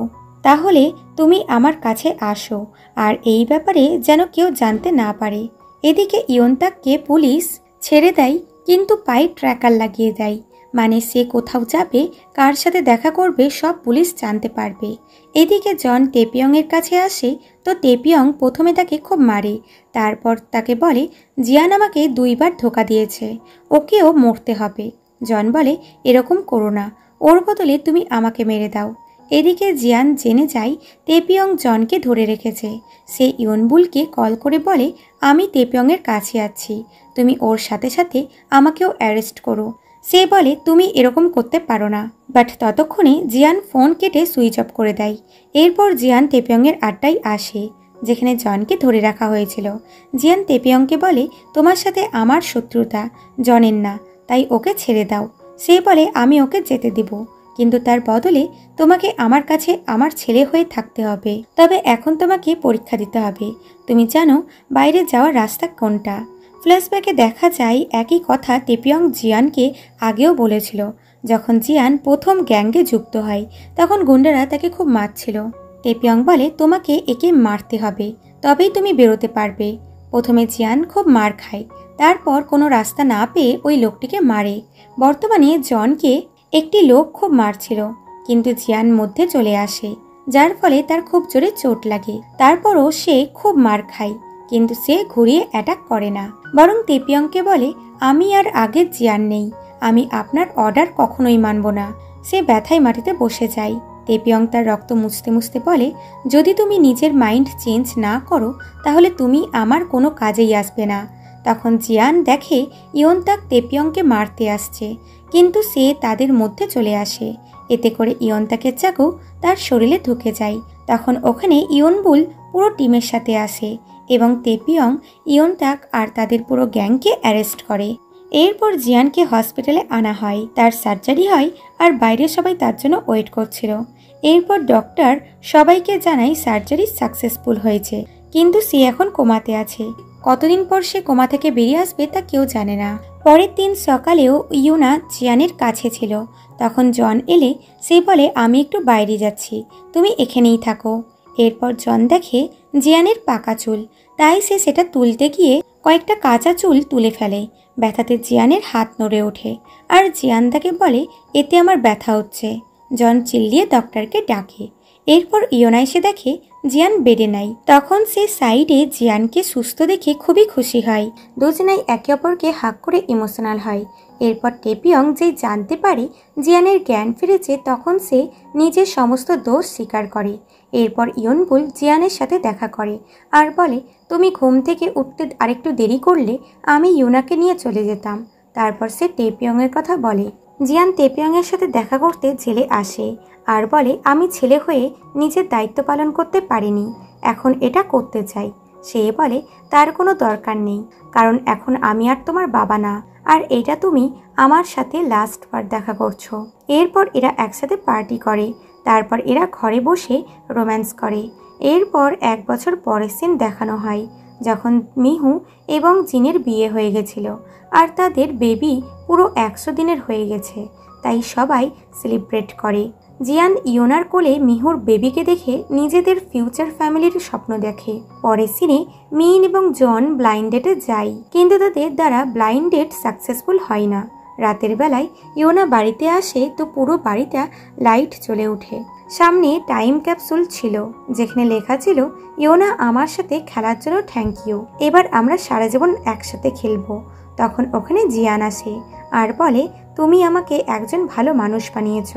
তাহলে তুমি আমার কাছে আসো, আর এই ব্যাপারে যেন কেউ জানতে না পারে। এদিকে ইয়নতাককে পুলিশ ছেড়ে দেয়, কিন্তু পায়ে ট্র্যাকার লাগিয়ে দেয়। মানে সে কোথাও যাবে, কার সাথে দেখা করবে, সব পুলিশ জানতে পারবে। এদিকে জন টেপিয়ংয়ের কাছে আসে তো টেপিয়ং প্রথমে তাকে খুব মারে, তারপর তাকে বলে, জিয়ান আমাকে 2 বার ধোকা দিয়েছে, ওকেও মরতে হবে। জন বলে, এরকম করো না, ওর বদলে তুমি আমাকে মেরে দাও। এদিকে জিয়ান জেনে যায় তেপিয়ং জনকে ধরে রেখেছে। সে ইয়নবুলকে কল করে বলে, আমি তেপিয়ংয়ের কাছে আছি, তুমি ওর সাথে সাথে আমাকেও অ্যারেস্ট করো। সে বলে, তুমি এরকম করতে পারো না। বাট ততক্ষণে জিয়ান ফোন কেটে সুইচ অফ করে দেয়। এরপর জিয়ান তেপিয়ংয়ের আড্ডায় আসে, যেখানে জনকে ধরে রাখা হয়েছিল। জিয়ান তেপিয়ংকে বলে, তোমার সাথে আমার শত্রুতা, জনের না, তাই ওকে ছেড়ে দাও। সে বলে, আমি ওকে যেতে দিব, কিন্তু তার বদলে তোমাকে আমার কাছে আমার ছেলে হয়ে থাকতে হবে। তবে এখন তোমাকে পরীক্ষা দিতে হবে। তুমি জানো বাইরে যাওয়ার রাস্তা কোনটা? ফ্ল্যাশব্যাকে দেখা যায় একই কথা তেপিয়ং জিয়ানকে আগেও বলেছিল। যখন জিয়ান প্রথম গ্যাংয়ে যুক্ত হয়, তখন গুন্ডারা তাকে খুব মারছিল। তেপিয়ং বলে, তোমাকে একে মারতে হবে, তবেই তুমি বেরোতে পারবে। প্রথমে জিয়ান খুব মার খায়, তারপর কোনো রাস্তা না পেয়ে ওই লোকটিকে মারে। বর্তমানে জনকে একটি লোক খুব মারছিল, কিন্তু জিয়ান মধ্যে চলে আসে, যার ফলে তার খুব জোরে চোট লাগে। তারপরও সে খুব মার খায়, কিন্তু সে ঘুরিয়ে অ্যাটাক করে না, বরং তেপিয়ংকে বলে, আমি আর আগের জিয়ান নেই, আমি আপনার অর্ডার কখনোই মানব না। সে ব্যথায় মাটিতে বসে যায়। তেপিয়ং তার রক্ত মুছতে মুছতে বলে, যদি তুমি নিজের মাইন্ড চেঞ্জ না করো তাহলে তুমি আমার কোনো কাজেই আসবে না। তখন জিয়ান দেখে ইয়নতাক তেপিয়ংকে মারতে আসছে, কিন্তু সে তাদের মধ্যে চলে আসে। এতে করে ইয়নতাকের চাকু তার শরীরে ঢুকে যায়। তখন ওখানে ইয়নবুল পুরো টিমের সাথে আসে এবং তেপিয়ং, ইয়নতাক আর তাদের পুরো গ্যাংকে অ্যারেস্ট করে। এরপর জিয়ানকে হসপিটালে আনা হয়, তার সার্জারি হয় আর বাইরে সবাই তার জন্য ওয়েট করছিল। এরপর ডক্টর সবাইকে জানায় সার্জারি সাকসেসফুল হয়েছে, কিন্তু সে এখন কোমাতে আছে। কতদিন পর সে কোমা থেকে বেরিয়ে আসবে তা কেউ জানে না। পরের দিন সকালেও ইউনা জিয়ানের কাছে ছিল। তখন জন এলে সে বলে, আমি একটু বাইরে যাচ্ছি, তুমি এখানেই থাকো। এরপর জন দেখে জিয়ানের পাকা চুল, তাই সে সেটা তুলতে গিয়ে কয়েকটা কাঁচা চুল তুলে ফেলে। ব্যথাতে জিয়ানের হাত নড়ে ওঠে আর জিয়ান তাকে বলে, এতে আমার ব্যথা হচ্ছে। জন চিল্লিয়ে ডক্টরকে ডাকে। এরপর ইয়োনা এসে দেখে জিয়ান বেডে নাই। তখন সে সাইডে জিয়ানকে সুস্থ দেখে খুবই খুশি হয়। দুজনাই একে অপরকে হাগ করে ইমোশনাল হয়। এরপর টেপিয়ং যেই জানতে পারে জিয়ানের জ্ঞান ফিরেছে, তখন সে নিজের সমস্ত দোষ স্বীকার করে। এরপর ইয়নবুল জিয়ানের সাথে দেখা করে আর বলে, তুমি ঘুম থেকে উঠতে আরেকটু দেরি করলে আমি ইউনাকে নিয়ে চলে যেতাম। তারপর সে টেপিয়ংয়ের কথা বলে। জিয়ান তেপিয়ংয়ের সাথে দেখা করতে জেলে আসে আর বলে, আমি ছেলে হয়ে নিজের দায়িত্ব পালন করতে পারিনি, এখন এটা করতে চাই। সে বলে, তার কোনো দরকার নেই, কারণ এখন আমি আর তোমার বাবা না, আর এটা তুমি আমার সাথে লাস্ট বার দেখা করছো। এরপর এরা একসাথে পার্টি করে। তারপর এরা ঘরে বসে রোম্যান্স করে। এরপর 1 বছর পরের সিন দেখানো হয়, যখন মিহু এবং জিনের বিয়ে হয়ে গেছিল আর তাদের বেবি পুরো 100 দিনের হয়ে গেছে, তাই সবাই সেলিব্রেট করে। জিয়ান ইয়োনার কোলে মিহুর বেবিকে দেখে নিজেদের ফিউচার ফ্যামিলির স্বপ্ন দেখে। পরের সিনে মিন এবং জন ব্লাইন্ড ডেটে যায়, কিন্তু তাদের দ্বারা ব্লাইন্ড ডেট সাকসেসফুল হয় না। রাতের বেলায় ইয়োনা বাড়িতে আসে তো পুরো বাড়িটা লাইট জ্বলে ওঠে। সামনে টাইম ক্যাপসুল ছিল, যেখানে লেখা ছিল, ইয়োনা আমার সাথে খেলার জন্য থ্যাংক ইউ, এবার আমরা সারা জীবন একসাথে খেলবো। তখন ওখানে জিয়ান আসে আর বলে, তুমি আমাকে একজন ভালো মানুষ বানিয়েছ,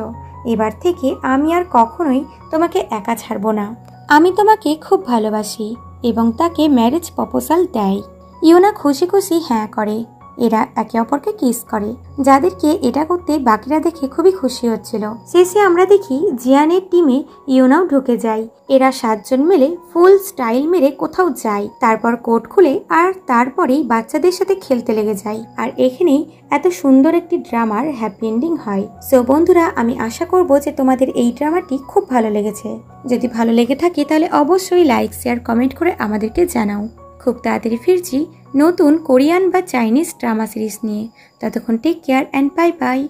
এবার থেকে আমি আর কখনোই তোমাকে একা ছাড়বো না, আমি তোমাকে খুব ভালোবাসি, এবং তাকে ম্যারেজ প্রপোজাল দেয়। ইয়োনা খুশি খুশি হ্যাঁ করে। এরা একে অপরকে কিস করে, যাদেরকে এটা করতে বাকিরা দেখে খুবই খুশি হচ্ছিল। শেষে আমরা দেখি জিয়ানের টিমে ইয়োনাও ঢুকে যায়। এরা 7 জন মিলে ফুল স্টাইল মেরে কোথাও যায়, তারপর কোট খুলে আর তারপরেই বাচ্চাদের সাথে খেলতে লেগে যায়। আর এখানেই এত সুন্দর একটি ড্রামার হ্যাপি এন্ডিং হয়। সো বন্ধুরা, আমি আশা করব যে তোমাদের এই ড্রামাটি খুব ভালো লেগেছে। যদি ভালো লেগে থাকে তাহলে অবশ্যই লাইক, শেয়ার, কমেন্ট করে আমাদেরকে জানাও। খুব তাড়াতাড়ি ফিরছি নতুন কোরিয়ান বা চাইনিজ ড্রামা সিরিজ নিয়ে। ততক্ষণ take care and bye by.